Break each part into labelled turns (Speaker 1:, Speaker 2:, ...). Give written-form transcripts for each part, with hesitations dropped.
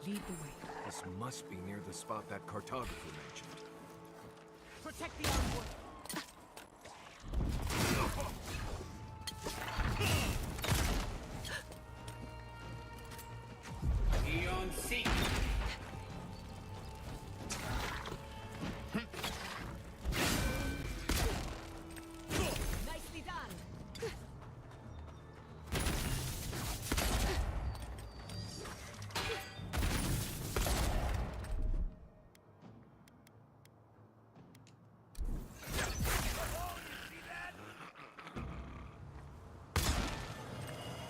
Speaker 1: Lead the way.
Speaker 2: This must be near the spot that cartographer mentioned.
Speaker 1: Protect the envoy.
Speaker 3: Eon Seek.
Speaker 1: Nicely done.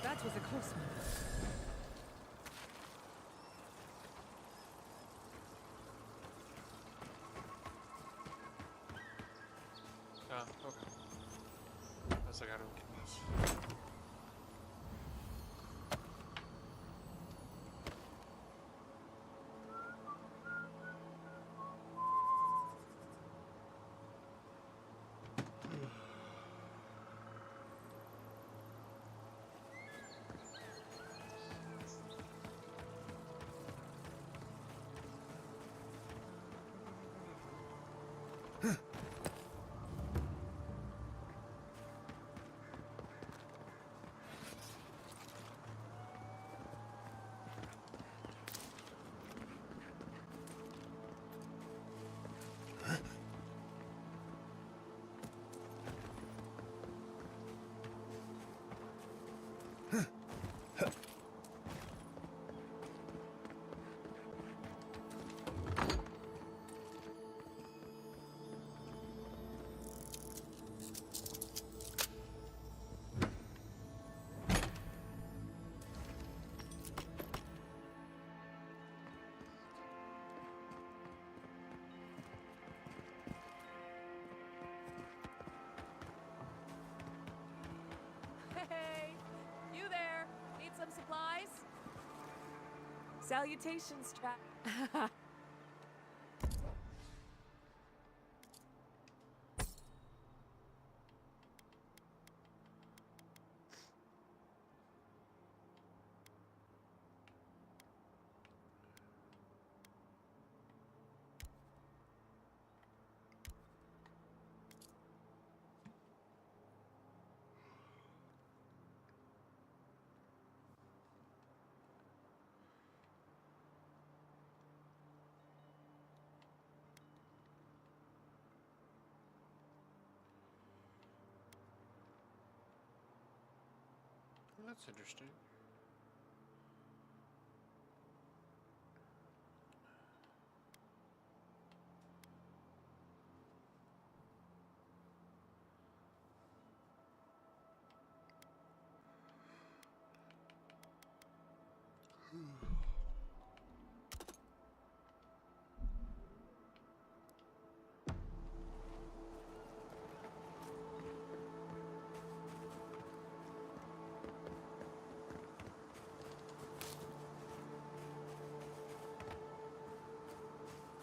Speaker 1: That was a close one.
Speaker 4: Okay. That's like I don't get this.
Speaker 1: Hey, you there? Need some supplies? Salutations, Trap.
Speaker 4: That's interesting.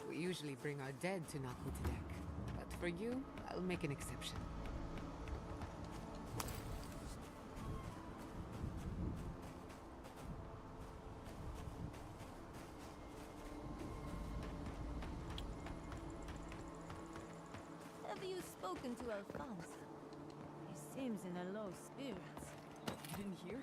Speaker 5: We usually bring our dead to Nakutadek, but for you, I'll make an exception.
Speaker 6: Have you spoken to Alfonso? He seems in a low spirits.
Speaker 1: You didn't hear?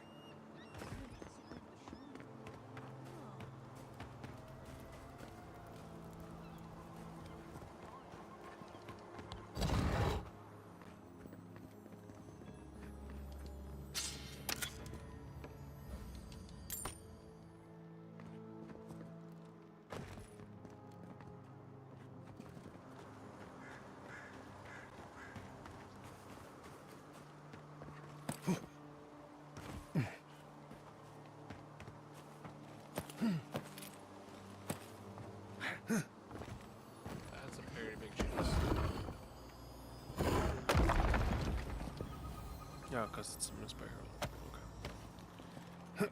Speaker 4: Yeah, because it's a misfire. Okay.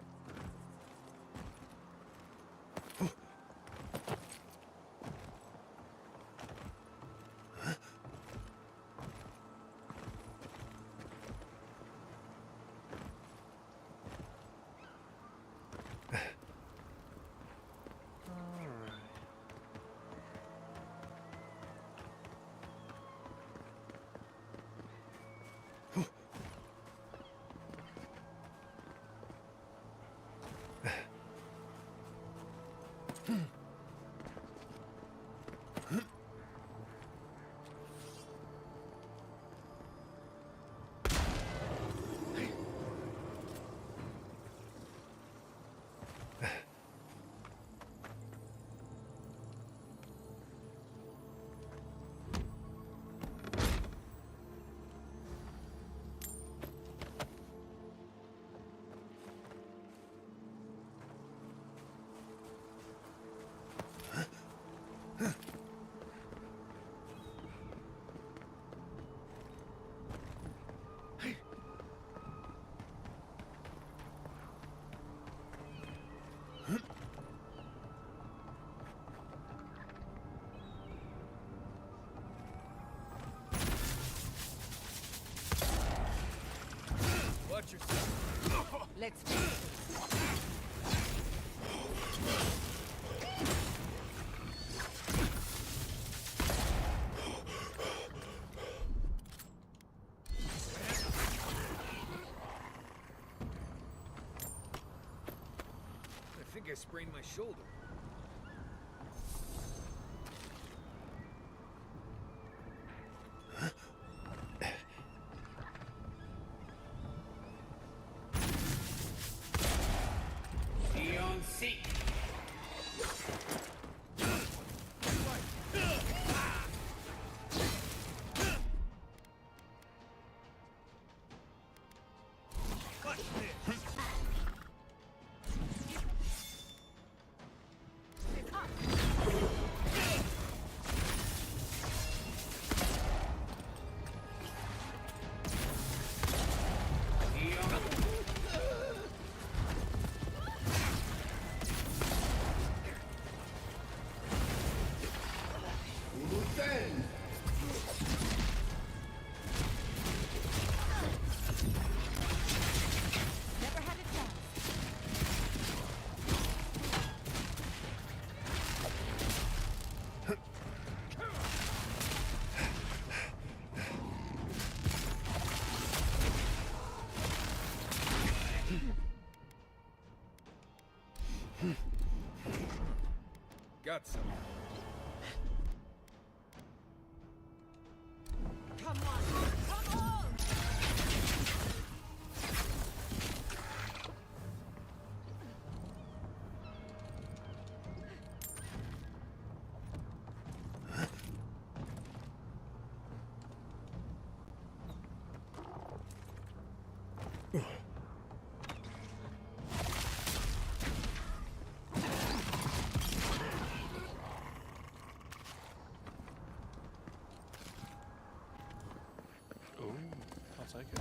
Speaker 2: Watch yourself.
Speaker 5: Let's finish this.
Speaker 2: I think I sprained my shoulder.
Speaker 3: Eon seek.
Speaker 6: Never had a chance.
Speaker 2: Got some.
Speaker 6: Come on! Come on!
Speaker 4: Ooh, I'll take it.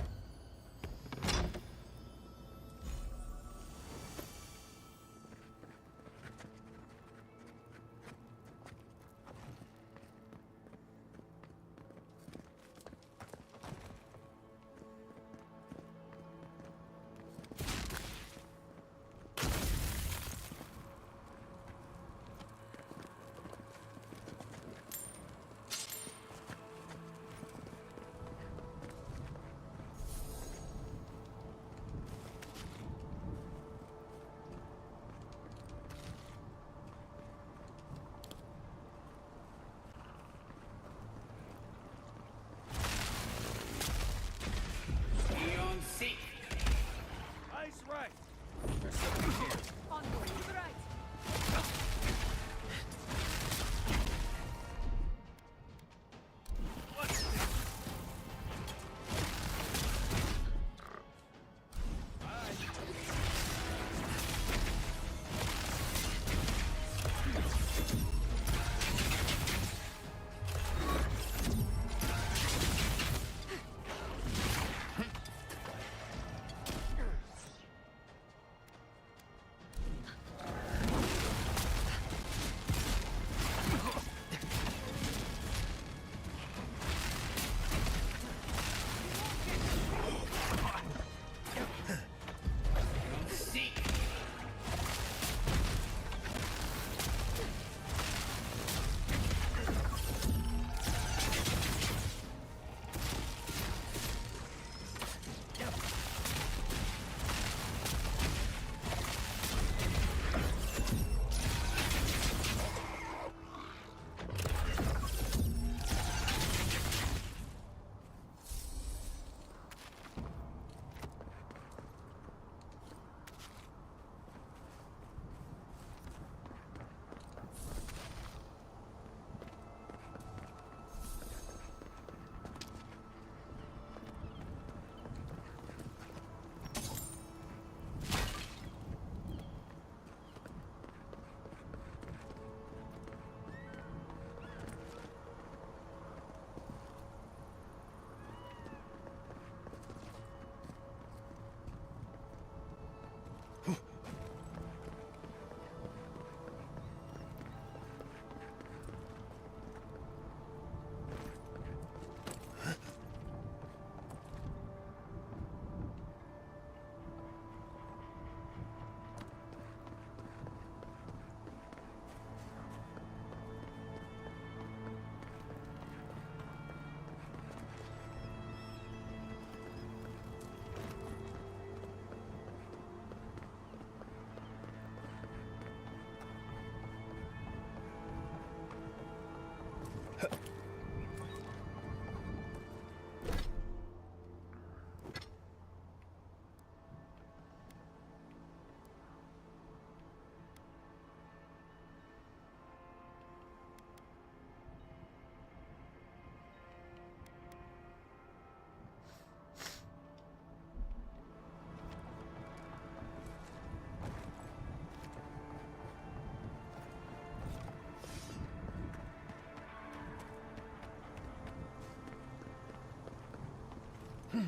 Speaker 6: This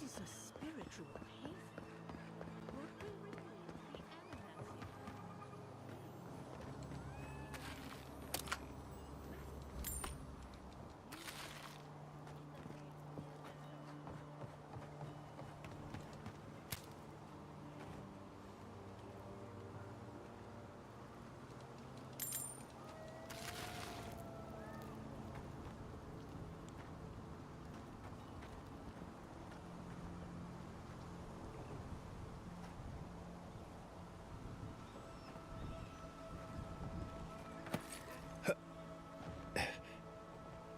Speaker 6: is a spiritual haven. Would we remain the animals?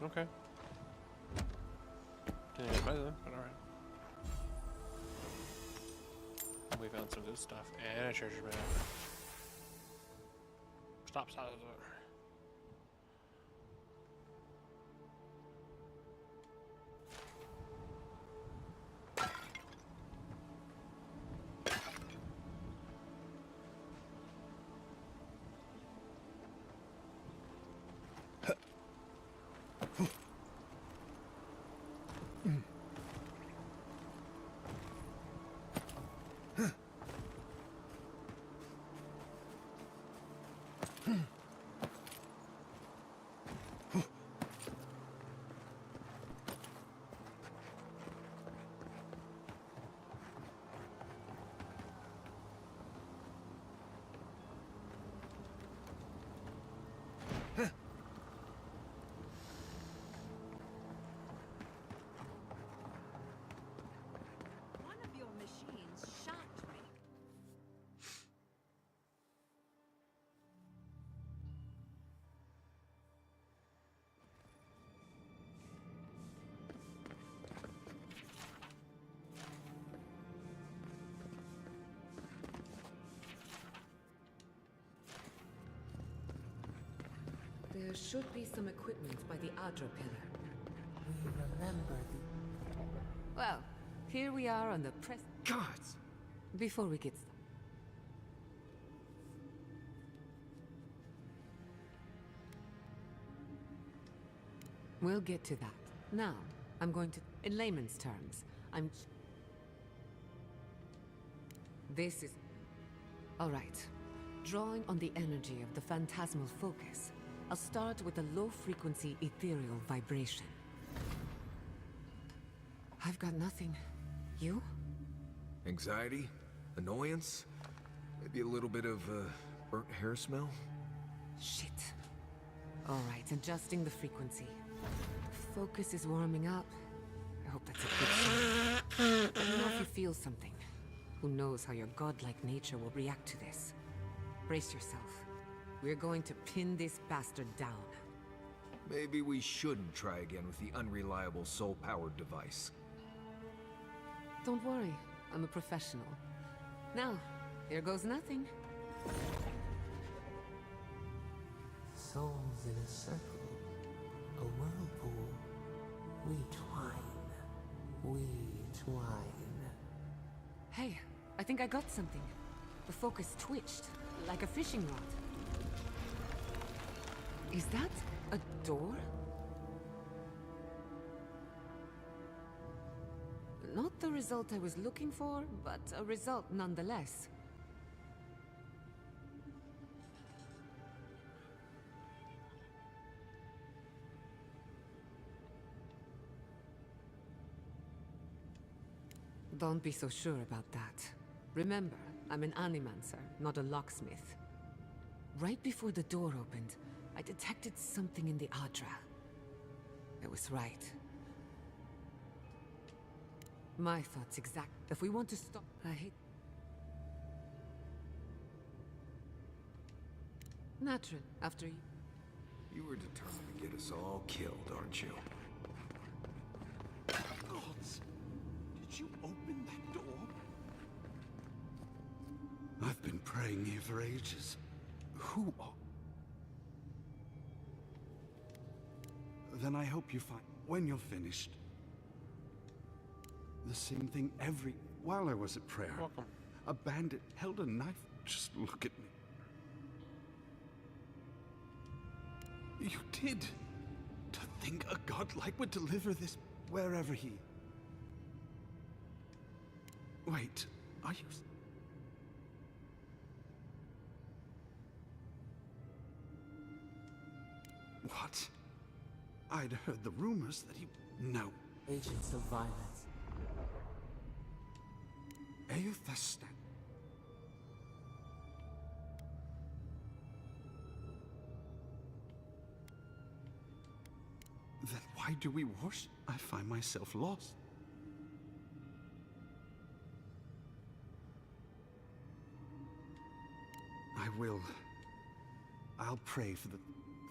Speaker 4: Okay. Didn't get by then, but alright. We found some good stuff and a treasure map. Stop, stop, stop.
Speaker 1: One of your machines shocked me.
Speaker 5: There should be some equipment by the Adra pillar. We remember the... Well, here we are on the press...
Speaker 2: Gods!
Speaker 5: Before we get started... We'll get to that. Now, I'm going to... In layman's terms, I'm... This is... Alright. Drawing on the energy of the phantasmal focus, I'll start with a low-frequency ethereal vibration. I've got nothing. You?
Speaker 2: Anxiety? Annoyance? Maybe a little bit of, burnt hair smell?
Speaker 5: Shit. Alright, adjusting the frequency. Focus is warming up. I hope that's a good sign. Let me know if you feel something. Who knows how your godlike nature will react to this. Brace yourself. We're going to pin this bastard down.
Speaker 2: Maybe we shouldn't try again with the unreliable soul-powered device.
Speaker 5: Don't worry, I'm a professional. Now, here goes nothing.
Speaker 7: Souls in a circle, a whirlpool. We twine, we twine.
Speaker 5: Hey, I think I got something. The focus twitched, like a fishing rod. Is that a door? Not the result I was looking for, but a result nonetheless. Don't be so sure about that. Remember, I'm an animancer, not a locksmith. Right before the door opened, I detected something in the Adra. I was right. My thoughts exact. If we want to stop... I hate... Natural, after you...
Speaker 2: You were determined to get us all killed, aren't you?
Speaker 3: Gods! Did you open that door? I've been praying here for ages. Who are... Then I hope you find... When you're finished... The same thing every... While I was at prayer...
Speaker 4: Welcome.
Speaker 3: A bandit held a knife Just look at me. You did. To think a godlike would deliver this wherever he... Wait, are you... What? I'd heard the rumors that he... No.
Speaker 7: Agents of violence.
Speaker 3: Eothastan. Then why do we worship? I find myself lost. I will. I'll pray for the...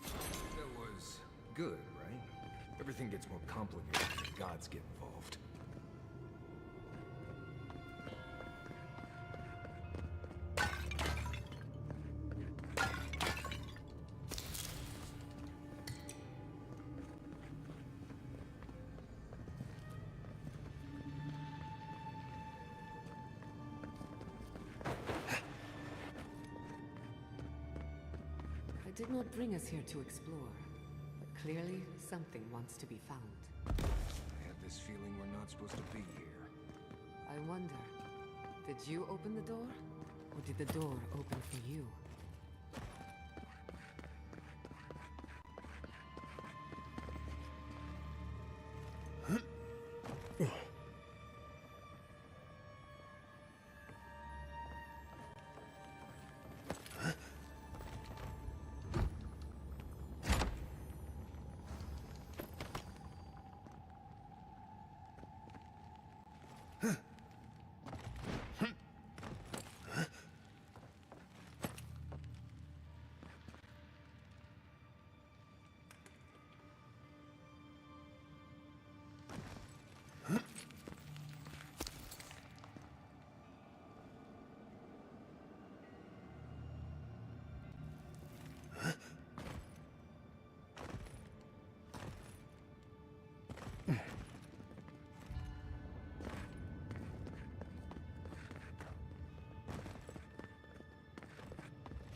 Speaker 2: That was good, right? Everything gets more complicated when gods get involved.
Speaker 5: I did not bring us here to explore, but clearly something wants to be found.
Speaker 2: I have this feeling we're not supposed to be here.
Speaker 5: I wonder, did you open the door? Or did the door open for you?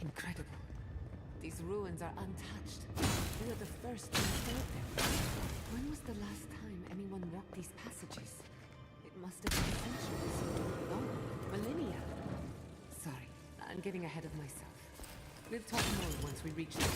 Speaker 5: Incredible. These ruins are untouched. We are the first to disturb them. When was the last time anyone walked these passages? It must have been centuries. No, millennia. Sorry, I'm getting ahead of myself. We'll talk more once we reach the top.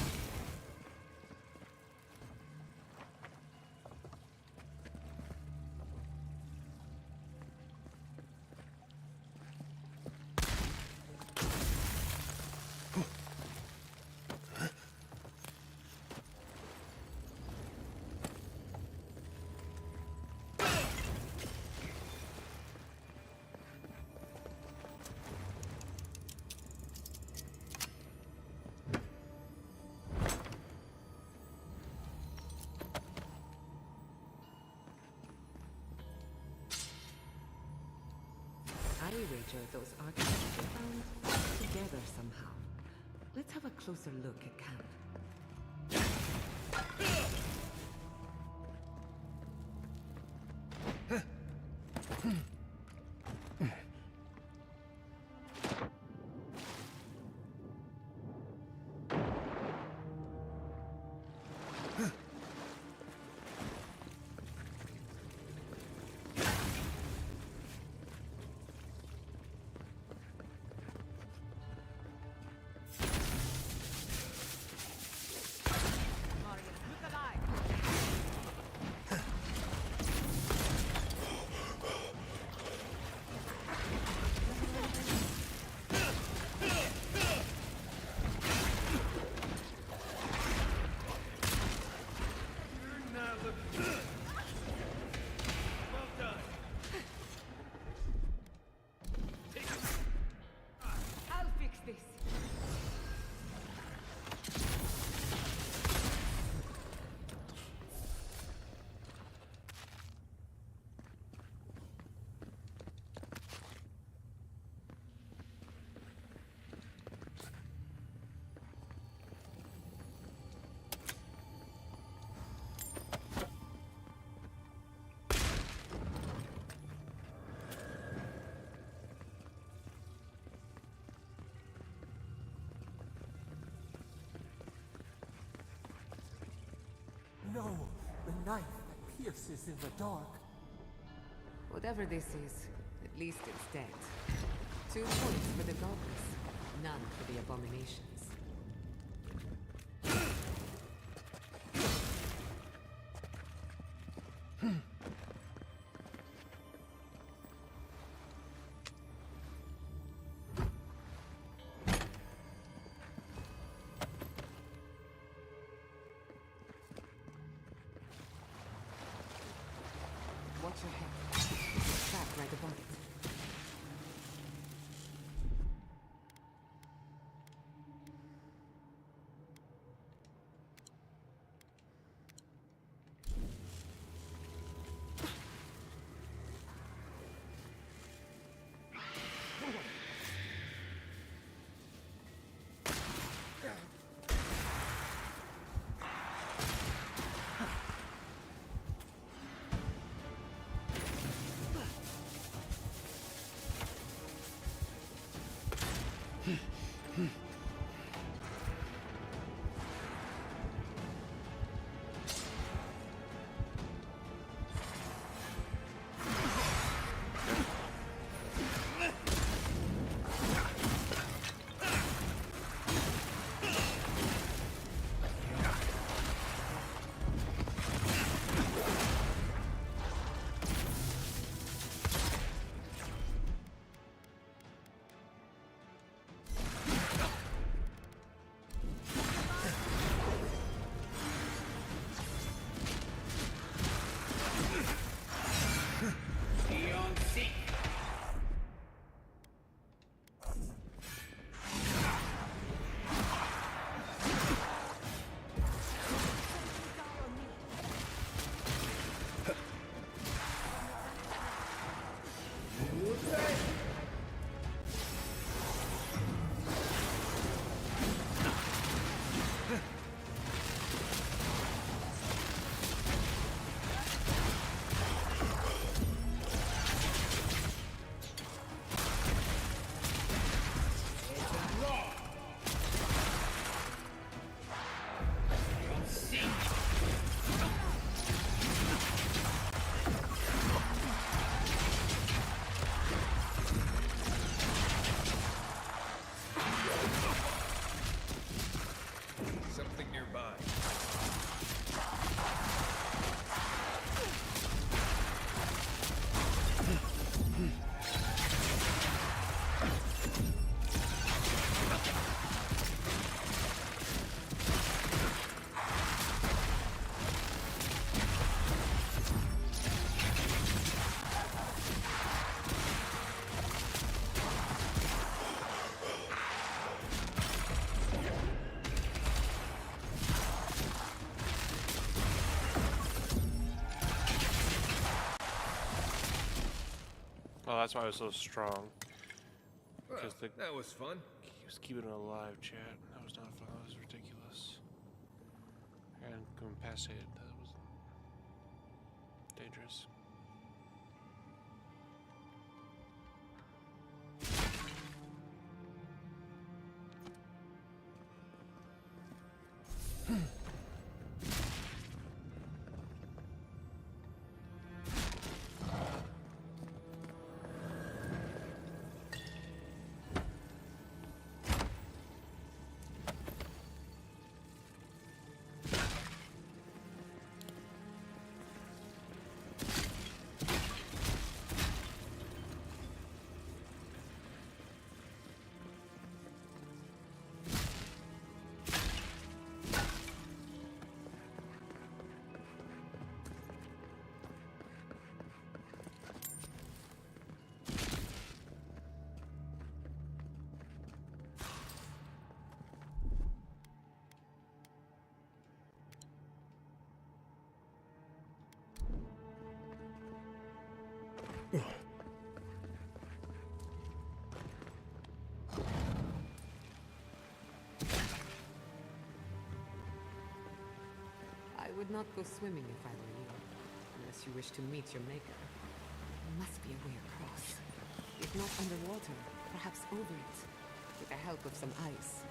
Speaker 5: I wager those artifacts were found together somehow. Let's have a closer look at camp.
Speaker 7: knife that pierces in the dark.
Speaker 5: Whatever this is, at least it's dead. 2 points for the goblins, none for the abominations. Watch your head. There's a trap right above it.
Speaker 2: Something nearby.
Speaker 4: Oh, that's why I was so strong. Because
Speaker 2: Well, that was fun.
Speaker 4: he was keeping it alive, chat. That was not fun. That was ridiculous. And incapacitated. That was dangerous.
Speaker 5: I would not go swimming if I were you, unless you wish to meet your maker. There must be a way across. If not underwater, perhaps over it, with the help of some ice.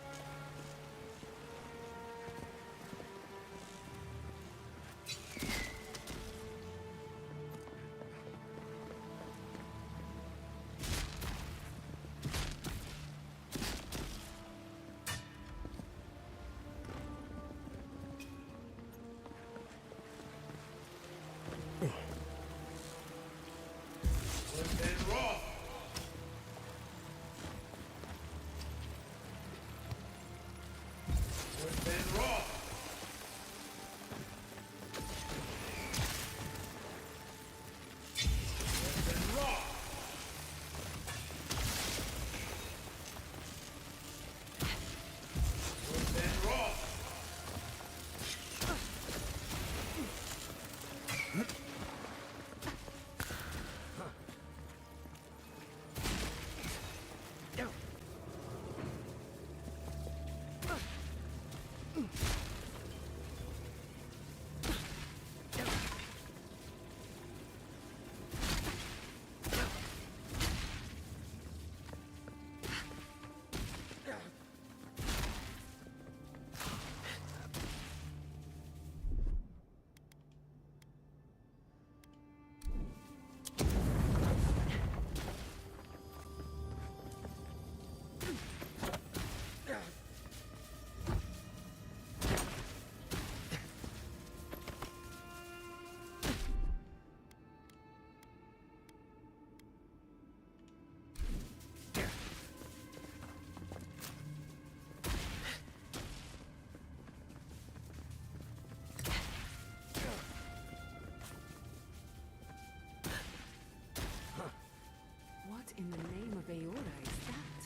Speaker 5: What in the name of Aorta is that?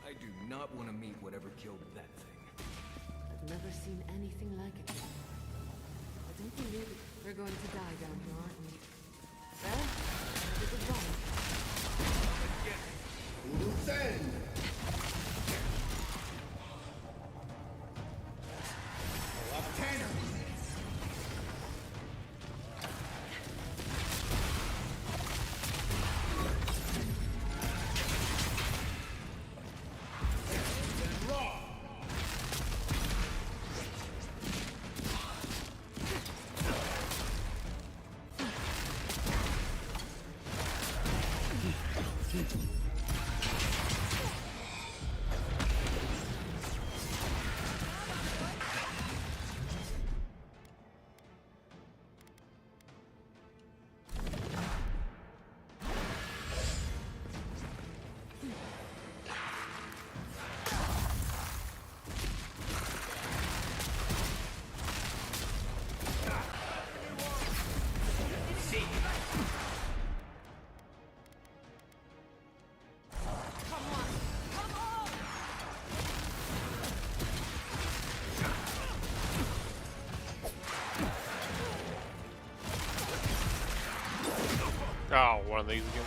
Speaker 2: I do not want to meet whatever killed that thing.
Speaker 5: I've never seen anything like it before. I don't believe it. We're going to die down here, aren't we? Well, have a good run.
Speaker 4: Oh, one of these again.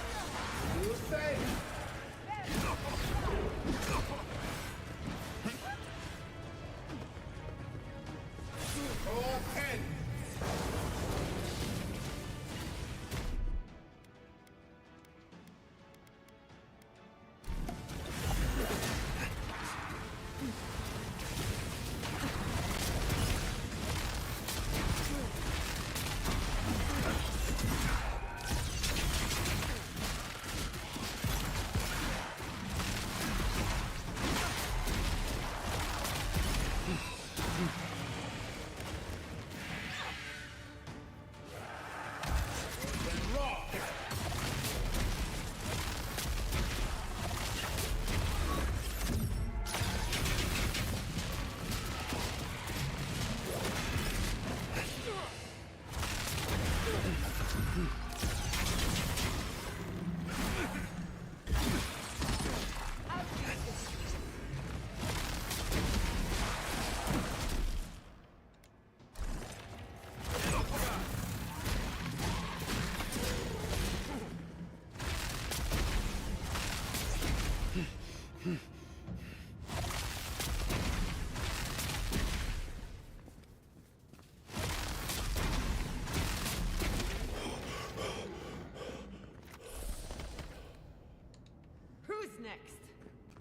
Speaker 5: Who's next?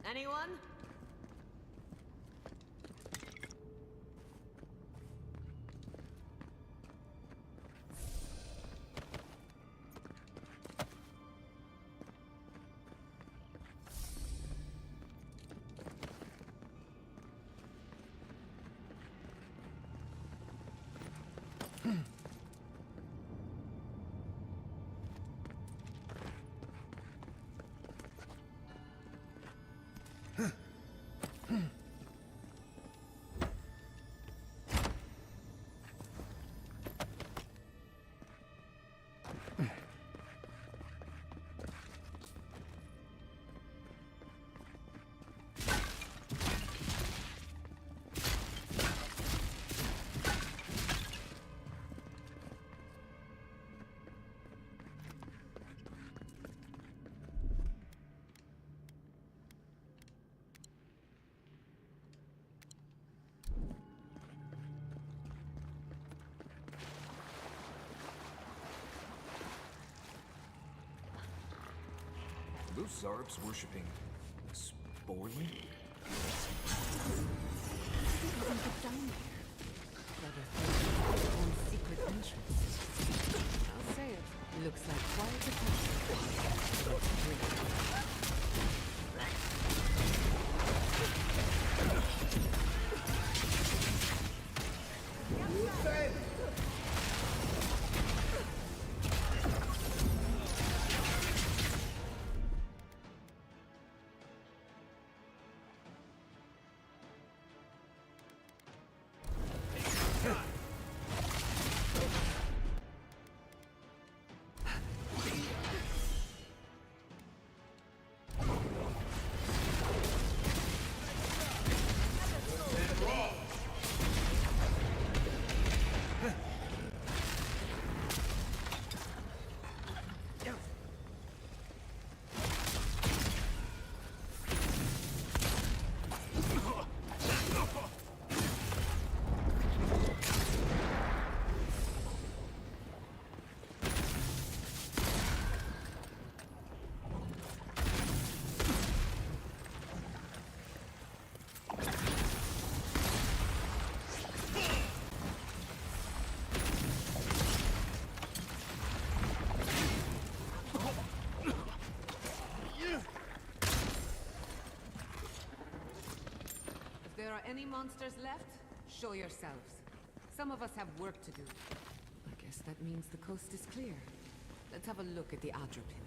Speaker 5: Anyone?
Speaker 2: Huh. those Zarbs worshipping Sporlan?
Speaker 5: Doesn't get down there. Clever thing. Own secret entrance. I'll say it. Looks like quite a If there are any monsters left, show yourselves. Some of us have work to do. I guess that means the coast is clear. Let's have a look at the Adra pillar.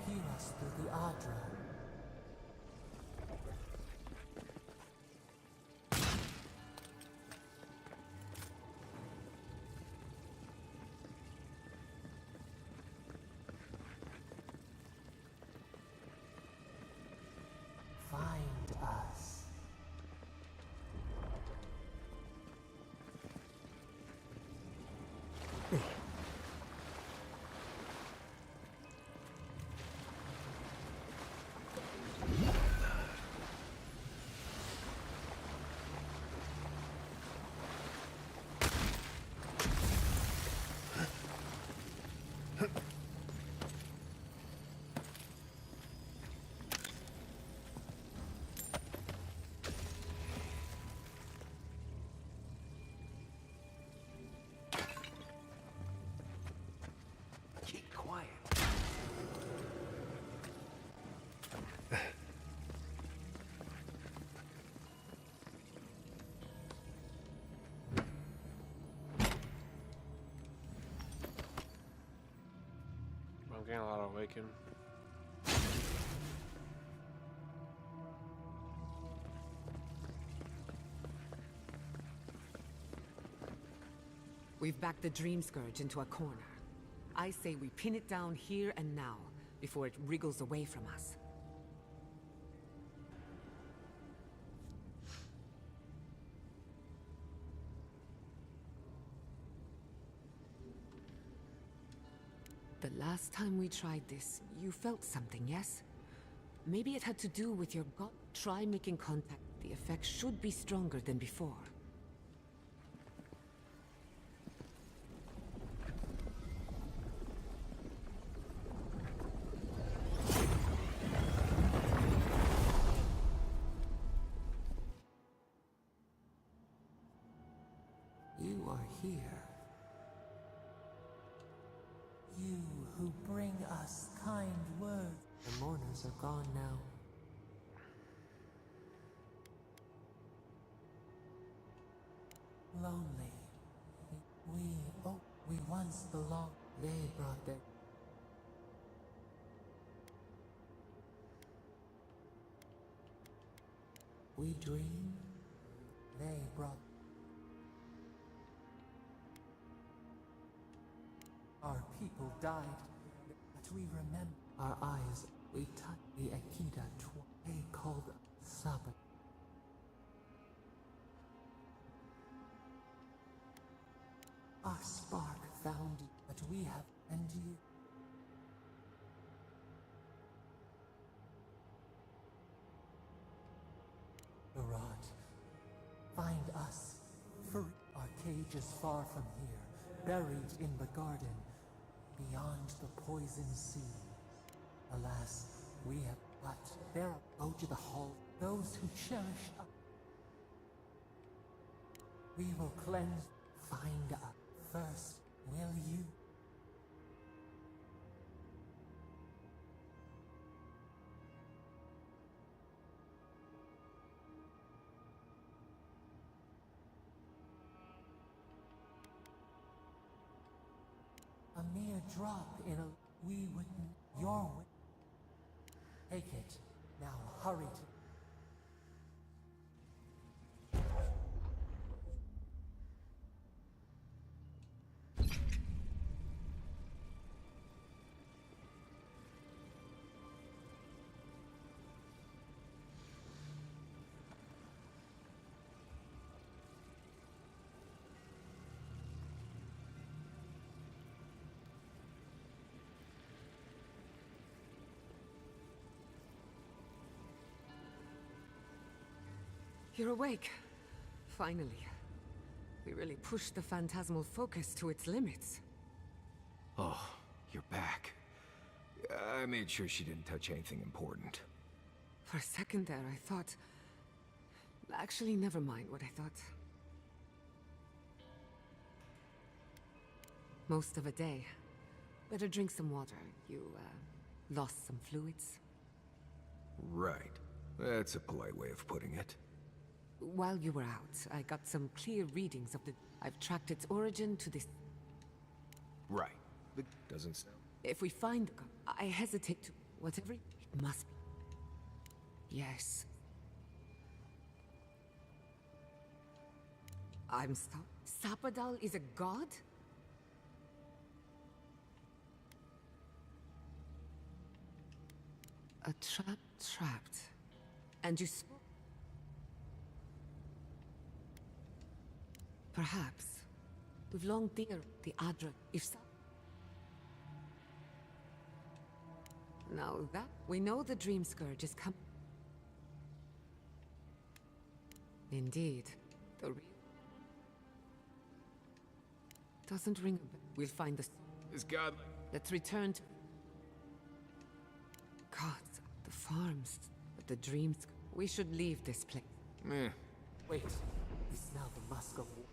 Speaker 7: Hear us through the Adra. Find us.
Speaker 2: Keep quiet.
Speaker 4: I'm getting a lot of awaken.
Speaker 5: We've backed the Dream Scourge into a corner. I say we pin it down here and now, before it wriggles away from us. The last time we tried this, you felt something, yes? Maybe it had to do with your gut. Try making contact. The effect should be stronger than before.
Speaker 7: You are here. You who bring us kind words. The mourners are gone now. Lonely. We once belonged. They brought their... We dreamed. They brought... Our people died, but we remember. Our eyes, we touched the Akita they called Sabbath. Our spark found you, but we have and you. Find us. Free. Our cage is far from here, buried in the garden, beyond the poison sea. Alas, we have but there go to the hall. Those who cherish us. We will cleanse. Find us. First, will you? A mere drop in a... We wouldn't... Your way. Take it. Now hurry to...
Speaker 5: You're awake. Finally. We really pushed the phantasmal focus to its limits.
Speaker 2: Oh, you're back. I made sure she didn't touch anything important.
Speaker 5: For a second there, I thought... Actually, never mind what I thought. Most of a day. Better drink some water. You, lost some fluids?
Speaker 2: Right. That's a polite way of putting it.
Speaker 5: While you were out, I got some clear readings of the... I've tracked its origin to this...
Speaker 2: Right. It doesn't sound...
Speaker 5: If we find... I hesitate to... Whatever it must be. Yes. I'm sorry. Sapadal is a god? A trapped. And you spoke... Perhaps. We've long feared the Adra. If so... Now that... We know the Dream Scourge is come... Indeed. The real... Doesn't ring a bell. We'll find the...
Speaker 2: Is God...
Speaker 5: Let's return to... Gods, the farms, the dreams... We should leave this place.
Speaker 2: Meh.
Speaker 7: Wait. We smell the musk of war.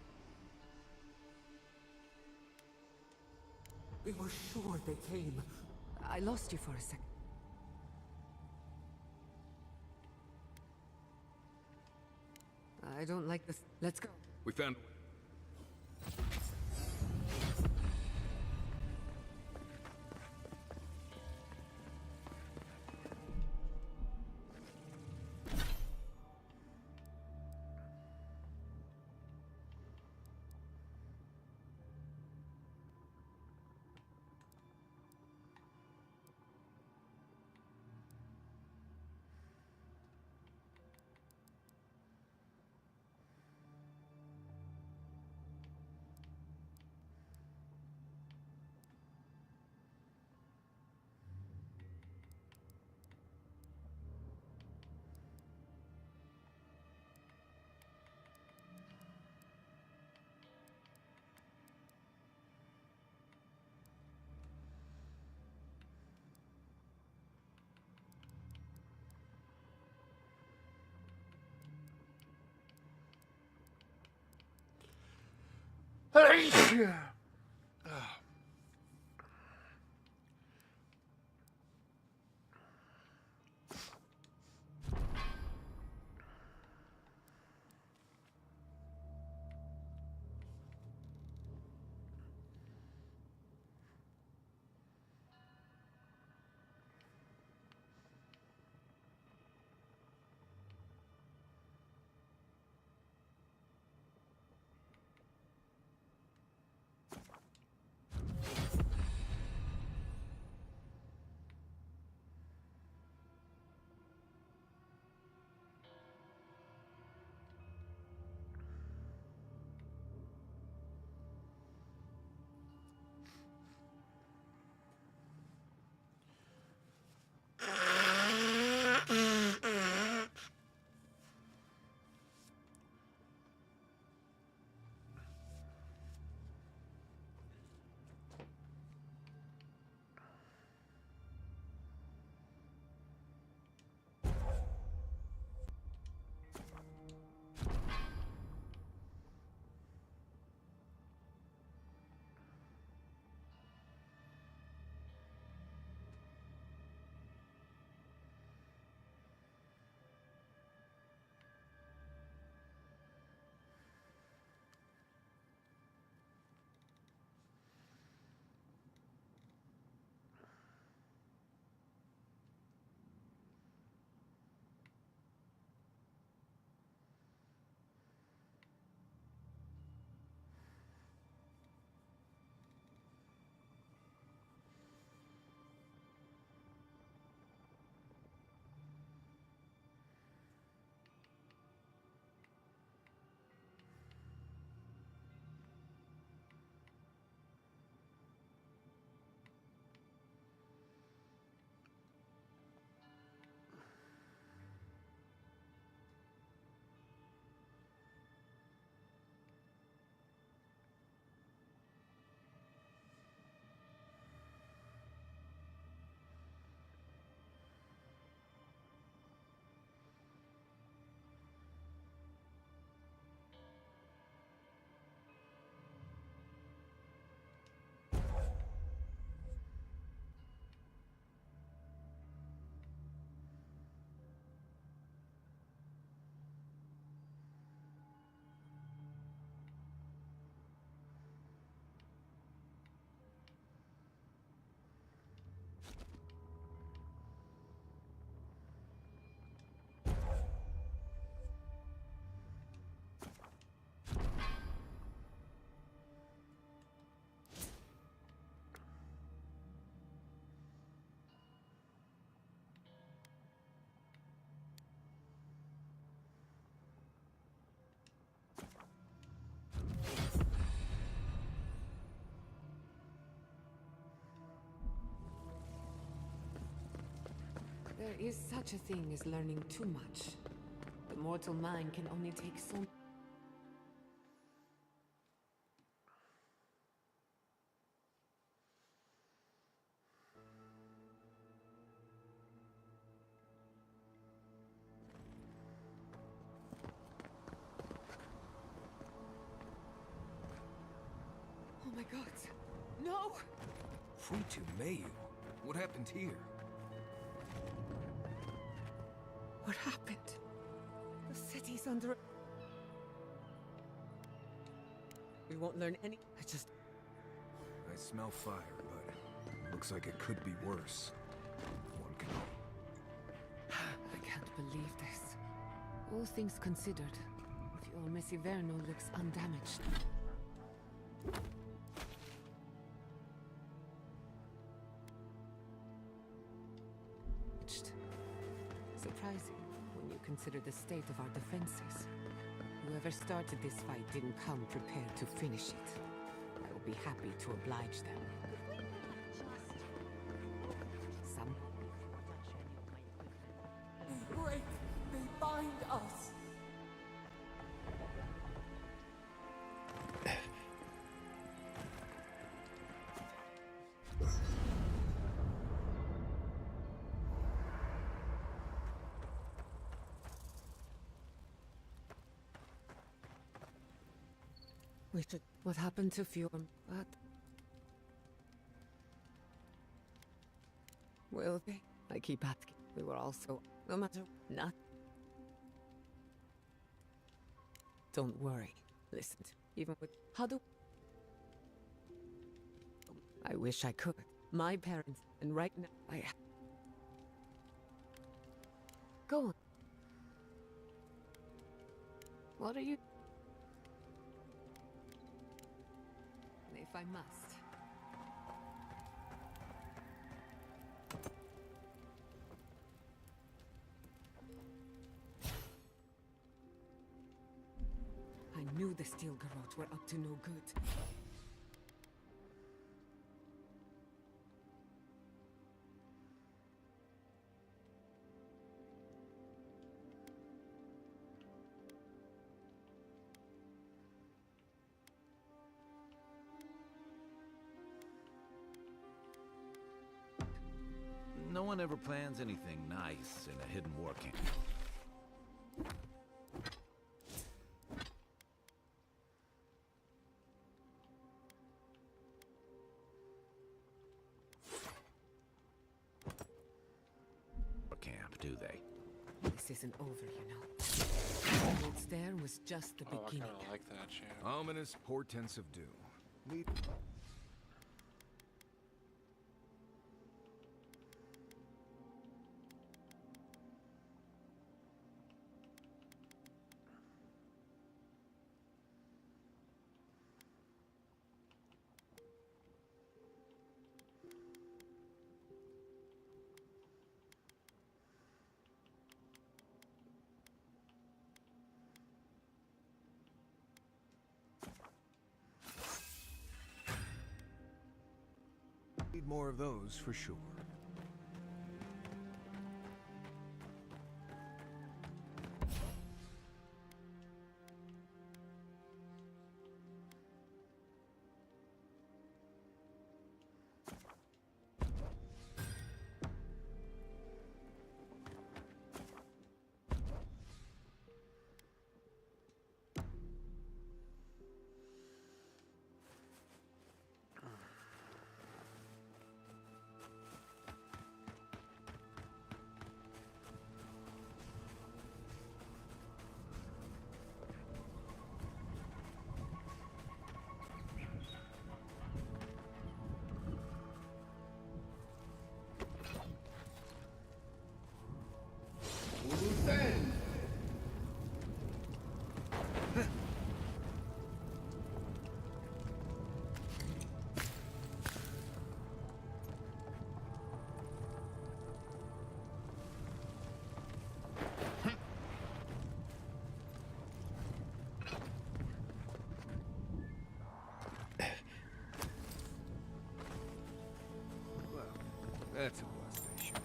Speaker 7: We were sure they came.
Speaker 5: I lost you for a second. I don't like this. Let's go.
Speaker 2: We found...
Speaker 5: is such a thing as learning too much. The mortal mind can only take so much. Oh my god. No!
Speaker 2: Fruitu Mayu. What happened here?
Speaker 5: What happened? The city's under... We won't learn any...
Speaker 2: I smell fire, but looks like it could be worse. One can hope.
Speaker 5: I can't believe this. All things considered, Fior Messiverno looks undamaged. Surprising when you consider the state of our defenses. Whoever started this fight didn't come prepared to finish it. I will be happy to oblige them. Some...
Speaker 7: They break, they bind us.
Speaker 5: We should... What happened to Fior? What? Will they? I keep asking. We were also... No matter... Not... Don't worry. Listen. Even with... How do... I wish I could. My parents... And right now... I... Go on. What are you... If I must. I knew the Steel Garrote were up to no good.
Speaker 8: No one ever plans anything nice in a hidden war camp. War camp, do they?
Speaker 5: This isn't over, you know. What's there was just the
Speaker 4: Oh, I
Speaker 5: beginning.
Speaker 4: kinda like that shit.
Speaker 2: Ominous portents of doom. Lead... Need more of those for sure. Well, that's a bus station.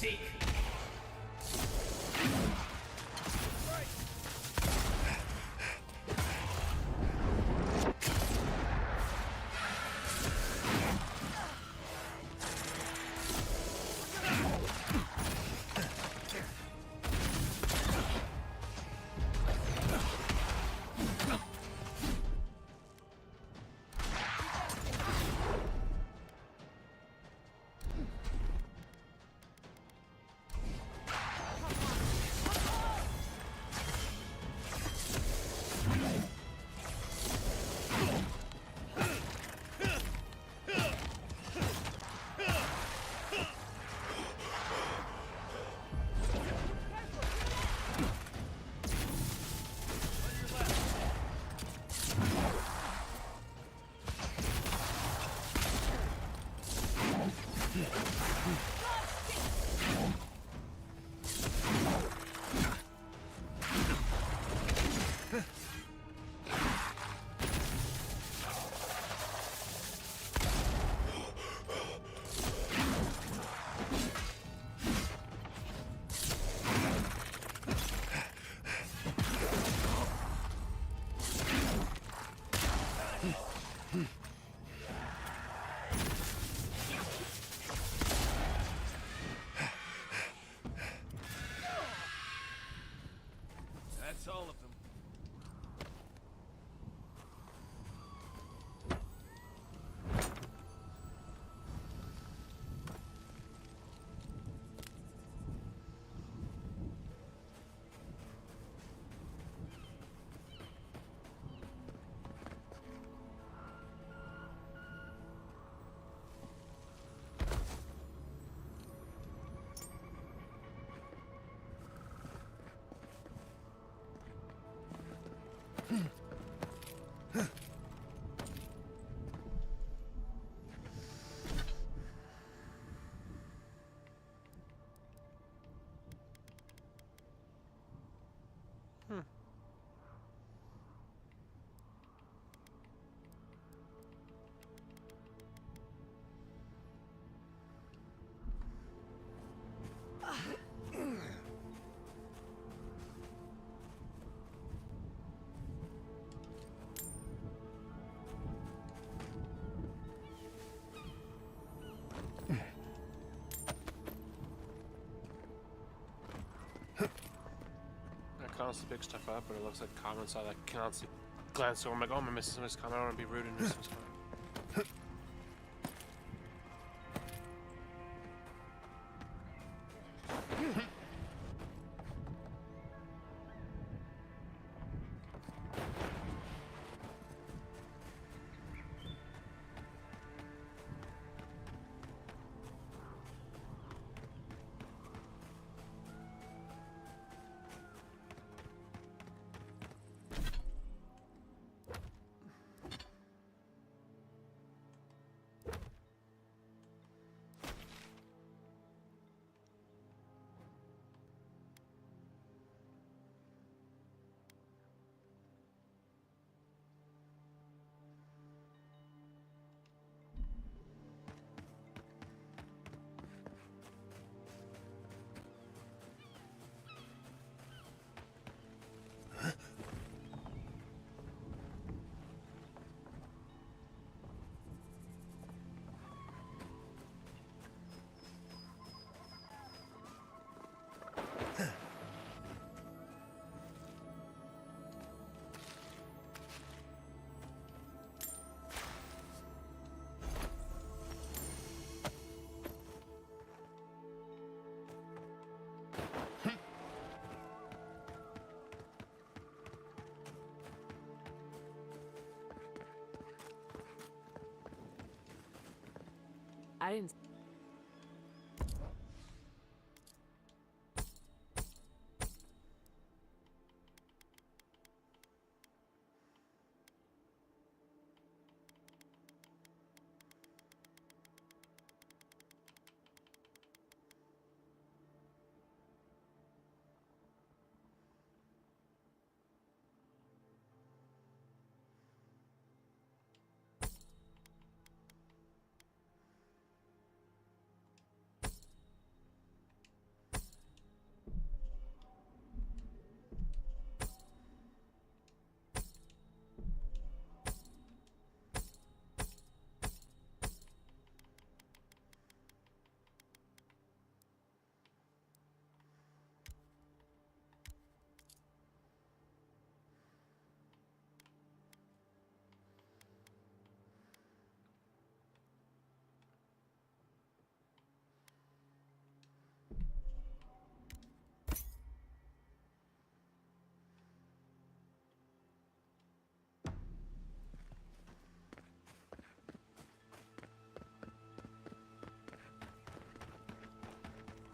Speaker 9: seek.
Speaker 8: That's all of them.
Speaker 4: I constantly pick stuff up, but it looks like comments I like constantly glance over. I'm like, oh, am I missing this comment? I don't want to be rude and miss this comment.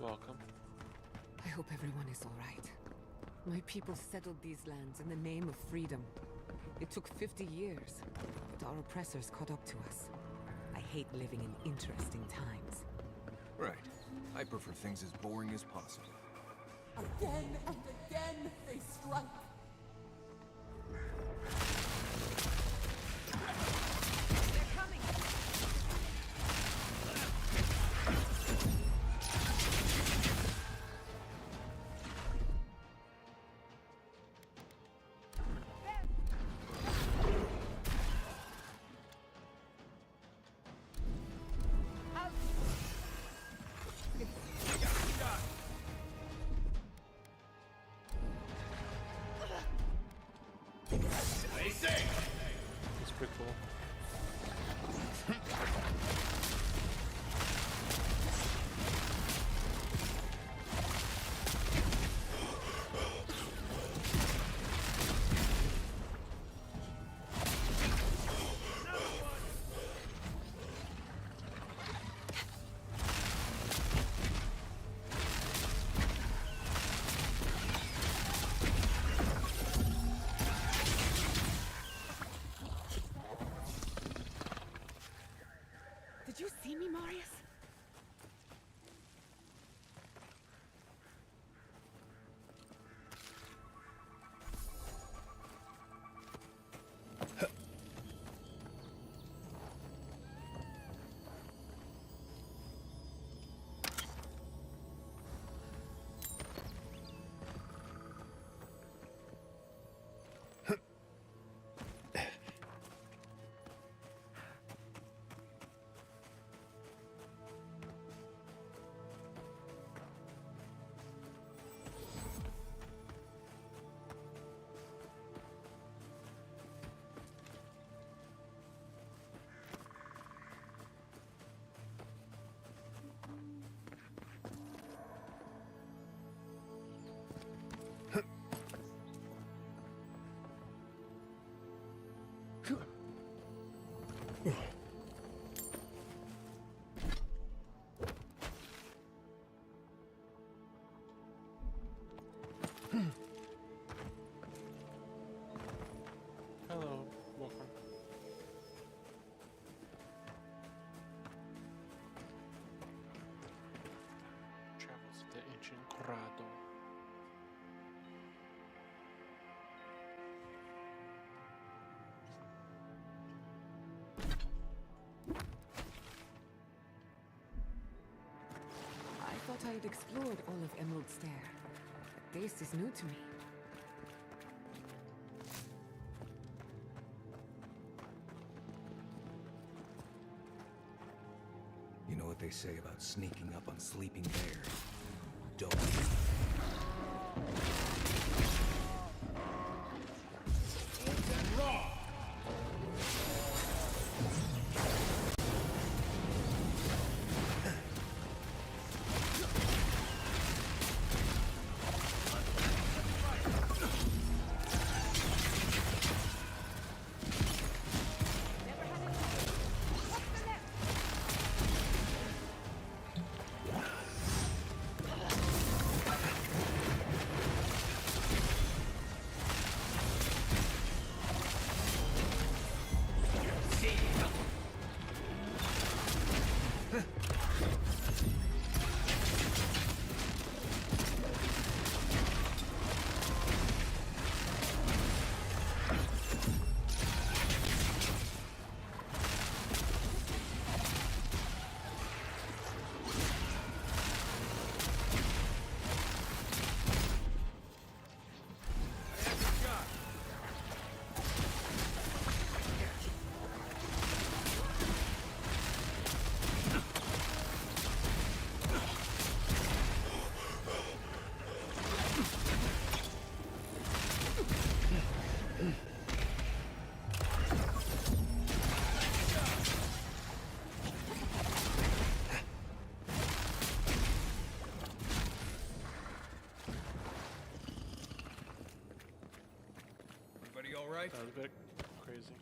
Speaker 4: Welcome.
Speaker 5: I hope everyone is all right. My people settled these lands in the name of freedom. It took 50 years, but our oppressors caught up to us. I hate living in interesting times.
Speaker 2: Right. I prefer things as boring as possible.
Speaker 7: Again and again they strike.
Speaker 1: They're coming.
Speaker 4: It's pretty cool.
Speaker 5: Did you see me, Marius? Hello, welcome. Travels of the ancient Corrado. I thought I had explored all of Emerald Stair. This is new to me.
Speaker 2: You know what they say about sneaking up on sleeping bears? Don't. Everybody all right?
Speaker 4: That was a bit crazy.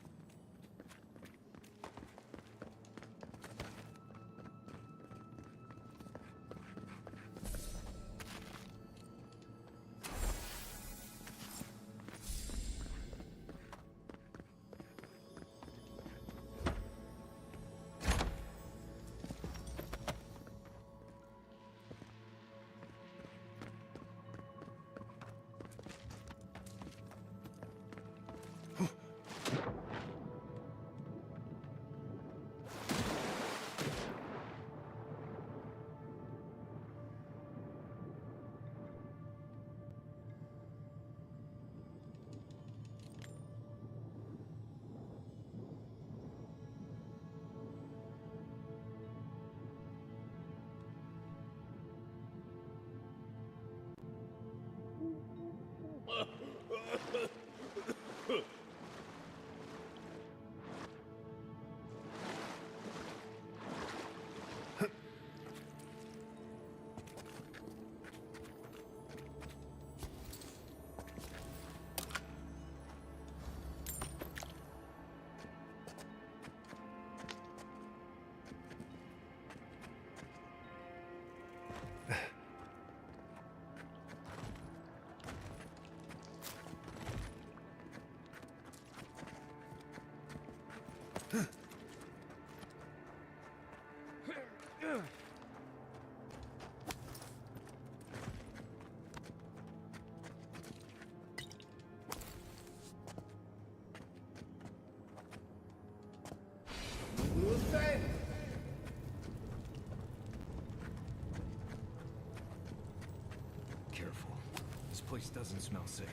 Speaker 2: place doesn't smell safe.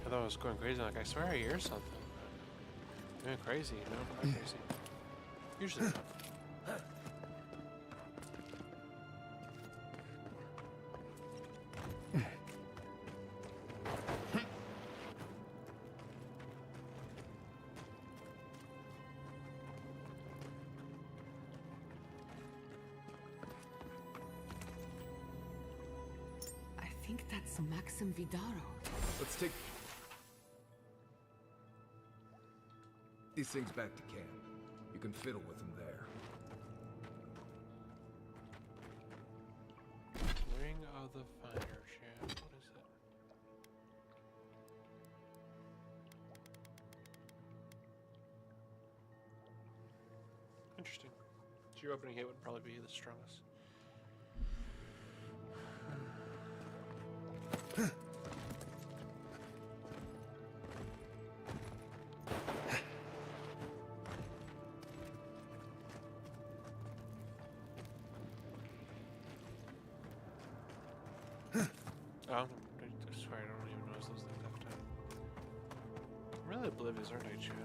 Speaker 4: I thought I was going crazy. Like, I swear I hear something. Going crazy. No, not crazy. Usually not.
Speaker 5: I think that's Maxim Vidaro.
Speaker 2: Let's take these things back to camp. You can fiddle with them there.
Speaker 4: Ring of the Fire Shaft. What is that? Interesting. So your opening hit would probably be the strongest. Oh, I swear I don't even notice those things half the time. I'm really oblivious, aren't I, Chad?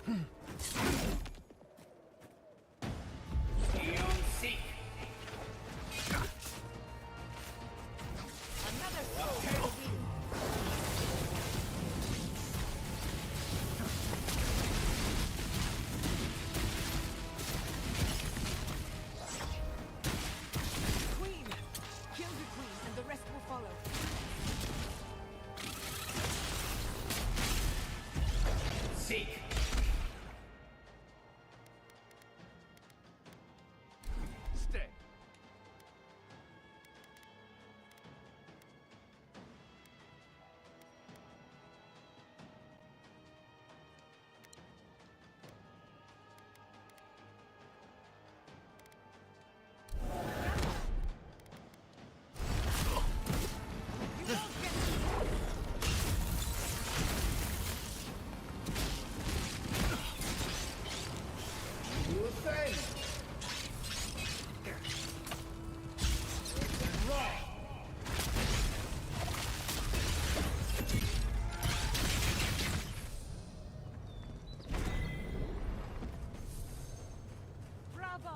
Speaker 6: Another soul for the wheel.
Speaker 1: Queen! Kill the queen, and the rest will follow.
Speaker 9: Seek.
Speaker 2: Stay.
Speaker 9: Do a thing. Right.
Speaker 1: Bravo!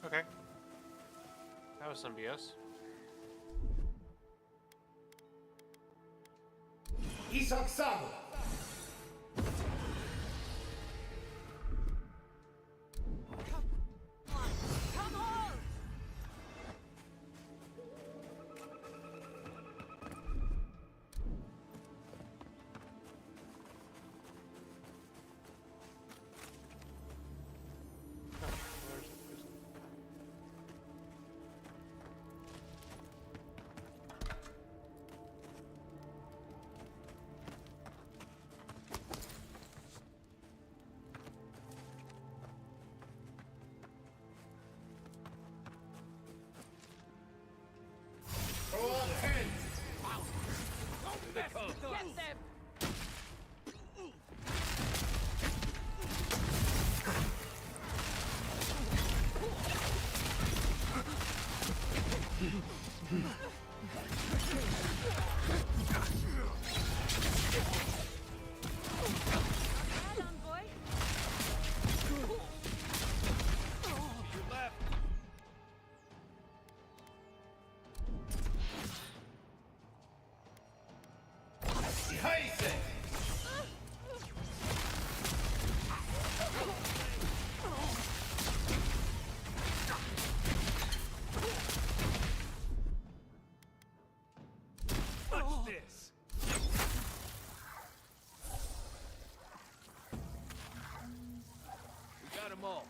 Speaker 4: Okay. That was some BS.
Speaker 9: Isak Sago.
Speaker 1: Come on! Get them!
Speaker 9: Face it!
Speaker 2: Watch this! We got 'em all.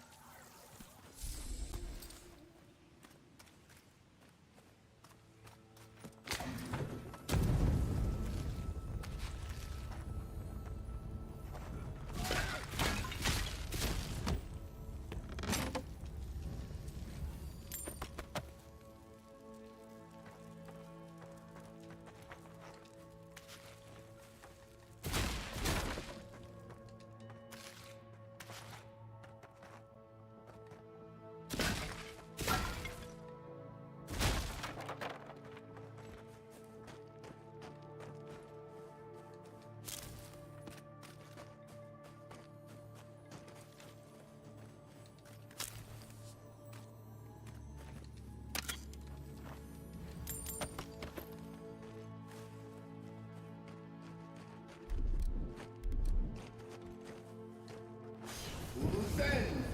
Speaker 9: Loose end!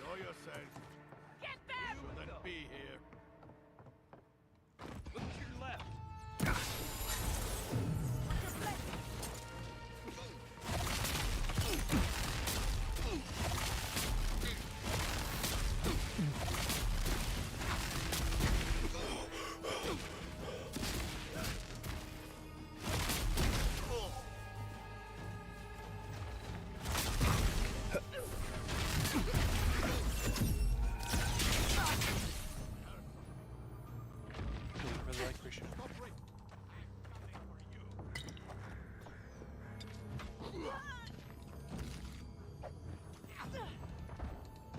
Speaker 3: Know yourself.
Speaker 1: Get them!
Speaker 3: Shouldn't be here.
Speaker 2: Look to your left.
Speaker 4: Really like Christian.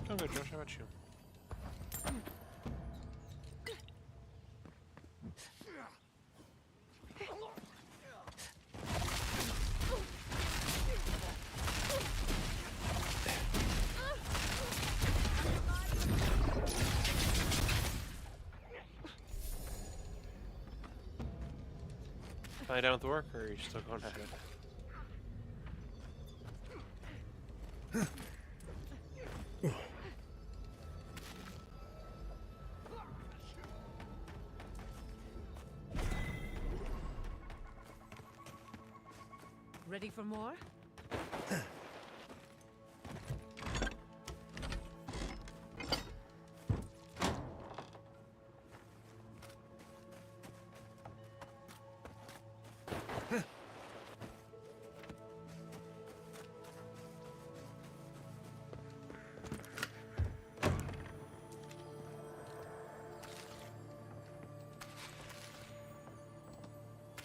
Speaker 4: I'm good, Josh. How about you? Finally done with the work, or are you still going at it?
Speaker 1: Ready for more?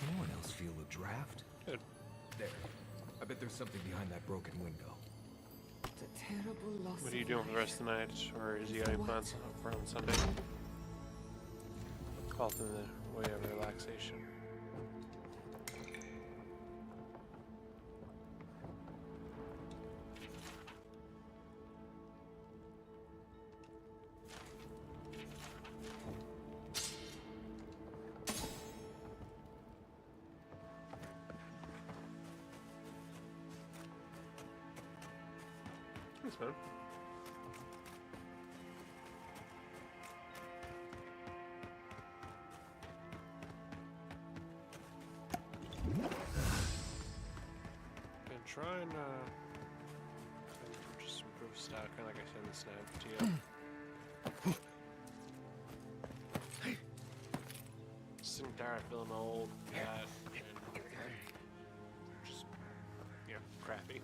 Speaker 2: Anyone else feel a draft?
Speaker 4: Good.
Speaker 2: There. I bet there's something behind that broken window.
Speaker 5: The terrible loss.
Speaker 4: What are you
Speaker 5: of
Speaker 4: doing for the
Speaker 5: life.
Speaker 4: rest of the night, or is he got any plans for on Sunday? Call it the way of relaxation. Thanks, man. Been trying just improve stock, kind of like I said in the snap TM. Sick and tired of feeling old, fat, and just, yeah, crappy.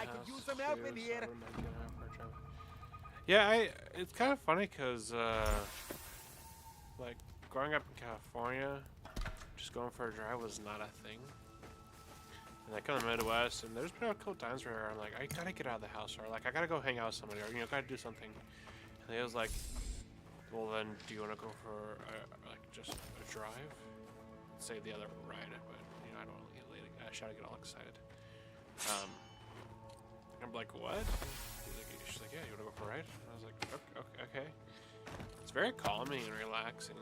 Speaker 10: I could use some help in here.
Speaker 4: Yeah, it's kind of funny because, like, growing up in California, just going for a drive was not a thing. And I come to the Midwest, and there's been a couple times where I'm like, I gotta get out of the house, or like, I gotta go hang out with somebody, or, you know, gotta do something. And they was like, well, then, do you want to go for, like, just a drive? Say the other ride, but, you know, I don't want to get late. I should get all excited. I'm like, what? She's like, yeah, you want to go for a ride? And I was like, okay. It's very calming and relaxing.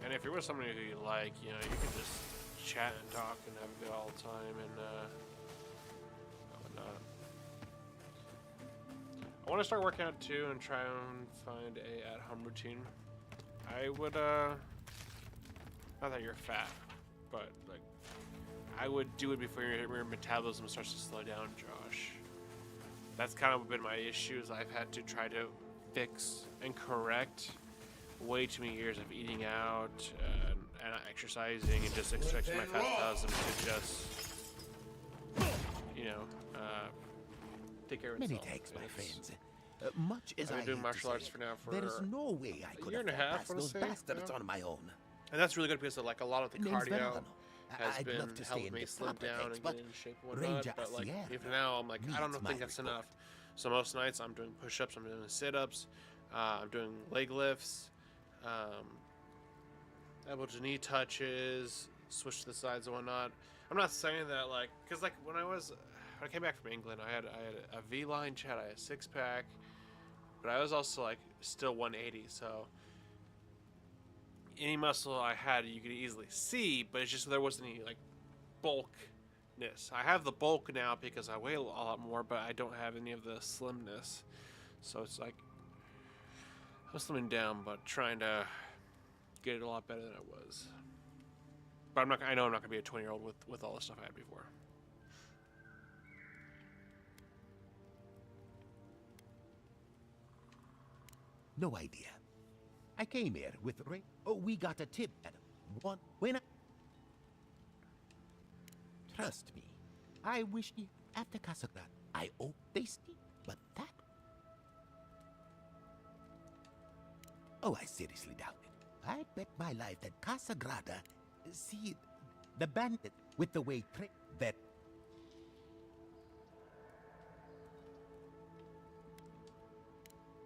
Speaker 4: And if you're with somebody who you like, you know, you can just chat and talk and have a good all the time and whatnot. I want to start working out too and try and find a at-home routine. I would, not that you're fat, but like, I would do it before your metabolism starts to slow down, Josh. That's kind of been my issues. I've had to try to fix and correct way too many years of eating out and not exercising and just expecting my fat metabolism to just, you know, take care of itself.
Speaker 10: Many thanks, my friends. Much as
Speaker 4: I've been doing
Speaker 10: hate
Speaker 4: martial
Speaker 10: to
Speaker 4: arts
Speaker 10: say,
Speaker 4: for now for
Speaker 10: there is no way I could
Speaker 4: year and a
Speaker 10: afford
Speaker 4: half,
Speaker 10: past
Speaker 4: I wanna
Speaker 10: those
Speaker 4: say,
Speaker 10: bastards
Speaker 4: yeah.
Speaker 10: on my own.
Speaker 4: And that's really good because like a lot of the
Speaker 10: Name's
Speaker 4: cardio
Speaker 10: Verano.
Speaker 4: has
Speaker 10: I'd
Speaker 4: been
Speaker 10: love to stay
Speaker 4: helping
Speaker 10: in
Speaker 4: me
Speaker 10: the
Speaker 4: slim
Speaker 10: proper
Speaker 4: down
Speaker 10: things,
Speaker 4: and
Speaker 10: but
Speaker 4: get in shape and whatnot.
Speaker 10: Ranger
Speaker 4: But like
Speaker 10: Sierra
Speaker 4: even now, I'm like, I don't
Speaker 10: needs
Speaker 4: think
Speaker 10: my
Speaker 4: that's
Speaker 10: report.
Speaker 4: enough. So most nights I'm doing push-ups, I'm doing sit-ups, I'm doing leg lifts, elbow to knee touches, switch to the sides and whatnot. I'm not saying that like, cause like when I came back from England, I had a V-line chest, I had a six-pack, but I was also like still 180. So any muscle I had, you could easily see, but it's just there wasn't any like bulkness. I have the bulk now because I weigh a lot more, but I don't have any of the slimness. So it's like I'm slimming down, but trying to get it a lot better than I was. But I know I'm not gonna be a 20-year-old with all the stuff I had before.
Speaker 10: No idea. I came here with Ray. Oh, we got a tip at one when trust me. I wish he after Casagrande. I owe tasty, but that. Oh, I seriously doubt it. I bet my life that Casagrande, see, the bandit with the way trick that.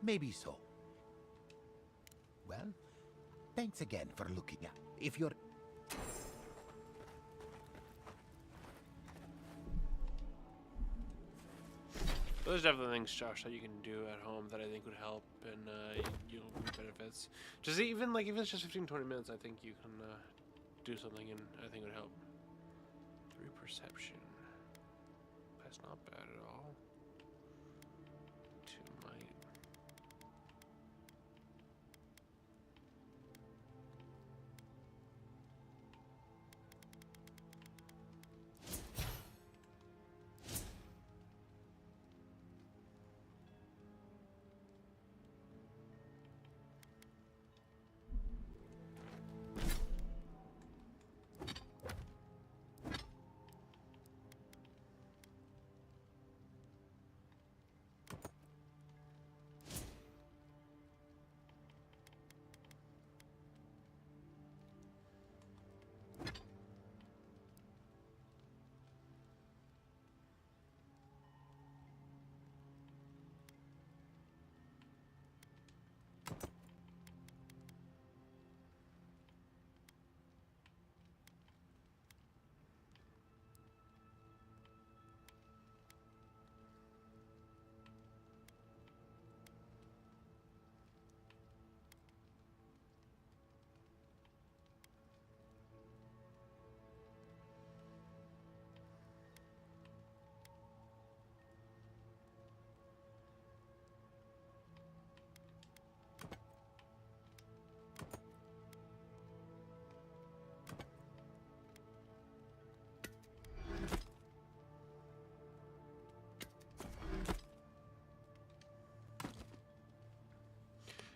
Speaker 10: Maybe so. Well, thanks again for looking out. If you're...
Speaker 4: There's definitely things, Josh, that you can do at home that I think would help and you'll reap benefits. Just even if it's just 15-20 minutes, I think you can do something and I think it would help. 3 perception. That's not bad at all. 2 might.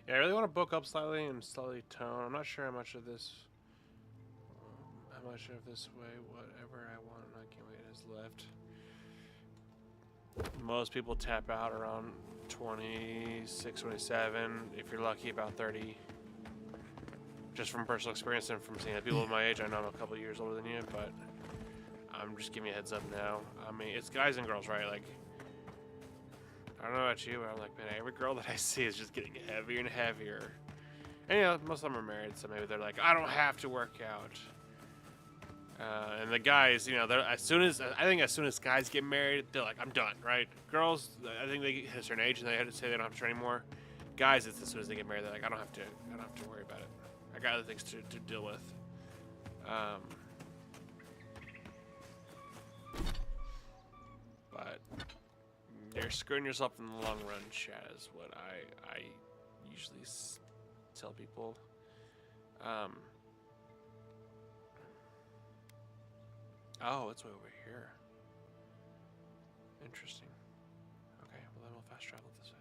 Speaker 4: Yeah, I really want to book up slightly and slightly tone. I'm not sure how much of this way, whatever I want, I can't wait, is left. Most people tap out around 26, 27. If you're lucky, about 30. Just from personal experience and from seeing the people of my age. I know I'm a couple of years older than you, but I'm just giving you a heads up now. I mean, it's guys and girls, right? Like, I don't know about you, but I'm like, man, every girl that I see is just getting heavier and heavier. And, you know, most of them are married, so maybe they're like, I don't have to work out. And the guys, you know, I think as soon as guys get married, they're like, I'm done, right? Girls, I think they hit a certain age and they have to say they don't have to train anymore. Guys, it's as soon as they get married, they're like, I don't have to worry about it. I got other things to deal with. But you're screwing yourself in the long run, Chad, is what I usually tell people. Oh, it's way over here. Interesting. Okay, well then we'll fast travel this way.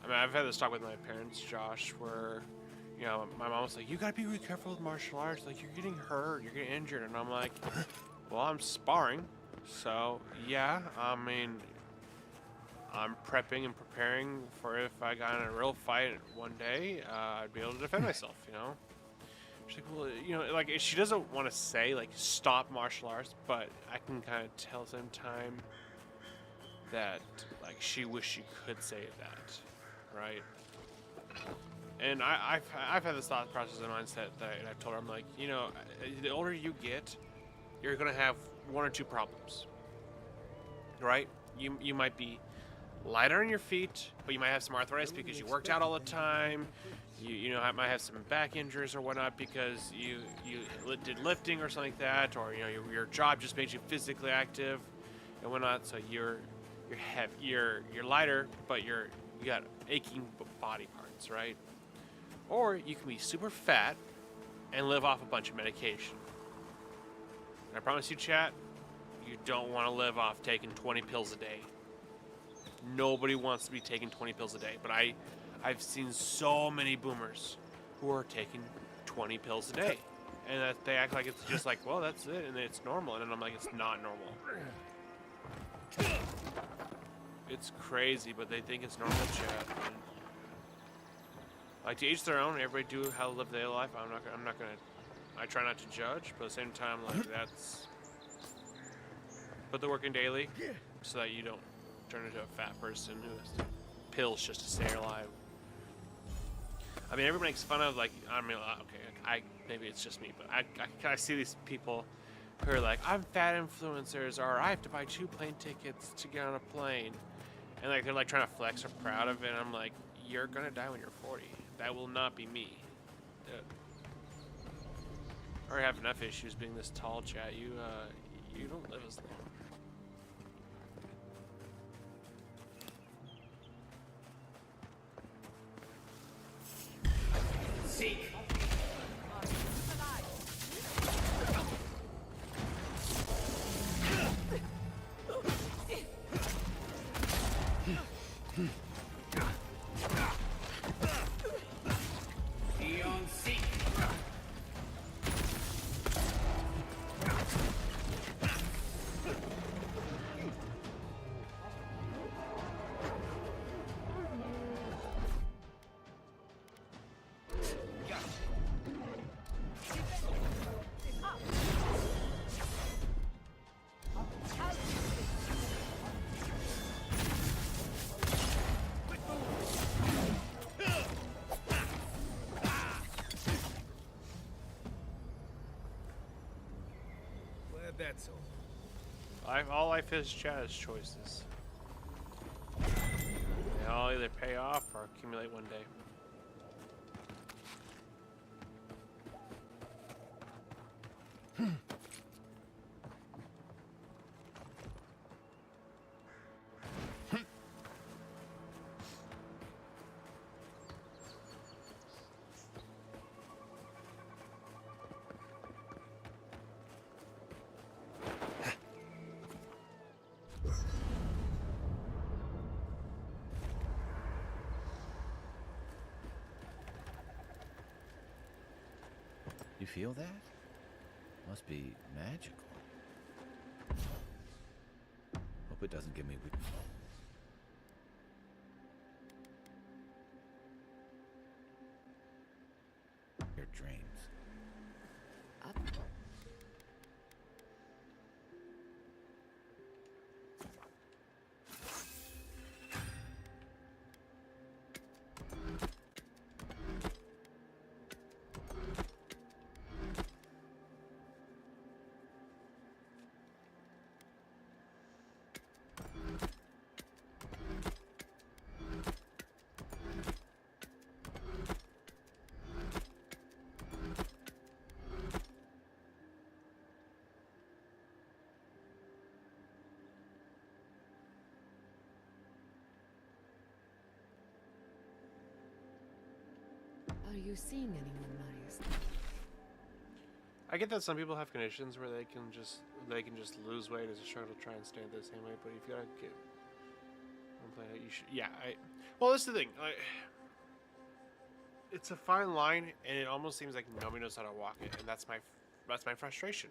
Speaker 4: I mean, I've had this talk with my parents, Josh, where, you know, my mom was like, you gotta be really careful with martial arts. Like, you're getting hurt, you're getting injured. And I'm like, well, I'm sparring. So, yeah, I mean, I'm prepping and preparing for if I got in a real fight one day, I'd be able to defend myself, you know? She's like, well, you know, like, she doesn't want to say, like, stop martial arts, but I can kind of tell at the same time that, like, she wished she could say that, right? And I've had this thought process and mindset that I've told her, I'm like, you know, the older you get, you're going to have one or two problems, right? You might be lighter on your feet, but you might have some arthritis because you worked out all the time. You know, might have some back injuries or whatnot because you did lifting or something like that, or you know your job just made you physically active and whatnot. So you're heavy, you're lighter, but you got aching body parts, right? Or you can be super fat and live off a bunch of medication. And I promise you, chat, you don't want to live off taking 20 pills a day. Nobody wants to be taking 20 pills a day, but I've seen so many boomers who are taking 20 pills a day, and that they act like it's just like, well, that's it, and it's normal, and I'm like, it's not normal. It's crazy, but they think it's normal, chat. And, like, to each their own. Everybody do how to live their life. I'm not gonna. I try not to judge, but at the same time, like, that's put the work in daily, so that you don't turn into a fat person who has pills just to stay alive. I mean, everybody makes fun of, like, I mean, okay, maybe it's just me, but I see these people who are like, I'm fat influencers, or I have to buy 2 plane tickets to get on a plane, and like they're like trying to flex or proud of it. And I'm like, you're gonna die when you're 40. That will not be me. I already have enough issues being this tall, chat. You don't live as long.
Speaker 9: Seek. Eon seek.
Speaker 2: That's all.
Speaker 4: All life is, chat, is choices. They all either pay off or accumulate one day.
Speaker 8: feel that? Must be magical. Hope it doesn't give me weak. Your dreams.
Speaker 5: Up. Are you seeing anyone, Marius?
Speaker 4: I get that some people have conditions where they can just lose weight as a struggle to try and stay the same weight, but if you gotta get one play, you should. Yeah, well, that's the thing. It's a fine line, and it almost seems like nobody knows how to walk it, and that's my frustration.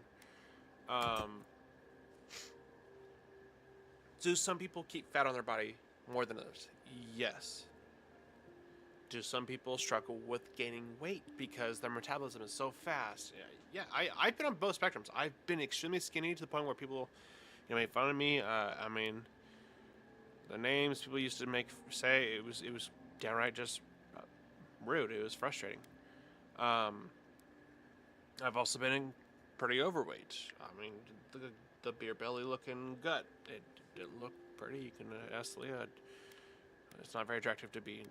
Speaker 4: Do some people keep fat on their body more than others? Yes. Do some people struggle with gaining weight because their metabolism is so fast? Yeah, I've been on both spectrums. I've been extremely skinny to the point where people, make fun of me. I mean, the names people used to say it was downright just rude. It was frustrating. I've also been pretty overweight. I mean, the beer belly looking gut. It looked pretty. You can ask Leah. It's not very attractive to be.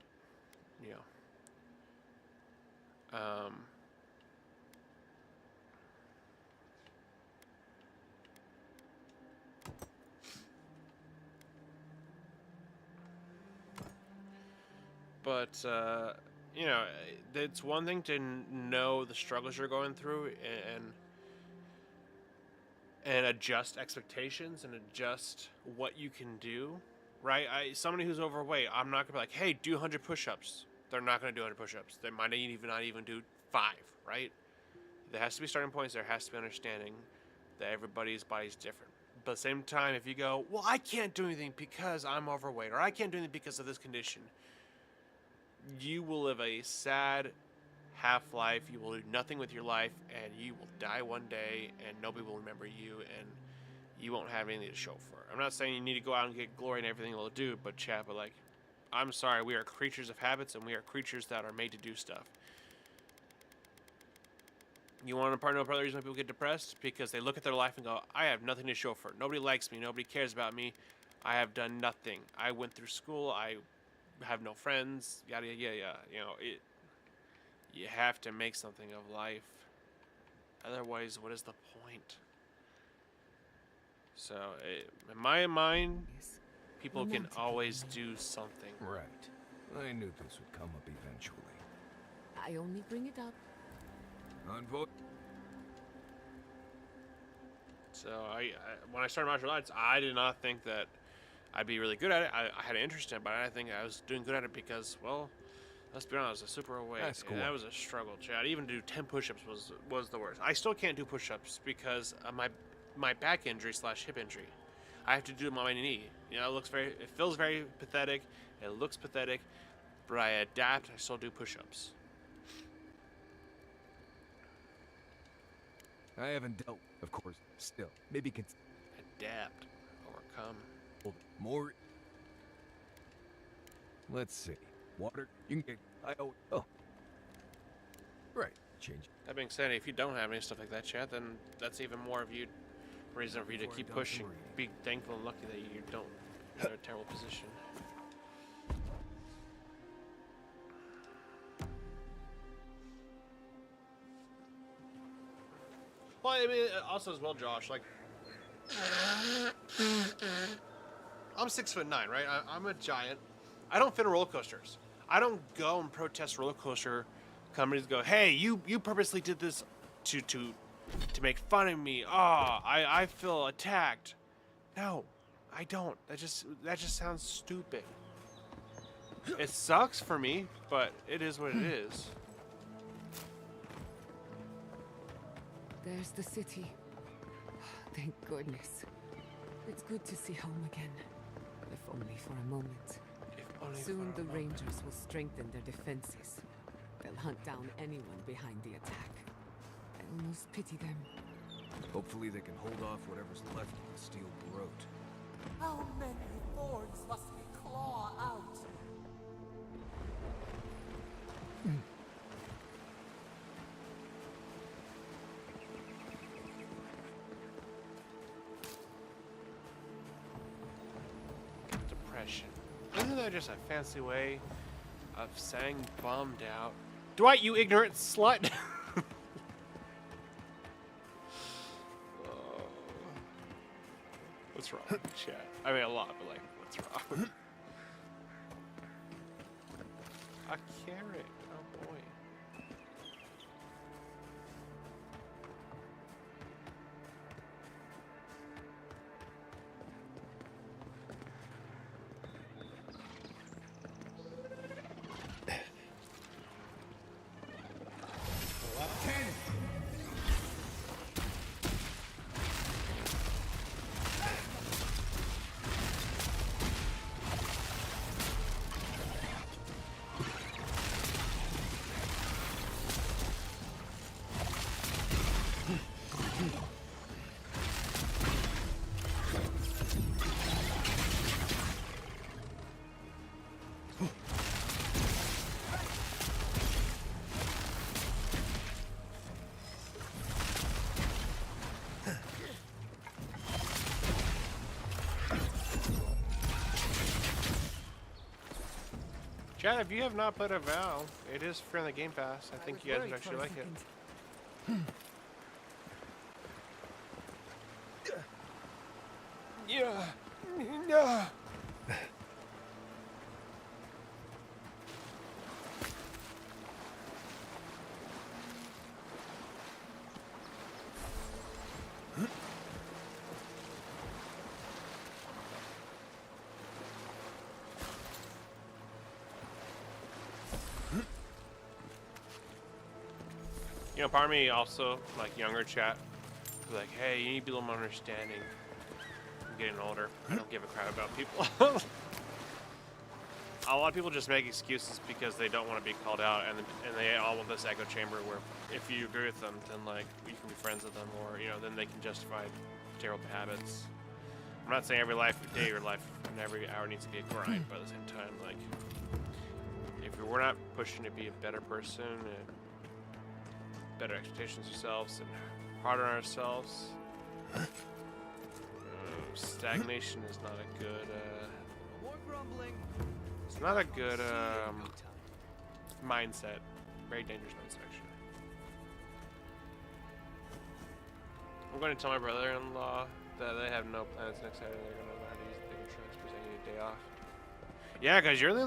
Speaker 4: But it's one thing to know the struggles you're going through and adjust expectations and adjust what you can do. Right? Somebody who's overweight, I'm not gonna be like, hey, do 100 push-ups. They're not gonna do 100 push-ups. They might not even do 5, right? There has to be starting points. There has to be understanding that everybody's body's different. But at the same time, if you go, well, I can't do anything because I'm overweight, or I can't do anything because of this condition, you will live a sad half-life. You will do nothing with your life, and you will die one day, and nobody will remember you, and you won't have anything to show for it. I'm not saying you need to go out and get glory in everything you'll do, but I'm sorry, we are creatures of habits, and we are creatures that are made to do stuff. You want to part of the reason why people get depressed? Because they look at their life and go, I have nothing to show for it. Nobody likes me. Nobody cares about me. I have done nothing. I went through school. I have no friends. Yada, yada, yada. You have to make something of life. Otherwise, what is the point? So, in my mind, people can always do something.
Speaker 2: Right. I knew this would come up eventually.
Speaker 5: I only bring it up.
Speaker 4: So, when I started martial arts, I did not think that I'd be really good at it. I had an interest in it, but I think I was doing good at it because, well, let's be honest, I was super overweight.
Speaker 2: That's cool.
Speaker 4: And that was a struggle, Chad. Even to do 10 push-ups was the worst. I still can't do push-ups because of my back injury / hip injury. I have to do it on my knee. It feels very pathetic. It looks pathetic, but I adapt. I still do push-ups.
Speaker 2: I haven't dealt, of course, still. Maybe
Speaker 4: Adapt. Overcome.
Speaker 2: more. Let's see. Water. You can get. Oh. Right. Change.
Speaker 4: That being said, if you don't have any stuff like that, Chad, then that's even more of you reason for you to keep pushing. Be thankful and lucky that you don't. You're in a terrible position. Well, I mean, also as well, Josh, I'm 6'9", right? I'm a giant. I don't fit in roller coasters. I don't go and protest roller coaster companies. Go, hey, you purposely did this to make fun of me. Oh, I feel attacked. No, I don't. That just sounds stupid. It sucks for me, but it is what it is.
Speaker 5: There's the city. Thank goodness. It's good to see home again. If only for a moment. Soon the Rangers will strengthen their defenses. They'll hunt down anyone behind the attack. I almost pity them.
Speaker 2: Hopefully they can hold off whatever's left of the steel barrote.
Speaker 7: How many thorns must we claw out?
Speaker 4: Depression. Isn't that just a fancy way of saying bummed out? Dwight, you ignorant slut! Oh. What's wrong with chat? I mean, a lot, but like, what's wrong? A carrot. Oh boy. Chad, if you have not played Avowed, it is free on the Game Pass. I think you guys would actually like it. Yeah. Yeah. You know, part of me also, like younger chat, was like, hey, you need to be a little more understanding. I'm getting older. I don't give a crap about people. A lot of people just make excuses because they don't want to be called out, and they all want this echo chamber where if you agree with them, then like you can be friends with them, or you know, then they can justify terrible habits. I'm not saying every day of your life and every hour needs to be a grind, but at the same time, like if we're not pushing to be a better person and better expectations of ourselves and harder on ourselves, stagnation is not a good.
Speaker 1: More grumbling.
Speaker 4: It's not a good mindset. Very dangerous mindset, actually. I'm going to tell my brother-in-law that they have no plans next Saturday. They're going to learn how to use the insurance because they need a day off. Yeah, guys, you're the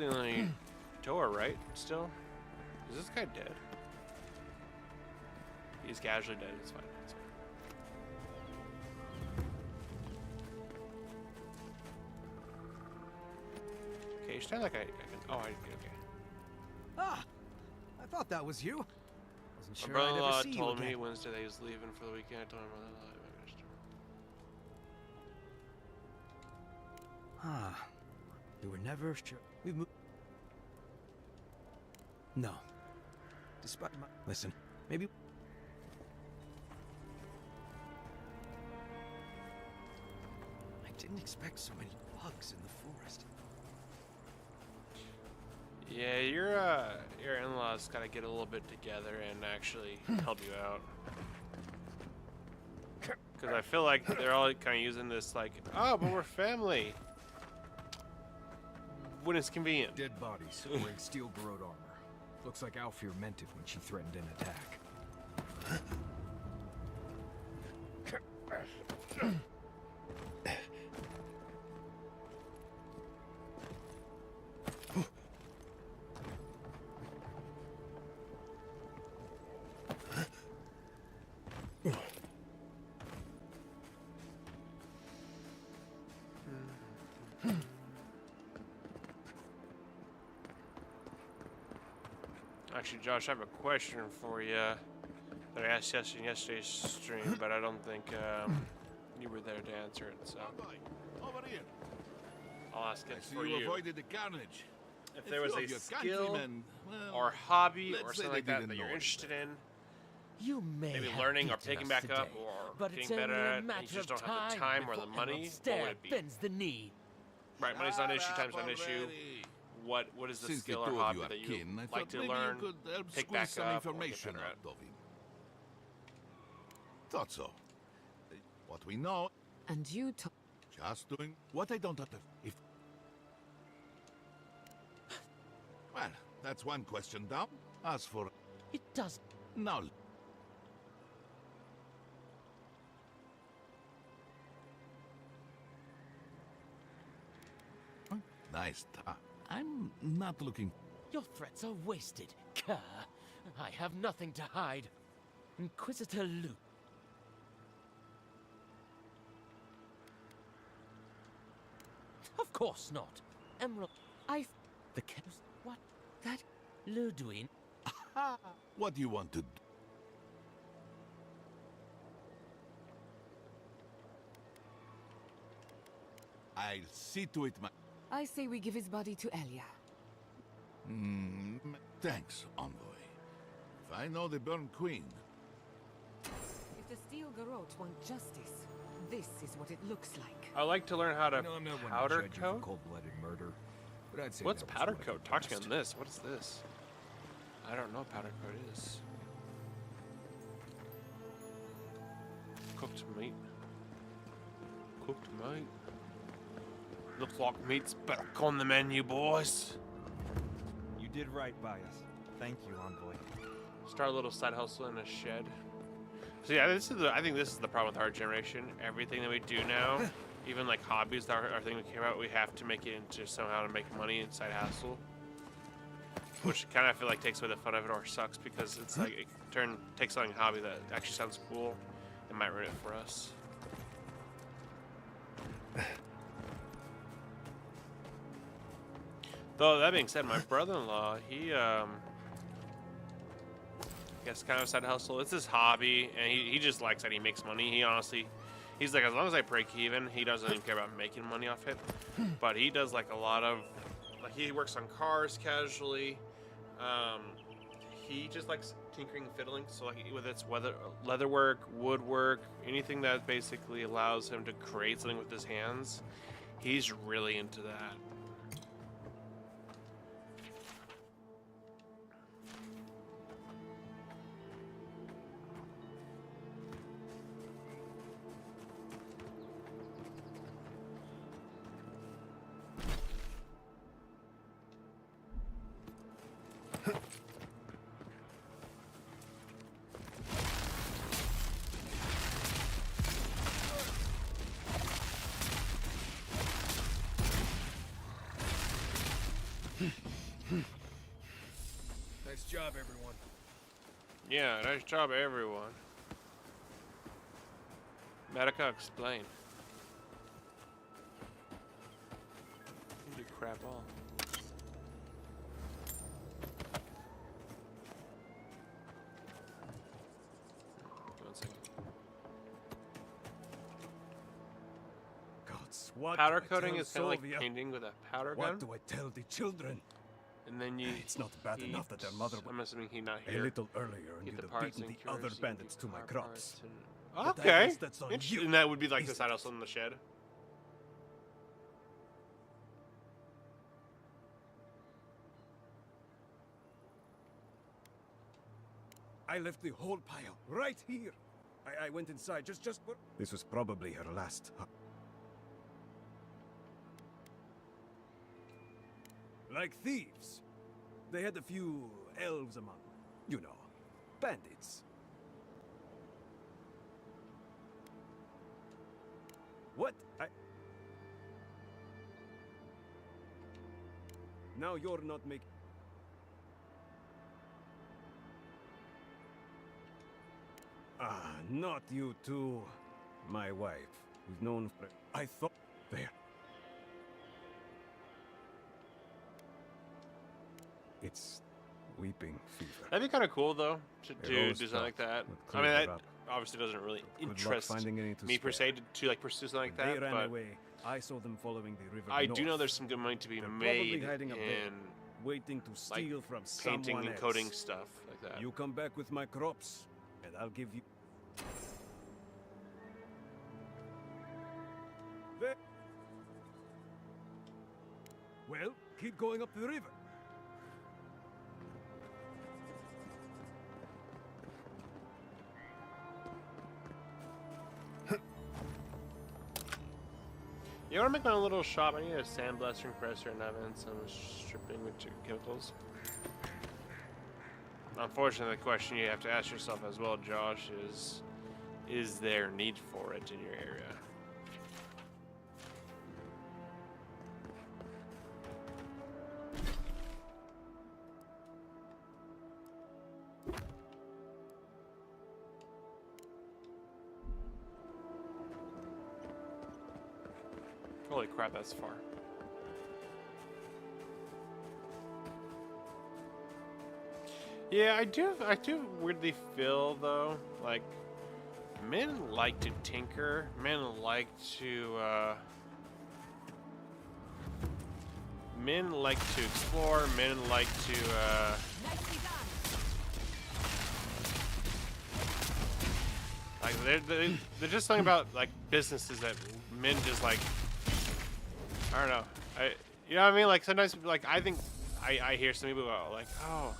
Speaker 4: only tower, right? Still, is this guy dead? He's casually dead. It's fine. It's fine. Okay, you sound like I can. Oh, I okay.
Speaker 11: Ah, I thought that was you. Wasn't
Speaker 4: My
Speaker 11: sure I'd
Speaker 4: brother-in-law
Speaker 11: ever see you
Speaker 4: told me
Speaker 11: again.
Speaker 4: Wednesday that he was leaving for the weekend. I told my brother-in-law.
Speaker 11: Ah, we were never sure. We moved. No. Despite my listen, maybe. I didn't expect so many bugs in the forest.
Speaker 4: Yeah, your in-laws gotta get a little bit together and actually help you out. Because I feel like they're all kind of using this like, oh, but we're family. When it's convenient.
Speaker 2: Dead bodies wearing steel barrote armor. Looks like Alfir meant it when she threatened an attack.
Speaker 4: Actually, Josh, I have a question for you that I asked in yesterday's stream, but I don't think you were there to answer it, so
Speaker 12: Over here.
Speaker 4: I'll ask it
Speaker 12: I see
Speaker 4: for
Speaker 12: you
Speaker 4: you.
Speaker 12: avoided the carnage.
Speaker 4: If there was
Speaker 12: few
Speaker 4: a
Speaker 12: of your
Speaker 4: skill
Speaker 12: countrymen, well,
Speaker 4: or hobby
Speaker 12: let's
Speaker 4: or
Speaker 12: say
Speaker 4: something
Speaker 12: they
Speaker 4: like that
Speaker 12: didn't
Speaker 4: that you're
Speaker 12: know
Speaker 4: interested in,
Speaker 13: You may
Speaker 4: maybe
Speaker 13: have
Speaker 4: learning or
Speaker 13: beaten
Speaker 4: picking
Speaker 13: us
Speaker 4: back up
Speaker 13: today,
Speaker 4: or
Speaker 13: but
Speaker 4: getting
Speaker 13: it's
Speaker 4: better
Speaker 13: only
Speaker 4: at
Speaker 13: a
Speaker 4: it, and
Speaker 13: matter
Speaker 4: you just
Speaker 13: of
Speaker 4: don't have the time or the
Speaker 13: before
Speaker 4: money,
Speaker 13: an
Speaker 4: what would
Speaker 13: stare
Speaker 4: it be?
Speaker 13: bends the knee.
Speaker 4: Right, money's not an issue,
Speaker 12: Shut
Speaker 4: time's
Speaker 12: up
Speaker 4: not an issue.
Speaker 12: already.
Speaker 4: What is the
Speaker 12: Since
Speaker 4: skill
Speaker 12: the
Speaker 4: or
Speaker 12: two of
Speaker 4: hobby
Speaker 12: you are
Speaker 4: that you
Speaker 12: kin, I
Speaker 4: like
Speaker 12: thought
Speaker 4: to
Speaker 12: maybe
Speaker 4: learn,
Speaker 12: you could help
Speaker 4: pick
Speaker 12: squeeze
Speaker 4: back
Speaker 12: some
Speaker 4: up, or get
Speaker 12: information
Speaker 4: better at?
Speaker 12: out of him. Thought so. What we know,
Speaker 5: And you
Speaker 12: just doing what I don't understand. If well, that's one question down. As for
Speaker 13: It does.
Speaker 12: now, nice talk. I'm not looking.
Speaker 13: Your threats are wasted, Kerr. I have nothing to hide. Inquisitor Luke. Of course not. Emerald. The Kerrs. What?
Speaker 5: that
Speaker 13: Ludwig.
Speaker 12: What do you want to do? I'll see to it,
Speaker 5: I say we give his body to Elia.
Speaker 12: Thanks, Envoy. If I know the Burn Queen,
Speaker 5: If the Steel Garrote want justice, this is what it looks like.
Speaker 4: I like to learn how to
Speaker 2: No, I'm not one to
Speaker 4: powder
Speaker 2: judge you for
Speaker 4: coat.
Speaker 2: cold-blooded murder, but I'd say
Speaker 4: What's
Speaker 2: that was
Speaker 4: powder
Speaker 2: one of
Speaker 4: coat?
Speaker 2: the
Speaker 4: Talk to me
Speaker 2: best.
Speaker 4: on this. What is this? I don't know what powder coat is. Cooked meat. Cooked meat. Looks like meat's back on the menu, boys.
Speaker 14: You did right by us. Thank you, Envoy.
Speaker 4: Start a little side hustle in a shed. So yeah, I think this is the problem with our generation. Everything that we do now, even like hobbies, our thing we care about, we have to make it into somehow to make money and side hustle. Which kind of I feel like takes away the fun of it or sucks because it's like it takes something hobby that actually sounds cool and might ruin it for us. Though that being said, my brother-in-law, he I guess kind of side hustle. It's his hobby, and he just likes that he makes money. He's like, as long as I break even, he doesn't even care about making money off it. But he does like a lot of, like he works on cars casually. He just likes tinkering and fiddling. So like whether it's leatherwork, woodwork, anything that basically allows him to create something with his hands, he's really into that.
Speaker 2: Nice job, everyone.
Speaker 4: Yeah, nice job, everyone. Medica, explain. You do crap all. One second.
Speaker 2: Gods, what
Speaker 4: Powder
Speaker 2: do I
Speaker 4: coating
Speaker 2: tell
Speaker 4: is kind of like
Speaker 2: Sylvia?
Speaker 4: painting with a powder
Speaker 2: What
Speaker 4: gun.
Speaker 2: do I tell the children?
Speaker 4: And then you
Speaker 2: It's not bad enough that their mother
Speaker 4: I'm assuming he not
Speaker 2: a
Speaker 4: here.
Speaker 2: little earlier and
Speaker 4: Get
Speaker 2: you'd
Speaker 4: the
Speaker 2: have
Speaker 4: parts
Speaker 2: beaten
Speaker 4: and
Speaker 2: the other
Speaker 4: cures and
Speaker 2: bandits to
Speaker 4: get
Speaker 2: my
Speaker 4: car
Speaker 2: crops.
Speaker 4: parts and-
Speaker 2: But I
Speaker 4: Okay.
Speaker 2: guess that's on
Speaker 4: Interesting.
Speaker 2: you,
Speaker 4: And that would be like the
Speaker 2: isn't
Speaker 4: side
Speaker 2: it?
Speaker 4: hustle in the shed.
Speaker 2: I left the whole pile right here. I went inside just for... This was probably her last... Like thieves. They had a few elves among them. You know, bandits. What? Now you're not making... Ah, not you two. My wife. We've known for... I thought... There. It's... weeping fever.
Speaker 4: That'd be kind of cool, though, to
Speaker 2: It
Speaker 4: do
Speaker 2: always
Speaker 4: something like that.
Speaker 2: would
Speaker 4: I mean,
Speaker 2: clear
Speaker 4: that
Speaker 2: her up.
Speaker 4: obviously doesn't really
Speaker 2: Good luck
Speaker 4: interest
Speaker 2: finding any to
Speaker 4: me per
Speaker 2: spare.
Speaker 4: se to like pursue something like
Speaker 14: When
Speaker 4: that.
Speaker 14: they ran
Speaker 4: But
Speaker 14: away, I saw them following the river
Speaker 4: I
Speaker 14: north.
Speaker 4: do know there's some good money to be
Speaker 14: They're
Speaker 4: made
Speaker 14: probably hiding up there,
Speaker 4: in
Speaker 14: waiting to steal
Speaker 4: like
Speaker 14: from
Speaker 4: painting
Speaker 14: someone
Speaker 4: and
Speaker 14: else.
Speaker 4: coding stuff like that.
Speaker 14: You come back with my crops, and I'll give you. There. Well, keep going up the river.
Speaker 4: You want to make my own little shop? I need a sandblaster, compressor, and oven, some stripping chemicals. Unfortunately, the question you have to ask yourself as well, Josh, is there need for it in your area? Holy crap, that's far. Yeah, I do weirdly feel though, like men like to tinker, men like to explore, men like to like there's just something about like businesses that men just like, I don't know. You know what I mean? Like sometimes, like I think I hear some people go like, "Oh,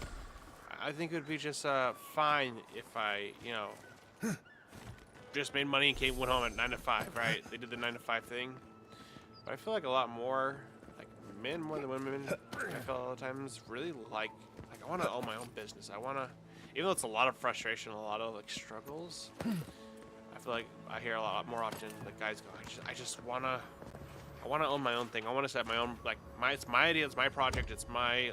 Speaker 4: I think it would be just fine if I, you know, just made money and went home at 9 to 5, right?" They did the 9 to 5 thing. But I feel like a lot more, like men more than women, I feel a lot of times really like I want to own my own business. I want to, even though it's a lot of frustration, a lot of like struggles. I feel like I hear a lot more often like guys go, I just want to. I want to own my own thing. I want to set my own, like, it's my idea, it's my project, it's my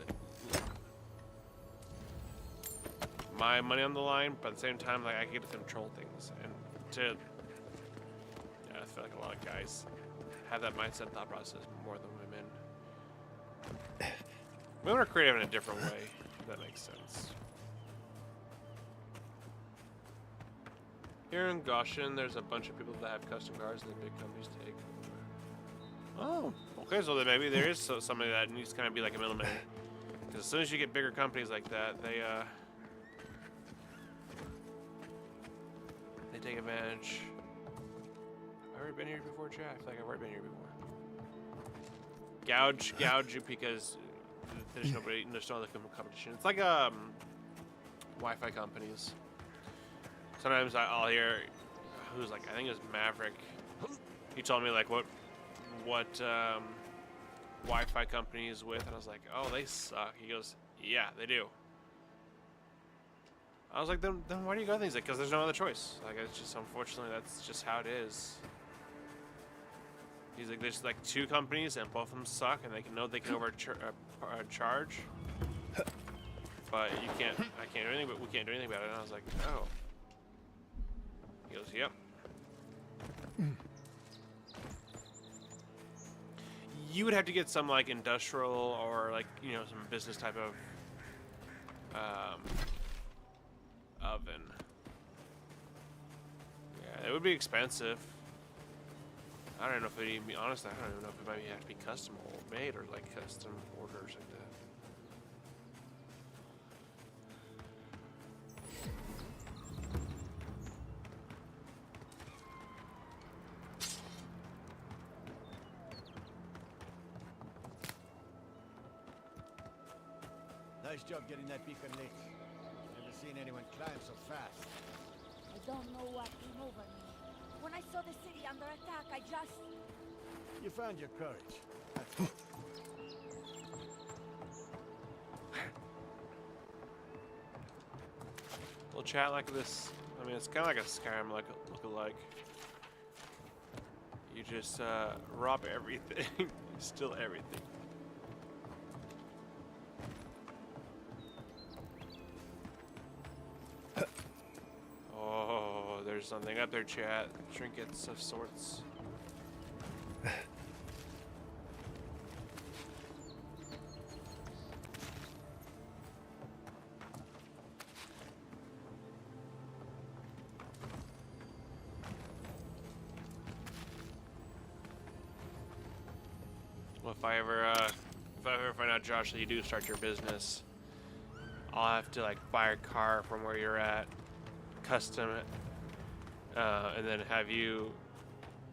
Speaker 4: money on the line, but at the same time, like, I get to control things. And I feel like a lot of guys have that mindset, thought process more than women. Women are creative in a different way, if that makes sense. Here in Goshen, there's a bunch of people that have custom cars that big companies take. Oh, okay, so then maybe there is somebody that needs to kind of be like a middleman. Because as soon as you get bigger companies like that, they take advantage. Have I already been here before, chat? I feel like I've already been here before. Gouge you because there's no other competition. It's like Wi-Fi companies. Sometimes I'll hear who's like, I think it was Maverick. He told me like what Wi-Fi company he's with, and I was like, oh, they suck. He goes, yeah, they do. I was like, then why do you go things? Like, because there's no other choice. Like, it's just, unfortunately, that's just how it is. He's like, there's like 2 companies, and both of them suck, and they can overcharge. But you can't, I can't do anything, but we can't do anything about it. And I was like, oh. He goes, yep. You would have to get some like industrial or like, you know, some business type of oven. Yeah, it would be expensive. I don't know if it even be honest. I don't even know if it might have to be custom made or like custom orders like that.
Speaker 15: Nice job getting that beacon lit. Never seen anyone climb so fast.
Speaker 6: I don't know what came over me. When I saw the city under attack, I just...
Speaker 15: You found your courage. That's good.
Speaker 4: We'll chat like this. I mean, it's kind of like a Skyrim look-alike. You just rob everything, steal everything. Oh, there's something up there, chat. Trinkets of sorts. Well, if I ever find out, Josh, that you do start your business, I'll have to like buy a car from where you're at, custom it, and then have you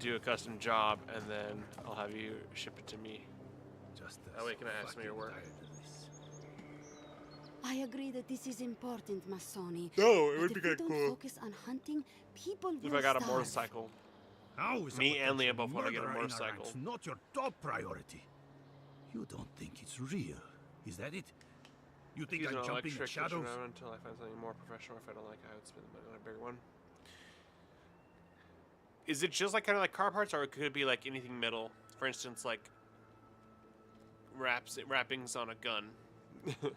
Speaker 4: do a custom job, and then I'll have you ship it to me. That way, can I have some of your work?
Speaker 16: I agree that this is important, Masoni.
Speaker 4: No, it would be
Speaker 16: But if
Speaker 4: kinda
Speaker 16: we don't
Speaker 4: cool.
Speaker 16: focus on hunting, people
Speaker 4: If
Speaker 16: will
Speaker 4: I got a
Speaker 16: starve.
Speaker 4: motorcycle.
Speaker 12: How is
Speaker 4: Me
Speaker 12: a
Speaker 4: and Leah
Speaker 12: potential
Speaker 4: both want to get a
Speaker 12: murderer in our
Speaker 4: motorcycle.
Speaker 12: ranks not your top priority? You don't think it's real, is that it? You think
Speaker 4: Use
Speaker 12: I'm
Speaker 4: an
Speaker 12: jumping at
Speaker 4: electric
Speaker 12: shadows?
Speaker 4: around until I find something more professional. If I don't like it, I would spend the money on a bigger one. Is it just like kind of like car parts, or could it be like anything metal? For instance, like wrappings on a gun. Because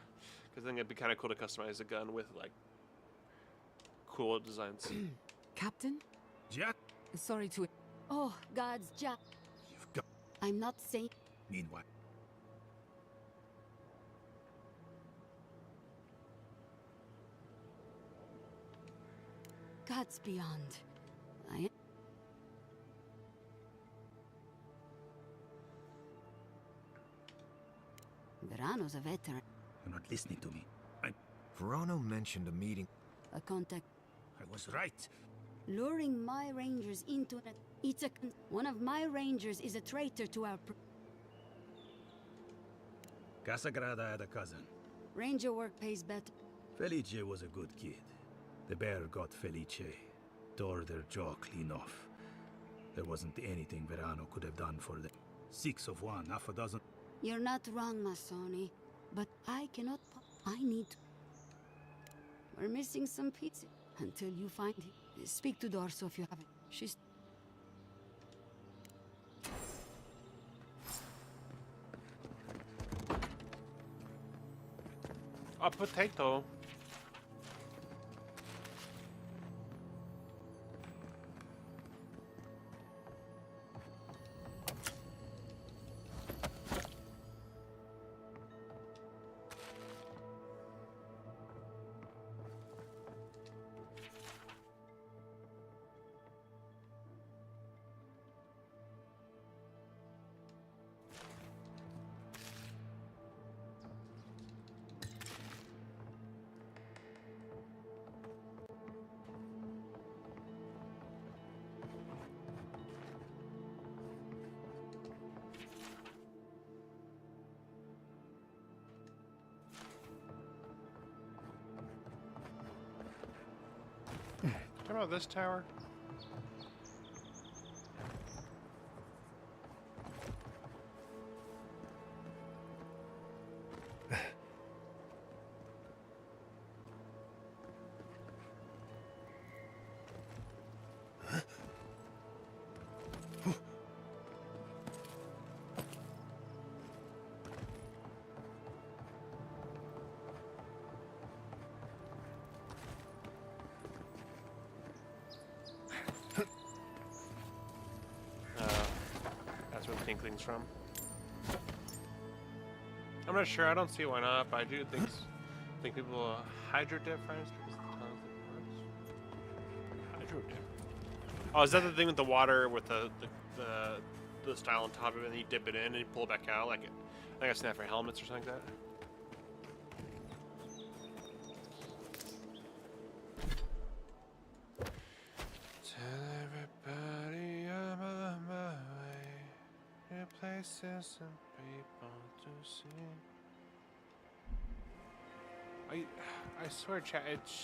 Speaker 4: I think it'd be kind of cool to customize a gun with like cool designs.
Speaker 5: Captain?
Speaker 12: Jack?
Speaker 5: Sorry to...
Speaker 16: Oh, God's Jack.
Speaker 12: You've got...
Speaker 16: I'm not saying...
Speaker 12: Meanwhile...
Speaker 16: God's beyond. Verano's a veteran.
Speaker 12: You're not listening to me.
Speaker 2: Verano mentioned a meeting.
Speaker 16: A contact.
Speaker 12: I was right.
Speaker 16: Luring my rangers into it. It's a... One of my rangers is a traitor to our...
Speaker 12: Casagrada had a cousin.
Speaker 16: Ranger work pays better.
Speaker 12: Felice was a good kid. The bear got Felice. Tore their jaw clean off. There wasn't anything Verano could have done for them. 6 of one, half a dozen...
Speaker 16: You're not wrong, Masoni. But I cannot... I need to... We're missing some pieces. Until you find him. Speak to Dorso if you have it. She's...
Speaker 4: A potato. How about this tower? That's where the tinkling's from. I'm not sure. I don't see why not, but I do think people hydro dip frames because of the tons that works. Hydro dip. Oh, is that the thing with the water with the style on top of it, and then you dip it in and you pull it back out? Like it, I think I've seen that for helmets or something like that. Places and people to see. I swear, chat. It's.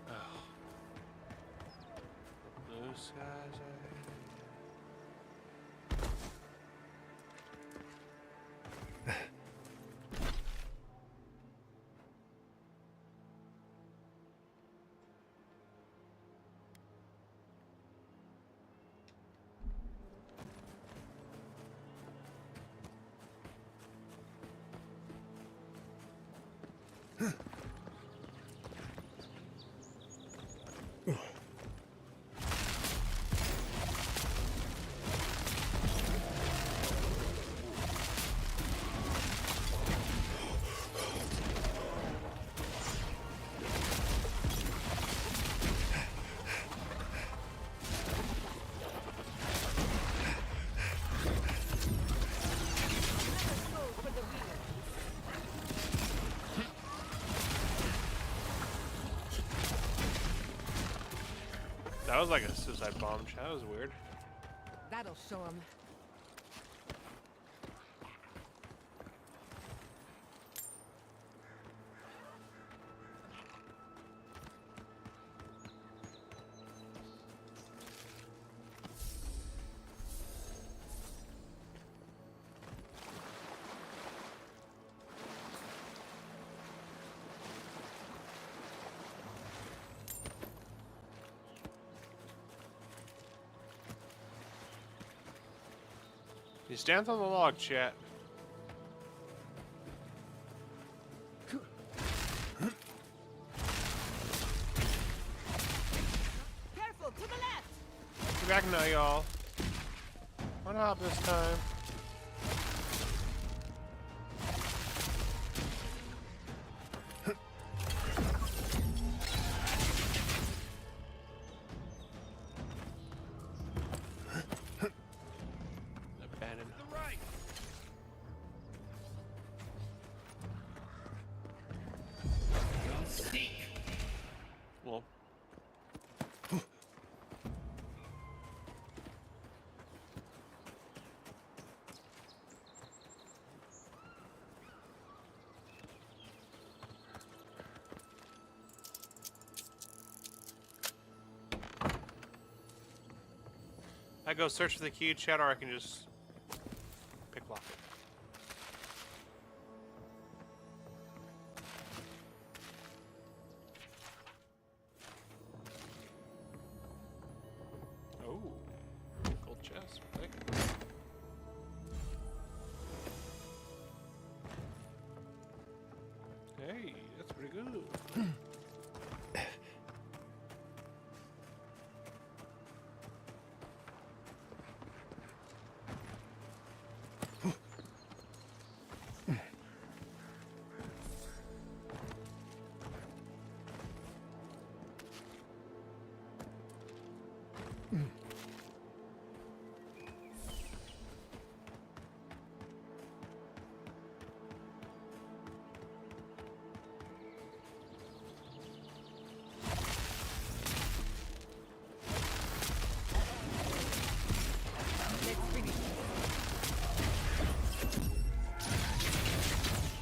Speaker 4: Oh. Blue skies. That was like a suicide bomb. That was weird.
Speaker 5: That'll show him.
Speaker 4: He stands on the log, chat.
Speaker 6: Careful, to the left!
Speaker 4: Get back now, y'all. One hop this time. Well, I go search for the key, chat, or I can just pick lock it. Oh, gold chest. Thank you. Hey, that's pretty good.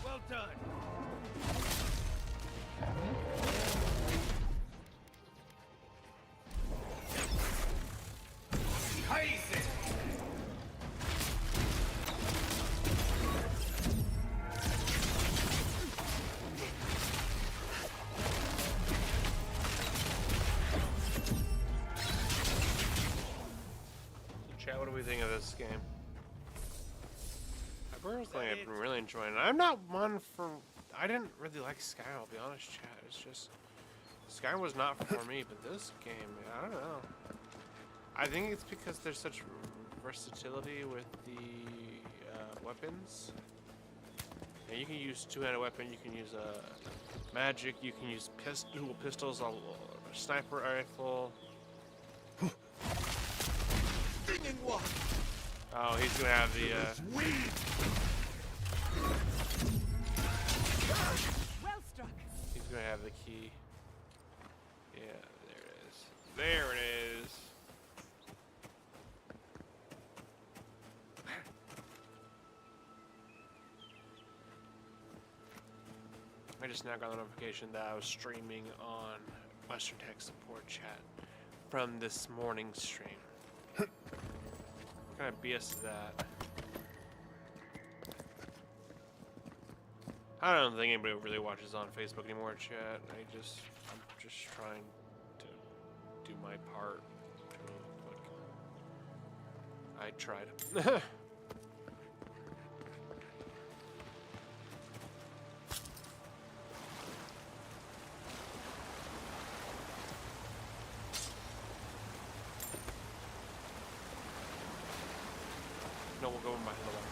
Speaker 15: Well done.
Speaker 4: Chat, what do we think of this game? I personally have been really enjoying it. I'm not one for... I didn't really like Sky, I'll be honest, chat. It's just... Sky was not for me, but this game, I don't know. I think it's because there's such versatility with the weapons. And you can use two-handed weapon, you can use magic, you can use dual pistols, a sniper rifle. Oh, he's gonna have the
Speaker 6: Well struck.
Speaker 4: he's gonna have the key. Yeah, there it is. There it is. I just now got a notification that I was streaming on Western Tech Support chat from this morning's stream. What kind of BS is that? I don't think anybody really watches on Facebook anymore, chat. I'm just trying to do my part. I tried. No, we'll go in behind the wall.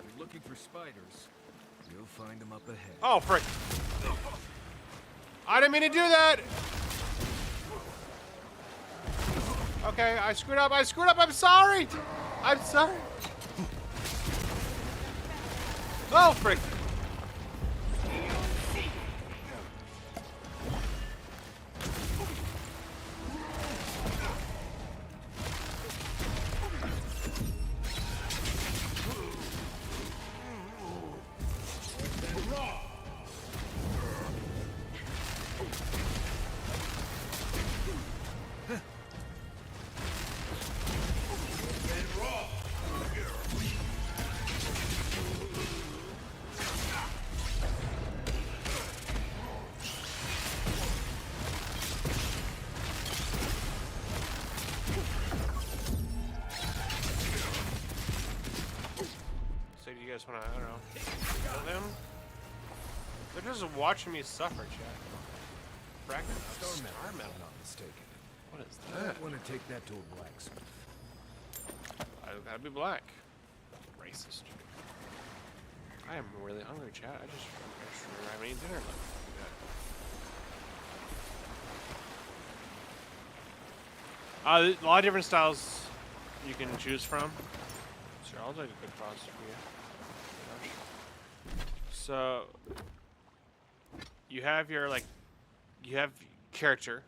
Speaker 2: You're looking for spiders. You'll find them up ahead.
Speaker 4: Oh, frick! I didn't mean to do that! Okay, I screwed up, I'm sorry! I'm sorry! Oh, frick! I don't know. Kill him? They're just watching me suffer, chat. Fragment of Star Metal.
Speaker 2: If I'm not mistaken.
Speaker 4: What is
Speaker 2: I
Speaker 4: that?
Speaker 2: want to take that to a blacksmith.
Speaker 4: I gotta be black. Racist. I am really hungry, chat. I just haven't eaten dinner left. A lot of different styles you can choose from. So I'll take a good pause for you. So you have your you have character.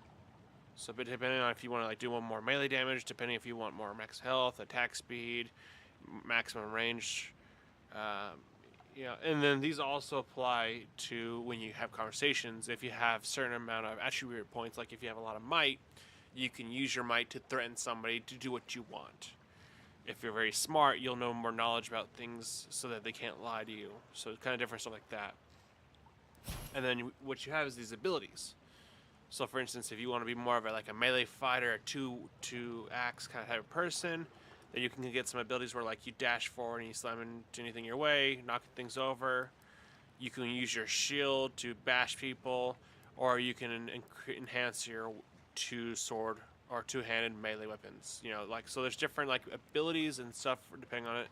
Speaker 4: So depending on if you want to do one more melee damage, depending if you want more max health, attack speed, maximum range, and then these also apply to when you have conversations. If you have certain amount of attribute points, like if you have a lot of might, you can use your might to threaten somebody to do what you want. If you're very smart, you'll know more knowledge about things so that they can't lie to you. So it's kind of different stuff like that. And then what you have is these abilities. So for instance, if you want to be more of a melee fighter, a two axe kind of type of person, then you can get some abilities where you dash forward and you slam into anything your way, knocking things over. You can use your shield to bash people, or you can enhance your two-sword or two-handed melee weapons. So there's different abilities and stuff depending on it.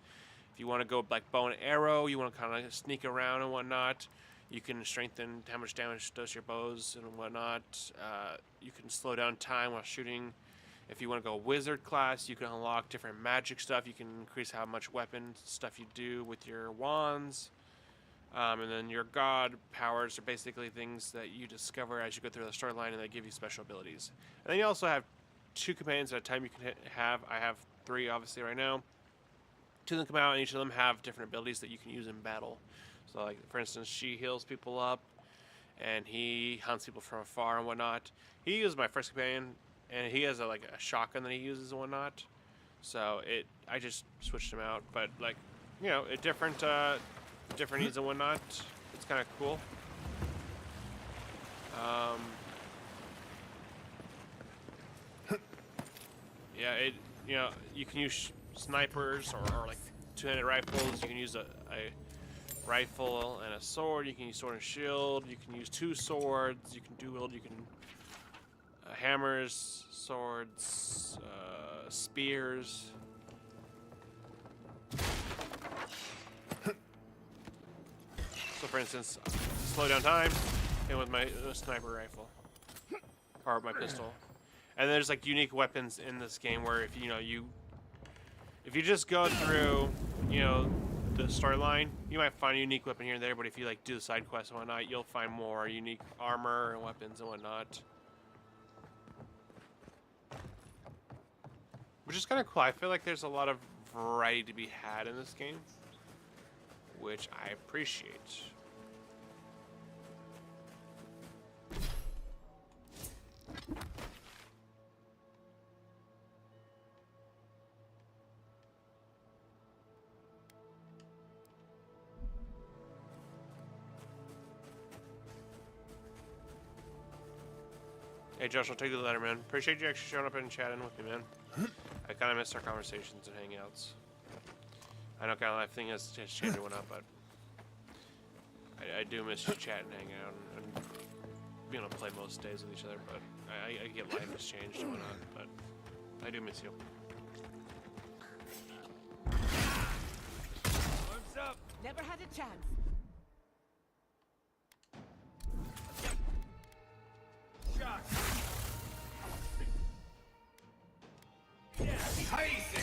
Speaker 4: If you want to go bow and arrow, you want to kind of sneak around and whatnot. You can strengthen how much damage does your bows and whatnot. You can slow down time while shooting. If you want to go wizard class, you can unlock different magic stuff. You can increase how much weapon stuff you do with your wands. And then your god powers are basically things that you discover as you go through the storyline, and they give you special abilities. And then you also have 2 companions at a time you can have. I have 3 obviously right now. 2 of them come out, and each of them have different abilities that you can use in battle. So for instance, she heals people up, and he hunts people from afar and whatnot. He is my first companion, and he has a shotgun that he uses and whatnot. So I just switched him out, but different needs and whatnot. It's kind of cool. You can use snipers or two-handed rifles. You can use a rifle and a sword. You can use sword and shield. You can use 2 swords. You can dual. You can hammers, swords, spears. So for instance, slow down time, and with my sniper rifle, or my pistol. And there's unique weapons in this game where if you just go through the storyline, you might find a unique weapon here and there. But if you do the side quests and whatnot, you'll find more unique armor and weapons and whatnot, which is kind of cool. I feel like there's a lot of variety to be had in this game, which I appreciate. Hey Josh, I'll take the letter, man. Appreciate you actually showing up and chatting with me, man. I kind of missed our conversations and hangouts. I know kind of life thing has changed and whatnot, but I do miss you chatting, hanging out, and being able to play most days with each other. But I get life has changed and whatnot, but I do miss you.
Speaker 13: Arms up! Never had a chance. Shot!
Speaker 9: Tyson!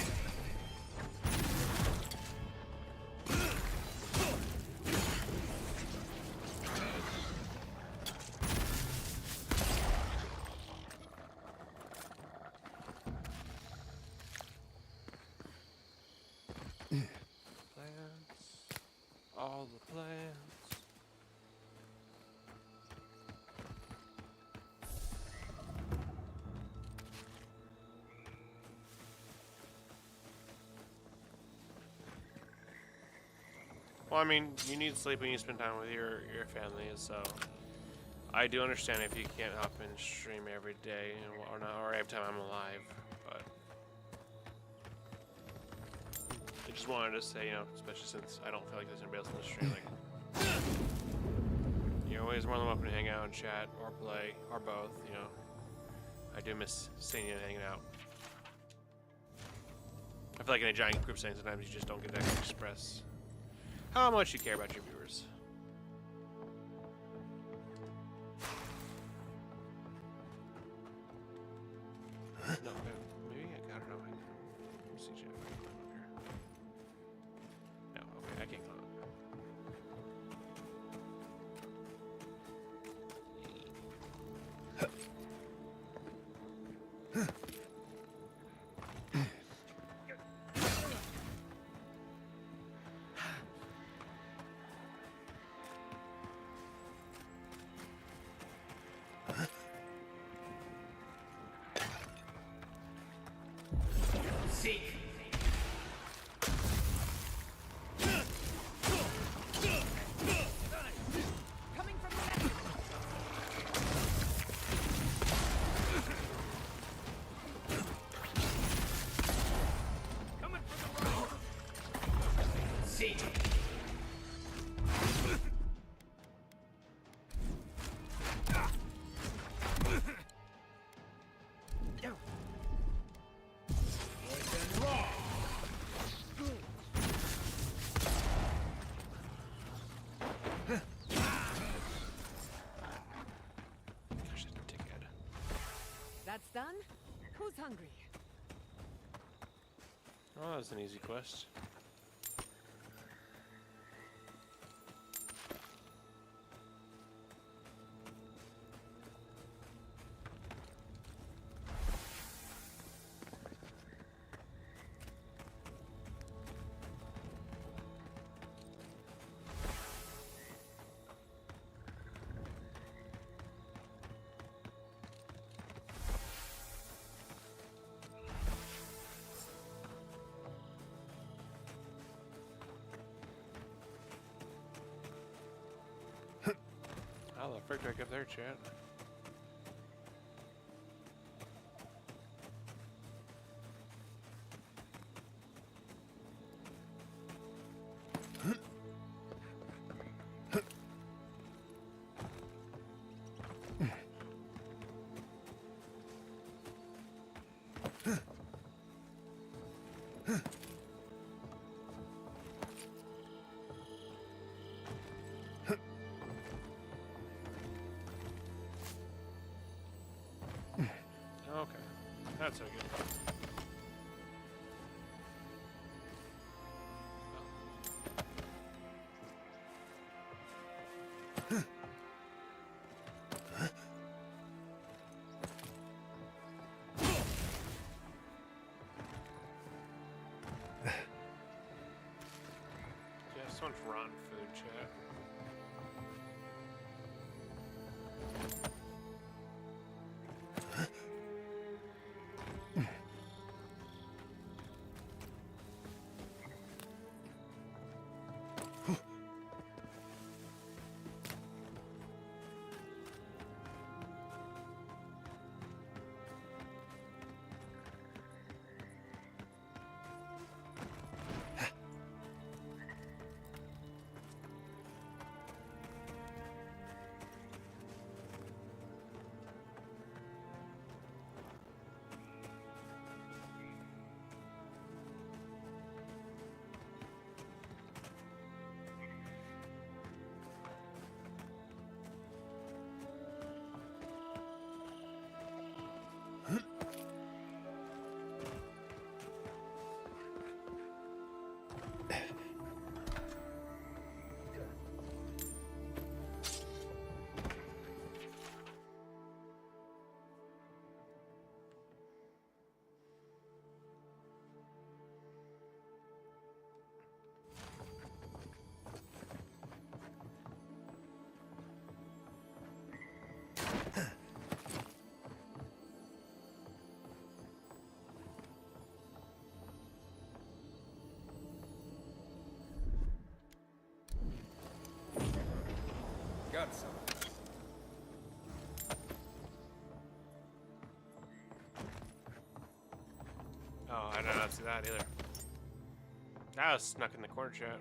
Speaker 4: All the plans. Well, I mean, you need sleep when you spend time with your family, so I do understand if you can't hop in stream every day or every time I'm alive, but I just wanted to say, you know, especially since I don't feel like there's anybody else on the stream, like, you're always more than welcome to hang out and chat or play or both, you know. I do miss seeing you and hanging out. I feel like in a giant group setting, sometimes you just don't get to express how much you care about your viewers. No, maybe I don't know. Let me see, chat. If I can climb up here. No, okay, I can't climb up.
Speaker 9: Seek.
Speaker 1: Coming from the left. Coming from the right.
Speaker 9: Seek.
Speaker 4: Gosh, that dickhead.
Speaker 5: That's done? Who's hungry?
Speaker 4: Oh, that was an easy quest. How the frick do I get there, chat? Okay, that's so good. Yeah, so much raw food, chat.
Speaker 2: Got some.
Speaker 4: Oh, I did not see that either. That was snuck in the corner chat.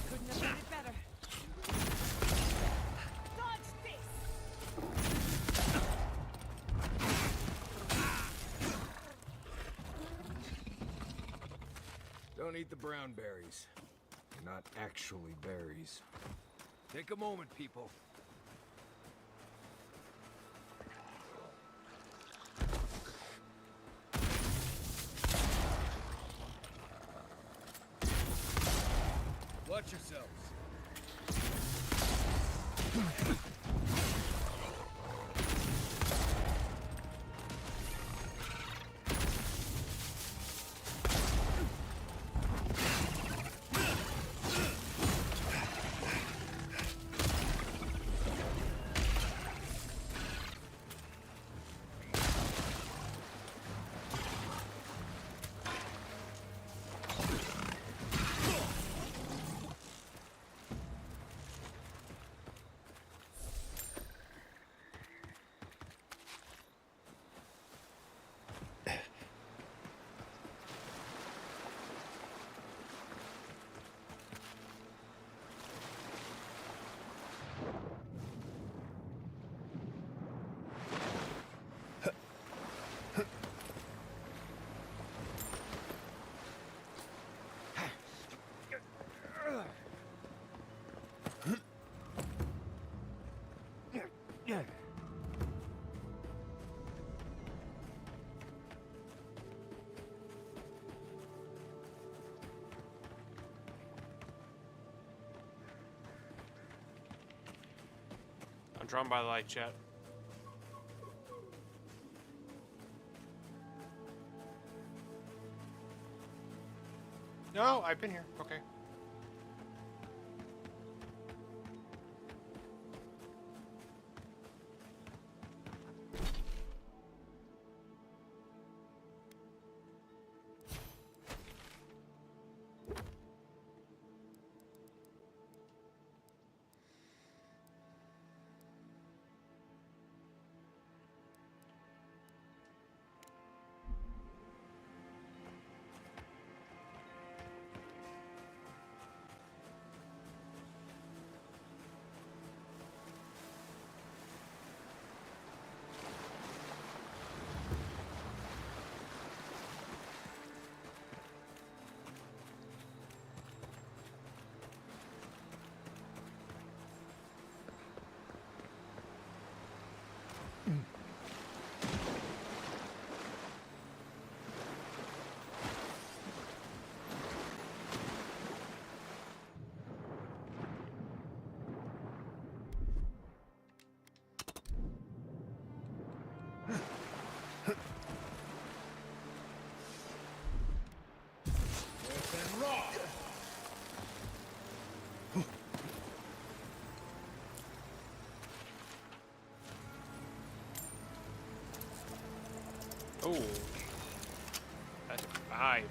Speaker 1: Couldn't have done it better. Dodge this!
Speaker 2: Don't eat the brown berries. They're not actually berries. Take a moment, people. Watch yourselves.
Speaker 4: I'm drawn by the light, chat. No, I've been here. Okay. Oh, that's 5.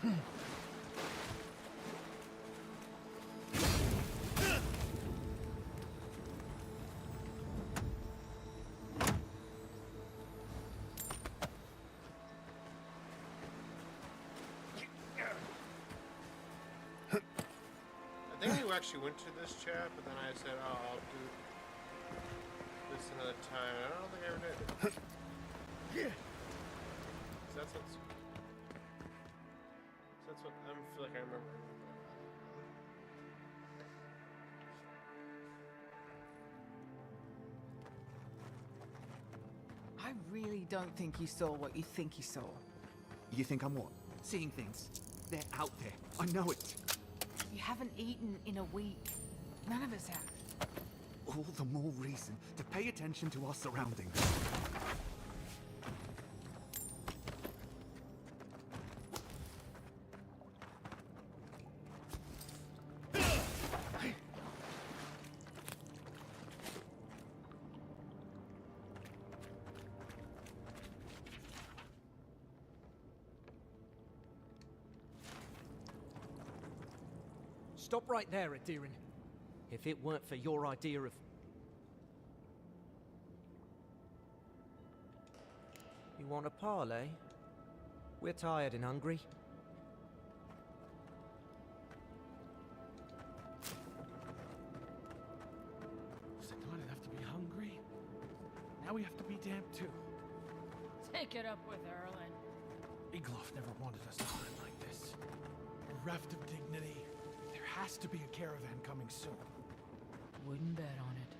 Speaker 4: I think we actually went to this chat, but then I said, oh, I'll do this another time. I don't think I ever did. That's what I feel like I remember.
Speaker 17: I really don't think you saw what you think you saw.
Speaker 3: You think I'm what? Seeing things. They're out there. I know it.
Speaker 17: You haven't eaten in a week. None of us have.
Speaker 3: All the more reason to pay attention to our surroundings.
Speaker 18: Stop right there, Adirin. If it weren't for your idea of... You want a parley? We're tired and hungry.
Speaker 11: Was I not enough to be hungry? Now we have to be damned too.
Speaker 6: Take it up with Erlen.
Speaker 11: Igloff never wanted us to hunt like this. A raft of dignity. There has to be a caravan coming soon.
Speaker 6: Wouldn't bet on it.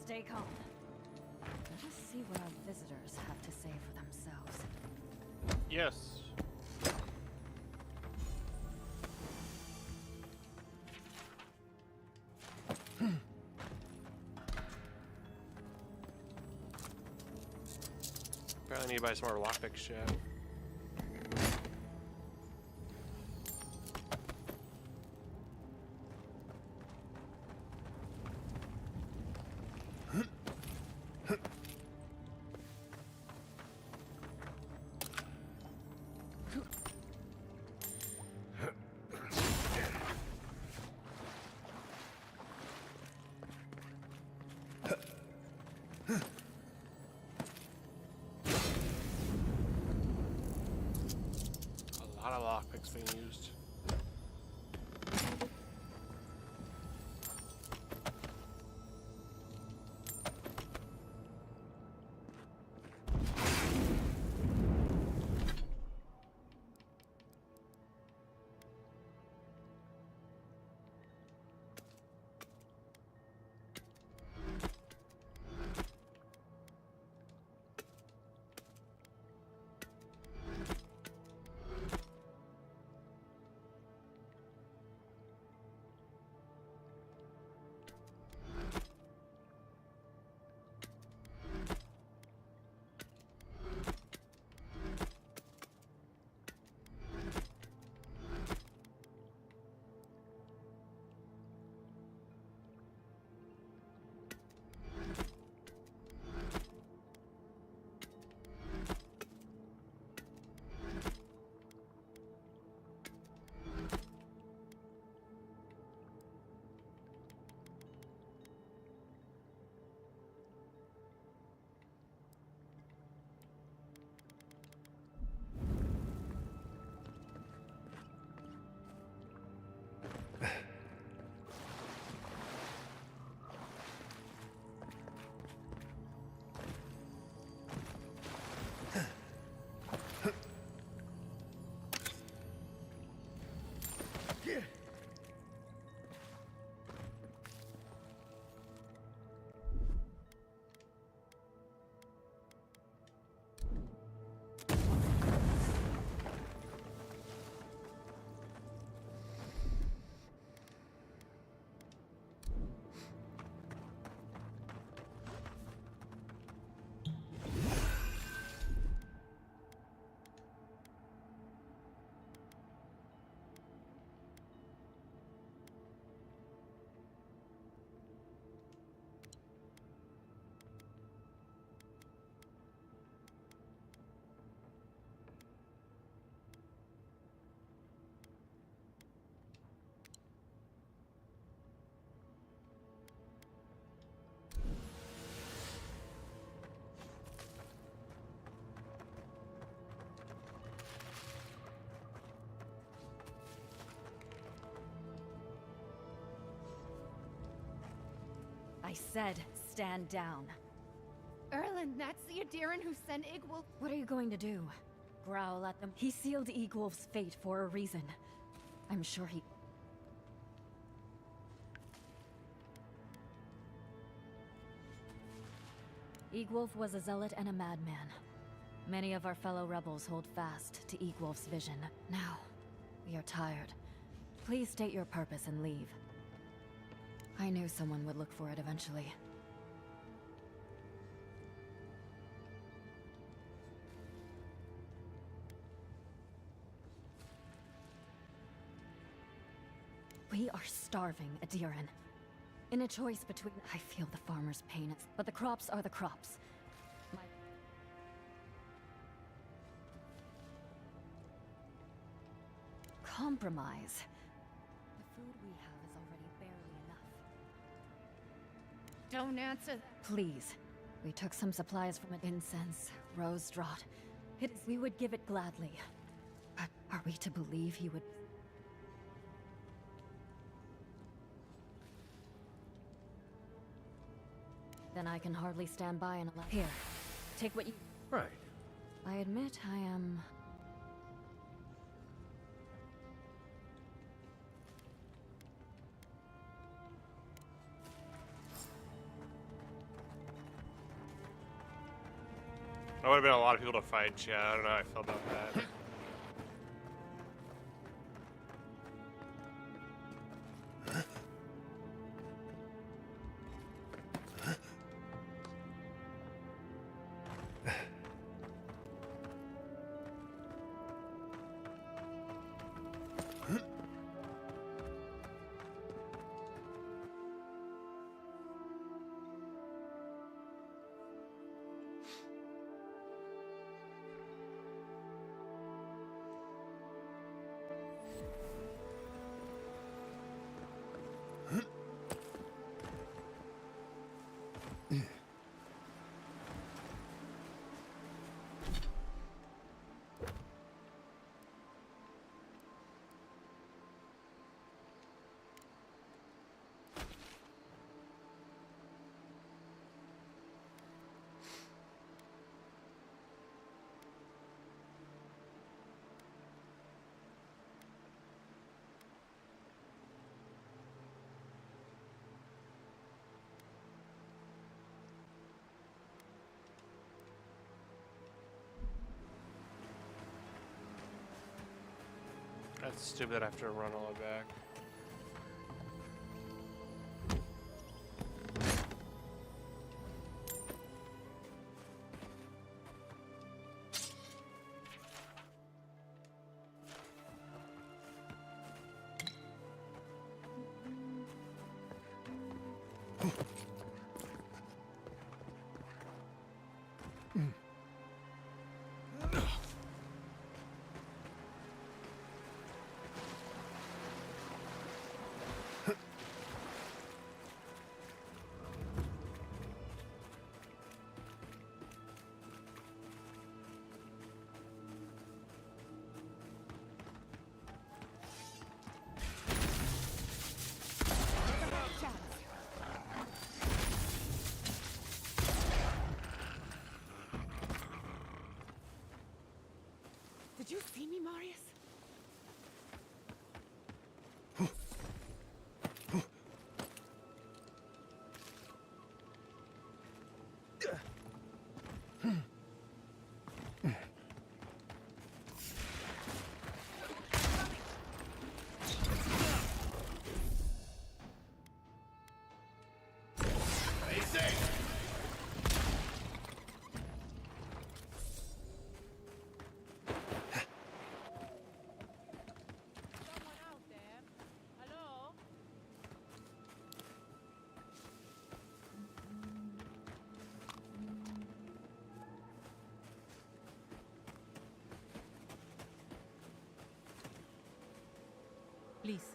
Speaker 6: Stay calm. Let us see what our visitors have to say for themselves.
Speaker 4: Yes. Probably need to buy some more lockpick shit. A lot of lockpicks being used.
Speaker 19: I said, stand down.
Speaker 17: Erlen, that's the Adiran who sent Igwolf.
Speaker 19: What are you going to do? Growl at them? He sealed Egwolf's fate for a reason. I'm sure he... Egwolf was a zealot and a madman. Many of our fellow rebels hold fast to Egwolf's vision. Now, we are tired. Please state your purpose and leave. I knew someone would look for it eventually. We are starving, Adiran. In a choice between... I feel the farmer's pain, but the crops are the crops. Compromise. The food we have is already barely enough.
Speaker 17: Don't answer.
Speaker 19: Please. We took some supplies from it. Incense, rose draught. We would give it gladly. But are we to believe he would... Then I can hardly stand by and allow... Here, take what you...
Speaker 20: Right.
Speaker 19: I admit I am...
Speaker 4: There would have been a lot of people to fight, Chad. I don't know how I feel about that. That's stupid. I have to run all the way back.
Speaker 5: Did you see me, Marius?
Speaker 21: Please,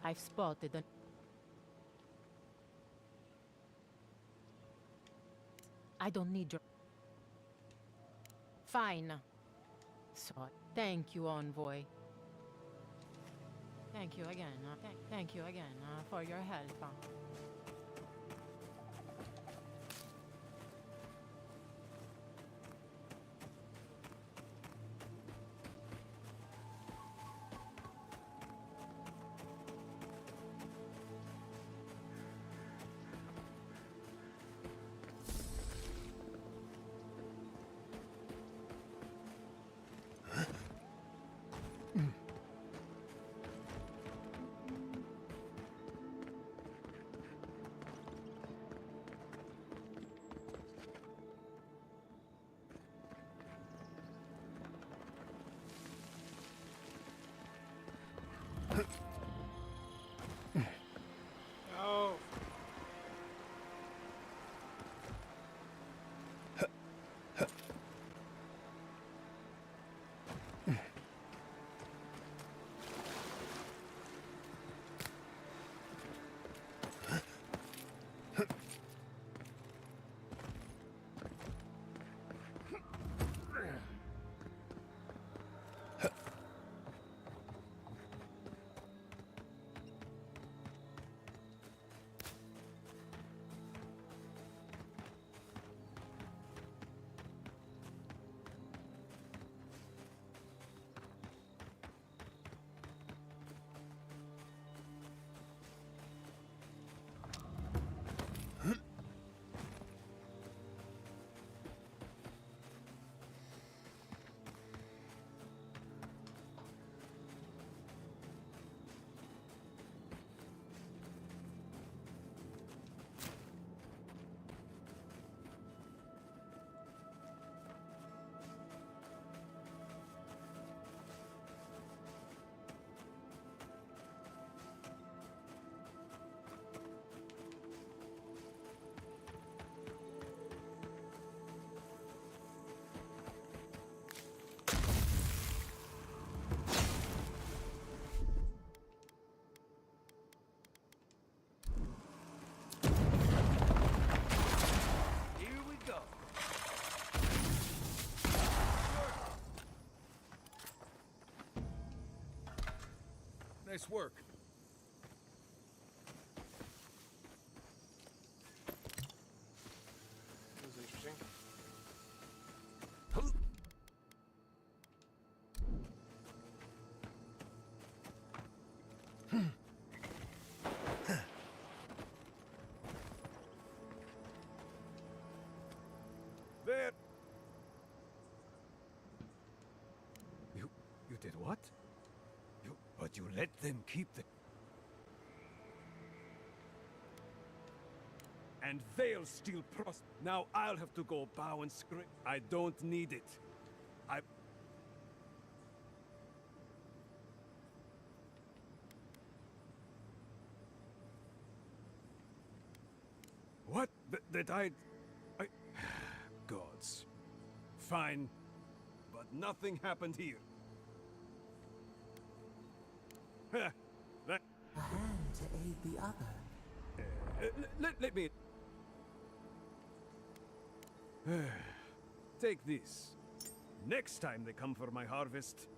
Speaker 21: I've spotted an... I don't need your... Fine. So, thank you, Envoy. Thank you again. Thank you again for your help.
Speaker 2: Nice work.
Speaker 4: This is interesting.
Speaker 2: There. You did what? But you let them keep the... And they'll still prosper. Now I'll have to go bow and scream. I don't need it. What? That I... Gods. Fine. But nothing happened here. That...
Speaker 7: A hand to aid the other.
Speaker 2: Let me... Take this. Next time they come for my harvest...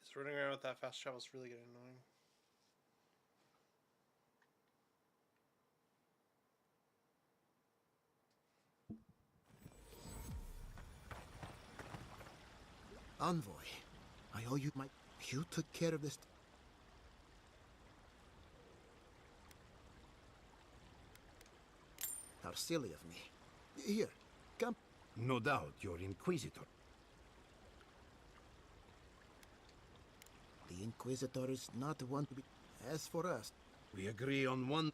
Speaker 4: Just running around with that fast travel is really getting annoying.
Speaker 10: Envoy, I owe you my... You took care of this... How silly of me. Here, come.
Speaker 12: No doubt you're Inquisitor.
Speaker 10: The Inquisitor is not one to be... As for us...
Speaker 12: We agree on one...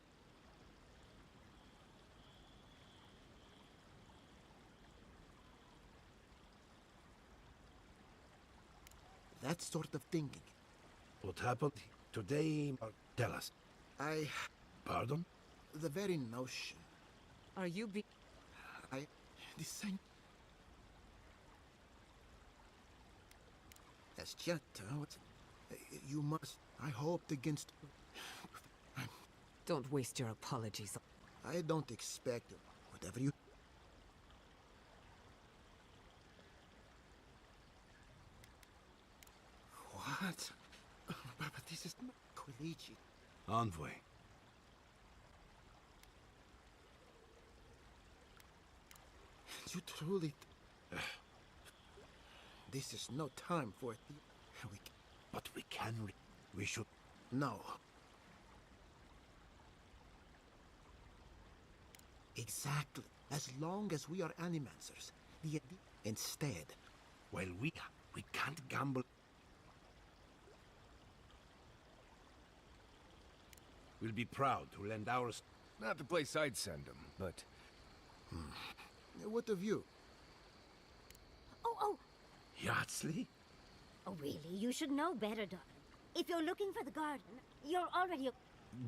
Speaker 10: That sort of thinking.
Speaker 12: What happened today? Tell us. Pardon?
Speaker 10: The very notion.
Speaker 5: Are you
Speaker 10: The same... As Giotto, you must... I hoped against...
Speaker 5: Don't waste your apologies.
Speaker 10: I don't expect... Whatever you... What? But this is not Koichi.
Speaker 12: Envoy.
Speaker 10: You truly... This is no time for it.
Speaker 12: But we can... We should...
Speaker 10: No. Exactly. As long as we are animancers. Instead...
Speaker 12: Well, we can't gamble. We'll be proud to lend ours.
Speaker 2: Not the place I'd send them, but...
Speaker 10: What of you?
Speaker 20: Oh!
Speaker 12: Yardsley?
Speaker 20: Oh, really? You should know better, darling. If you're looking for the garden, you're already...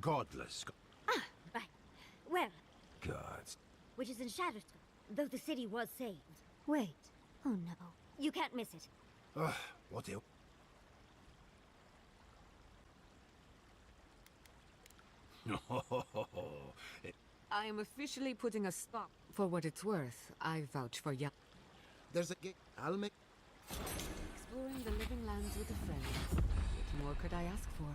Speaker 12: Godless.
Speaker 20: Ah, right. Well...
Speaker 2: Gods.
Speaker 20: Which is in Shatterskull, though the city was saved. Wait. Oh, no. You can't miss it.
Speaker 12: What the...
Speaker 5: I am officially putting a stop. For what it's worth, I vouch for ya.
Speaker 10: There's a gate. I'll make...
Speaker 5: Exploring the living lands with a friend. What more could I ask for?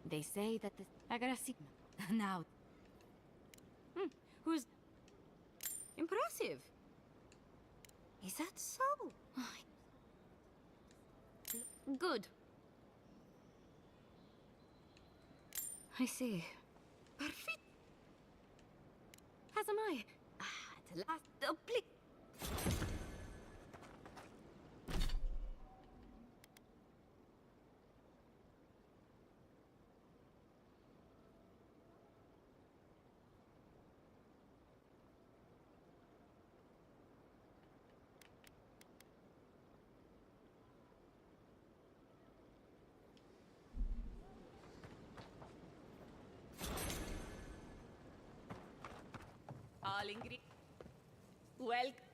Speaker 20: They say that the... Agarasima. Now... Who's... Impressive. Is that so? Good. I see. Perfect. As am I. At last, please.
Speaker 1: All Welcome.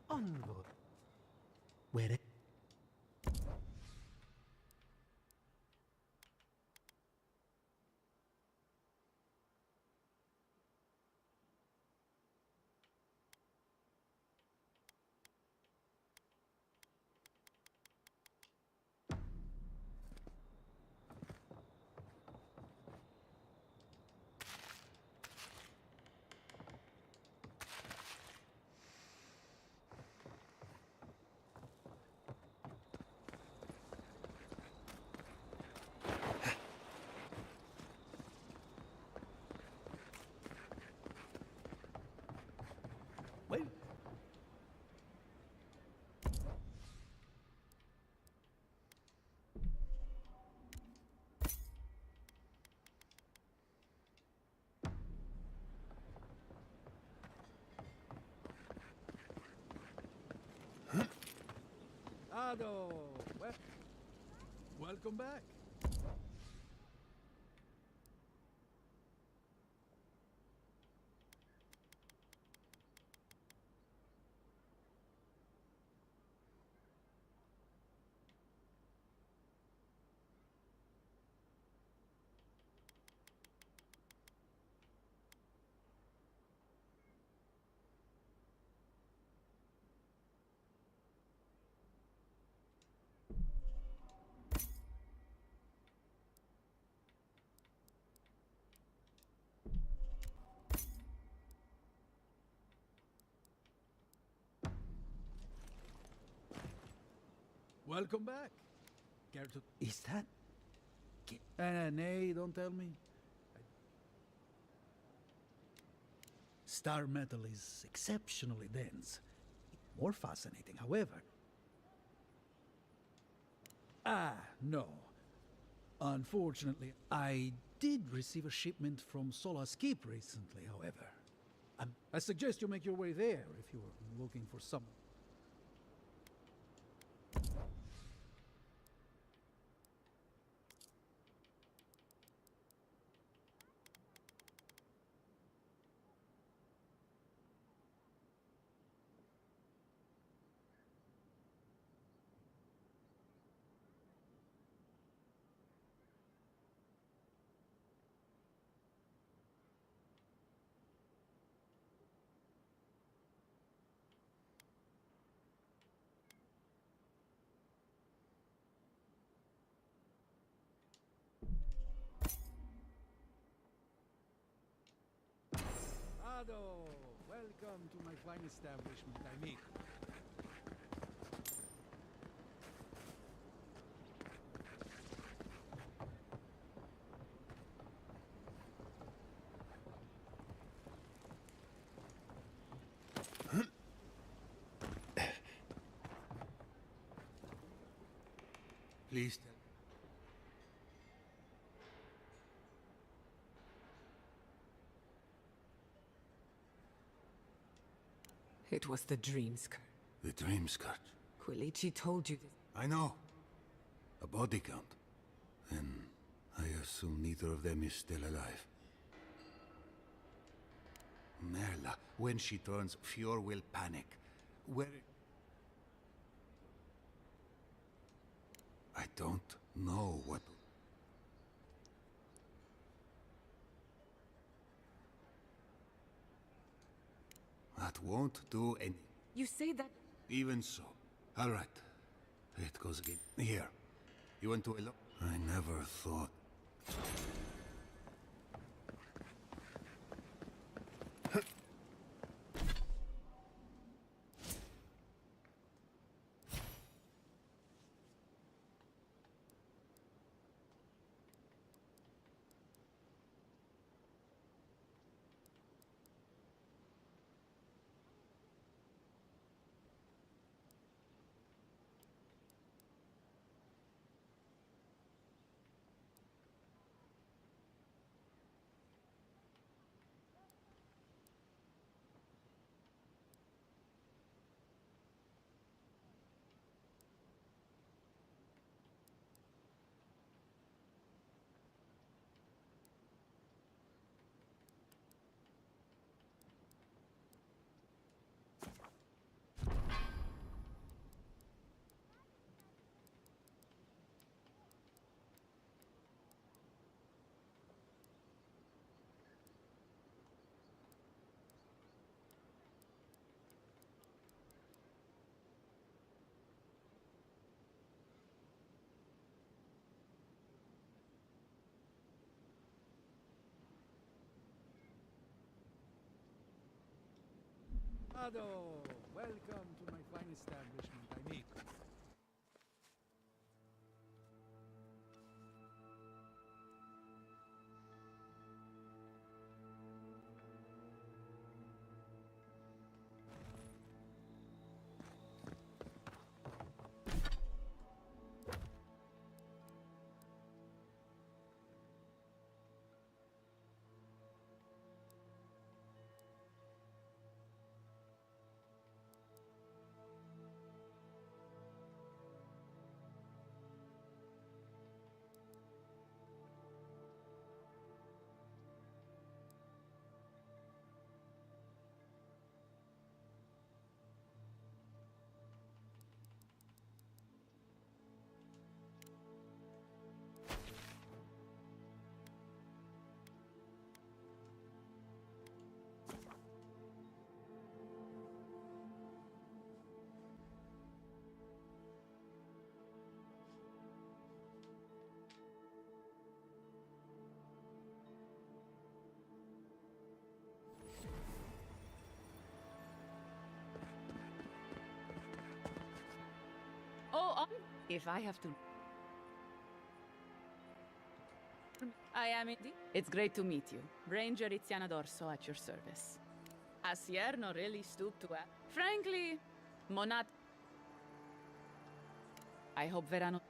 Speaker 10: Envoy. Where it? Wait.
Speaker 3: Ado, welcome back. Welcome back. Care to...
Speaker 10: Is that...
Speaker 3: Nay, don't tell me. Star metal is exceptionally dense. More fascinating, however. No. Unfortunately, I did receive a shipment from Sola's Keep recently, however. I suggest you make your way there if you are looking for someone. Ado! Welcome to my fine establishment, amigo.
Speaker 12: Please tell.
Speaker 5: It was the dream skirt.
Speaker 12: The dream skirt.
Speaker 5: Quilici told you this.
Speaker 12: I know. A body count. And I assume neither of them is still alive. Merla, when she turns, Fior will panic. Where... I don't know what... That won't do any...
Speaker 5: You say that...
Speaker 12: Even so. All right. It goes again. Here. You want to elope? I never thought...
Speaker 3: Ado! Welcome to my fine establishment, amigo.
Speaker 1: Oh, if I have to... I am indeed. It's great to meet you. Ranger Iziana D'Orso at your service. Asierno really stooped to act. Frankly, Monat... I hope Verano...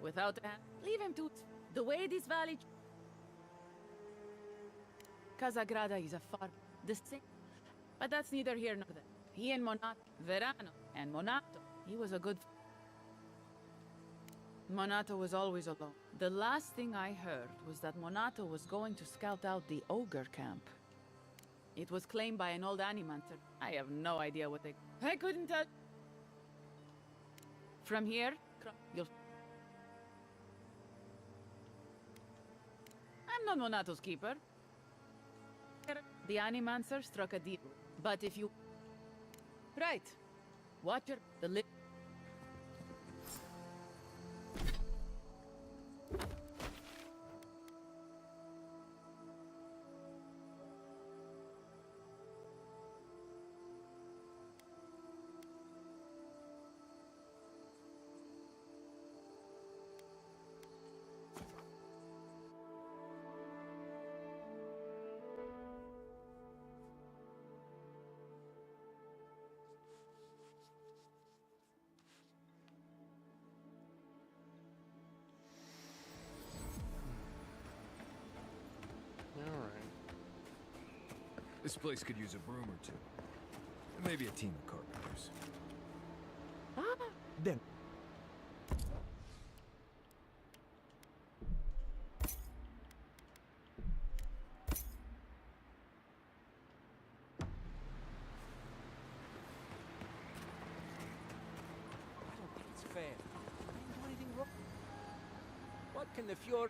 Speaker 1: Without a hand, leave him to it. The way this valley... Casagrada is a far... the same. But that's neither here nor there. He and Monato... Verano and Monato. He was a good... Monato was always alone. The last thing I heard was that Monato was going to scout out the ogre camp. It was claimed by an old animancer. I have no idea what they... I couldn't tell... From here, you'll... I'm not Monato's keeper. The animancer struck a deal. But if you... Right. Watch your... the lip...
Speaker 2: This place could use a broom or two. And maybe a team of carpenters.
Speaker 18: Then. I don't think it's fair. I didn't do anything wrong. What can the fjord...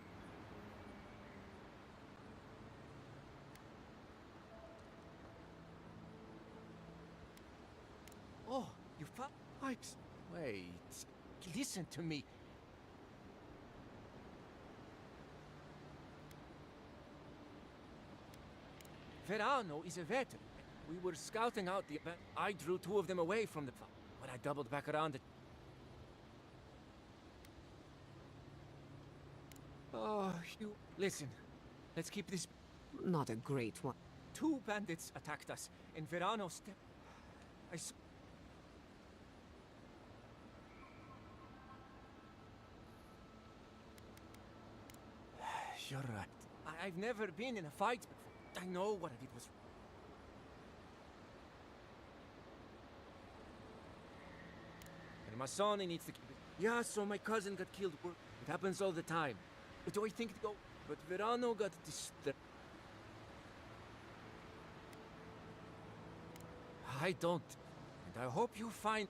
Speaker 18: Oh, you found... Wait. Listen to me. Verano is a veteran. We were scouting out the event. I drew 2 of them away from the... When I doubled back around it... Oh, you... Listen. Let's keep this...
Speaker 5: Not a great one.
Speaker 18: 2 bandits attacked us, and Verano stepped... You're right. I've never been in a fight before. I know what I did was... And Masoni needs to keep it. Yeah, so my cousin got killed. It happens all the time. But do I think to go? But Verano got disturbed. I don't. And I hope you find...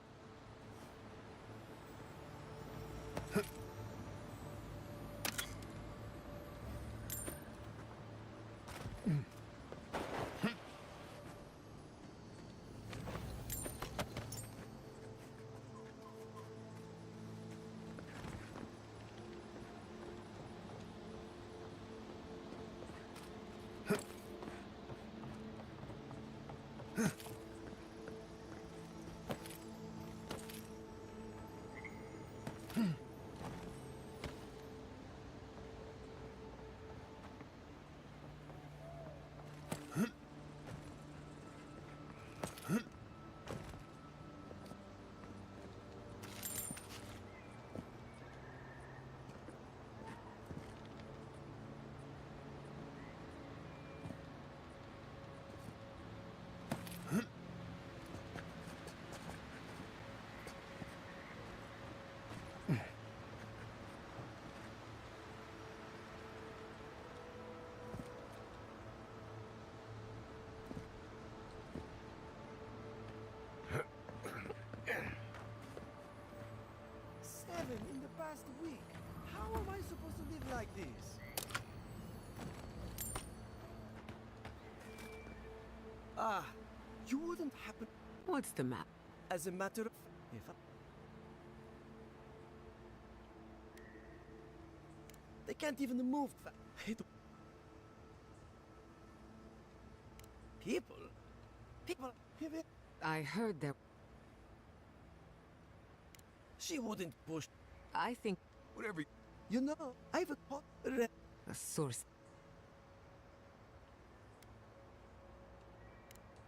Speaker 15: In the past week. How am I supposed to live like this? Ah, you wouldn't happen...
Speaker 5: What's the map?
Speaker 15: As a matter of... If I... They can't even move People? People...
Speaker 5: I heard that...
Speaker 15: She wouldn't push...
Speaker 5: I think...
Speaker 15: Whatever... You know, I've a
Speaker 5: source...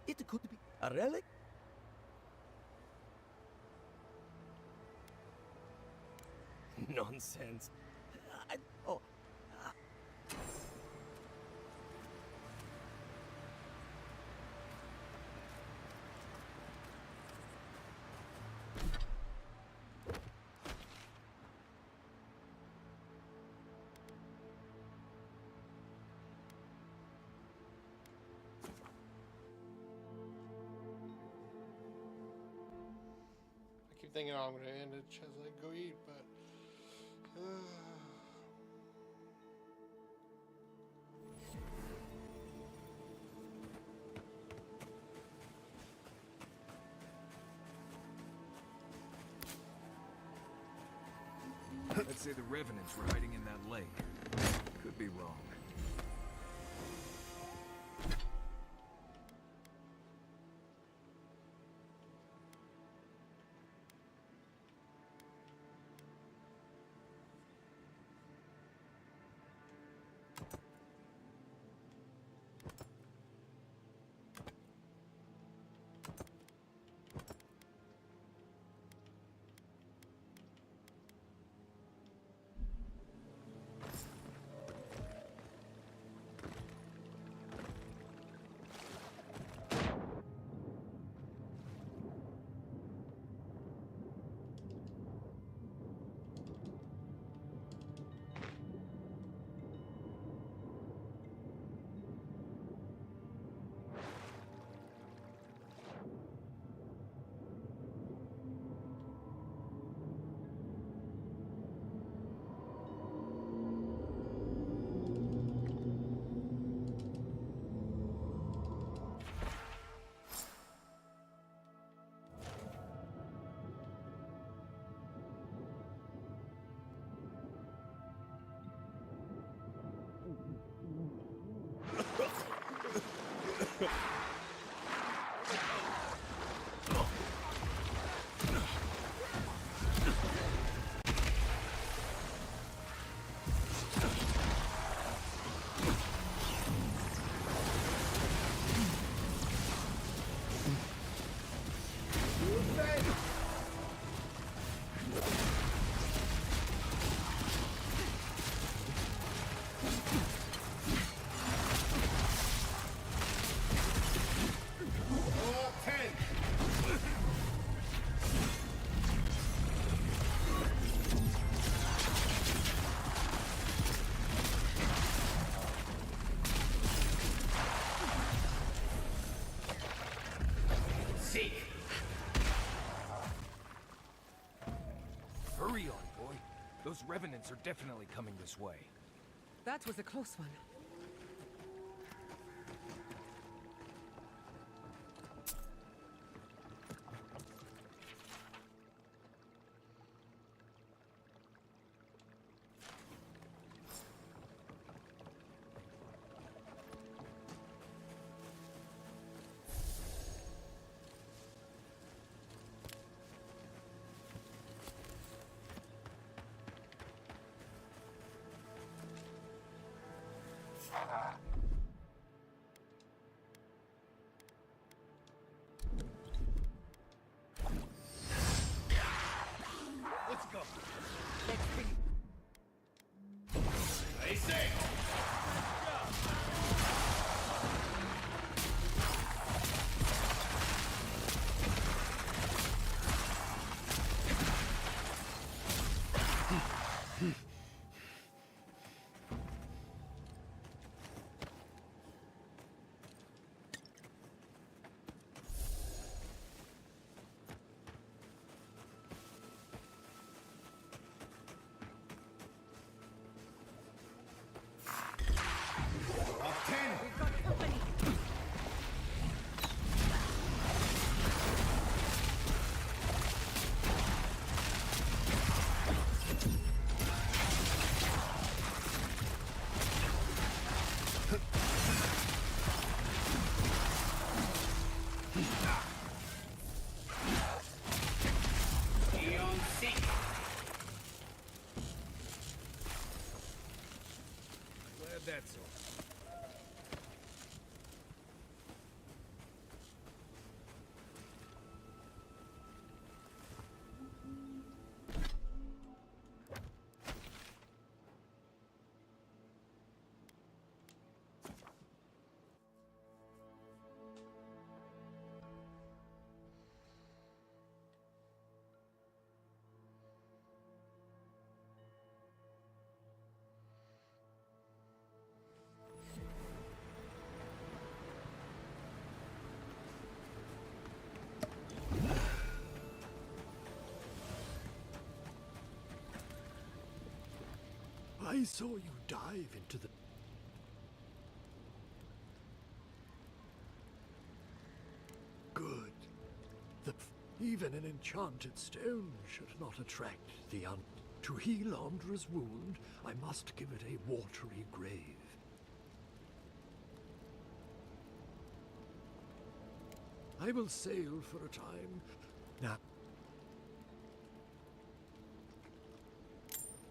Speaker 15: It could be a relic? Nonsense. Oh...
Speaker 4: I keep thinking, oh, I'm gonna end it as I go eat, but
Speaker 2: Let's say the Revenants were hiding in that lake. Could be wrong.
Speaker 14: Hurry on, boy. Those revenants are definitely coming this way.
Speaker 5: That was a close one.
Speaker 14: Let's go.
Speaker 9: I say.
Speaker 14: Glad that's all.
Speaker 11: I saw you dive into the... Good. Even an enchanted stone should not attract the To heal Andra's wound, I must give it a watery grave. I will sail for a time. Now,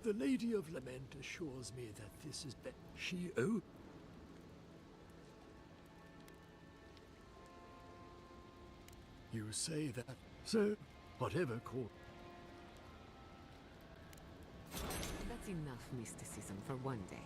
Speaker 11: the Lady of Lament assures me that this is she owes. You say that, so whatever cause.
Speaker 5: That's enough mysticism for one day.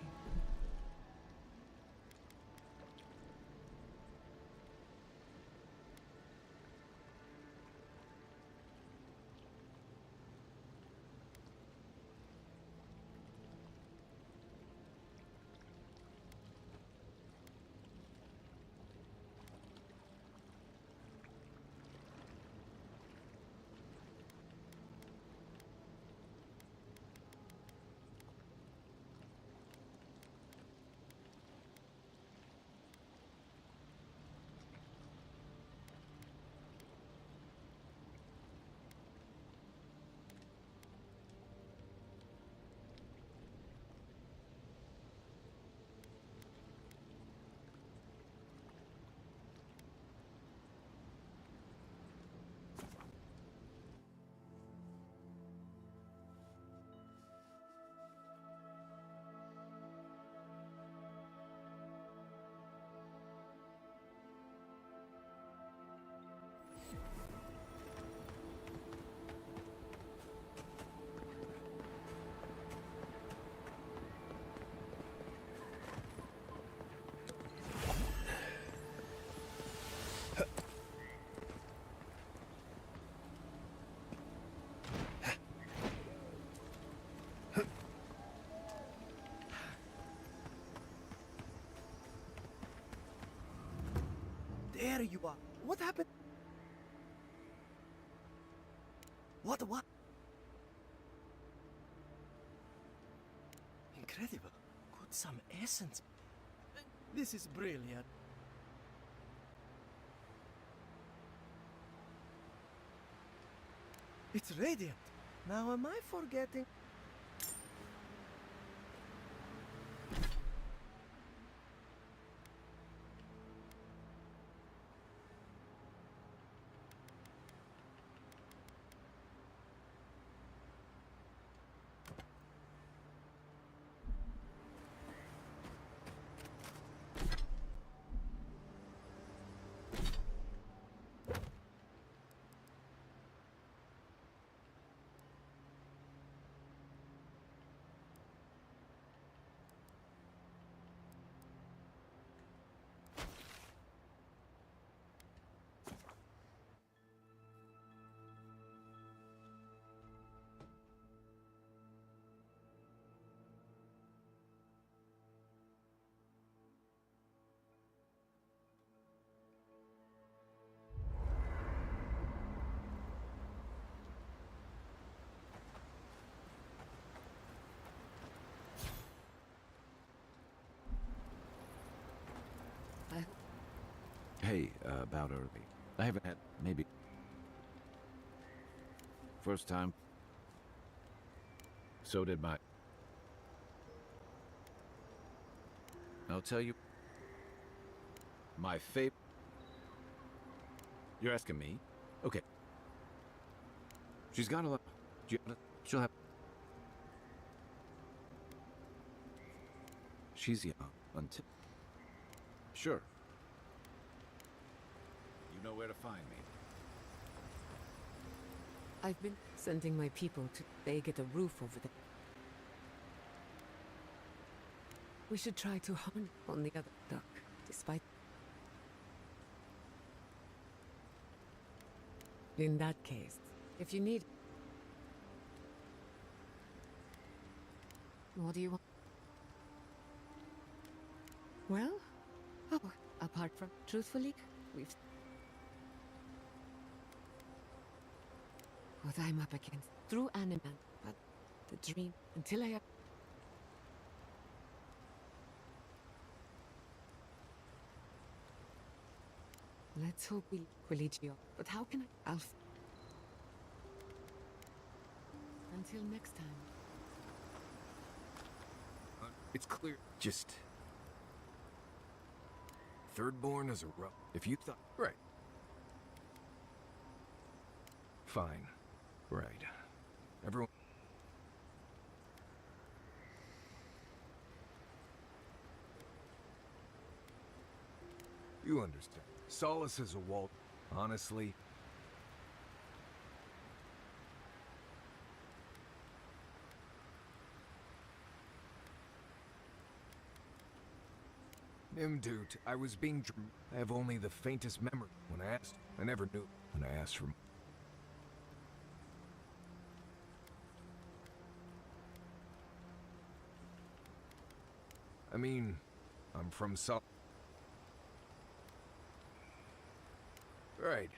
Speaker 15: There you are. What happened? What? Incredible. Got some essence. This is brilliant. It's radiant. Now am I forgetting?
Speaker 8: Hey, about early. I haven't had, maybe... First time. So did my... I'll tell you... My favorite... You're asking me? Okay. She's got a lot... She'll have... She's young, until... Sure. You know where to find me.
Speaker 5: I've been sending my people to beg at a roof over there. We should try to hunt on the other duck, despite... In that case, if you need... What do you want? Well, apart from... Truthfully, we've... What I'm up against, through Animan, but the dream, until I... Let's hope we Religio. But how can I... Alf... Until next time.
Speaker 2: It's clear. Just... Thirdborn is a rough... If you thought... Right. Fine. Right. Everyone... You understand. Solace is a wall. Honestly... Dude, I was being I have only the faintest memory. When I asked, I never knew. When I asked for... I mean, I'm from South... Right.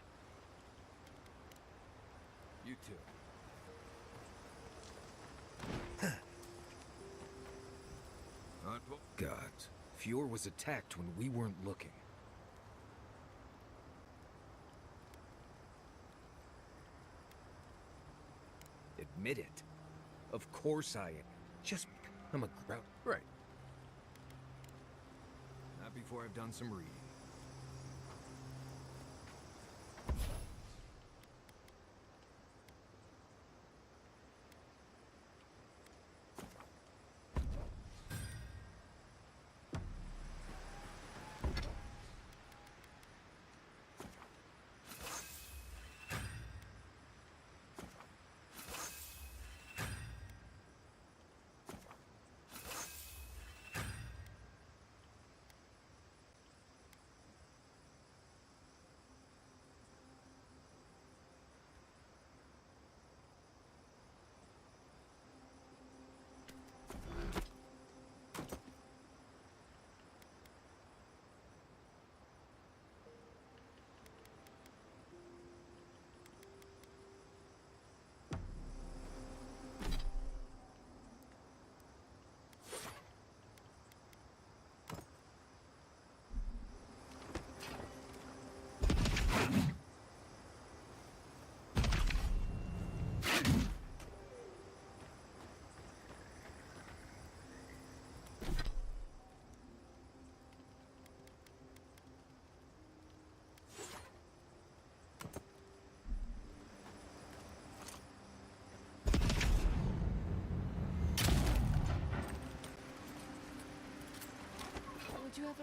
Speaker 2: You too. Gods. Fjord was attacked when we weren't looking. Admit it. Of course I am. Just... I'm a grout. Right. Not before I've done some reading.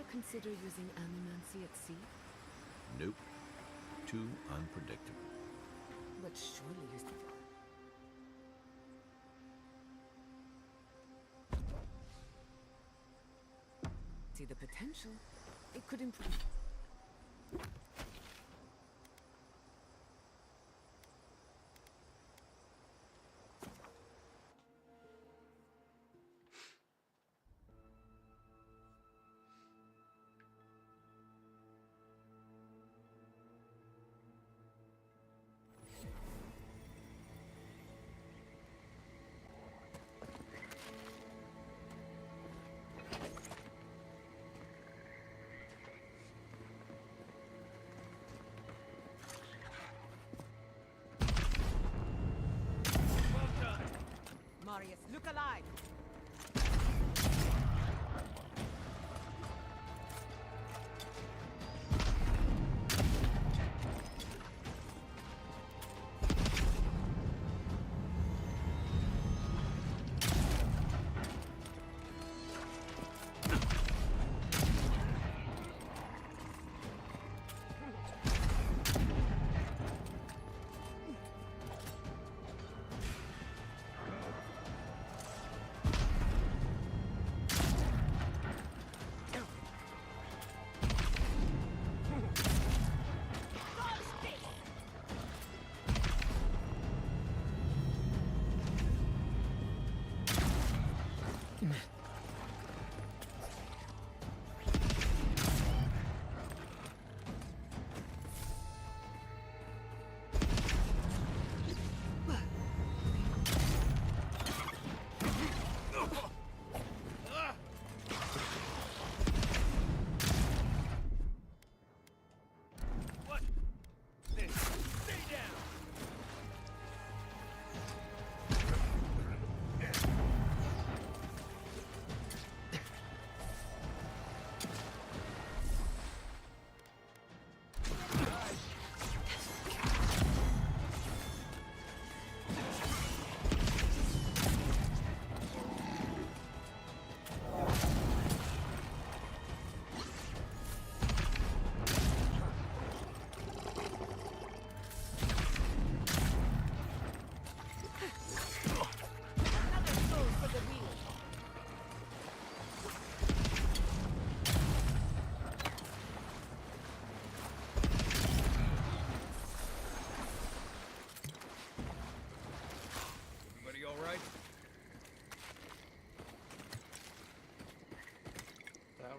Speaker 5: ever consider using animancy at sea?
Speaker 8: Nope. Too unpredictable.
Speaker 5: But surely you... see the potential. It could improve.
Speaker 17: Marius, look alive!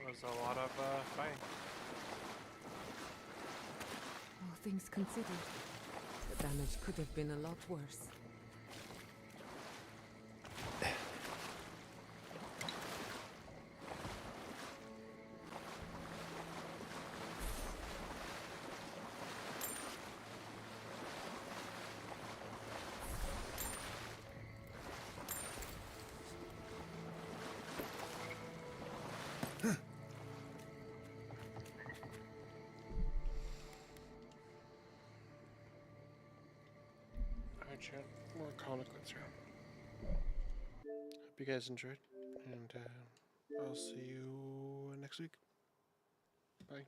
Speaker 4: Was a lot of fighting.
Speaker 5: All things considered, the damage could have been a lot worse.
Speaker 4: Chat. More Chronicles here. Hope you guys enjoyed, and I'll see you next week. Bye.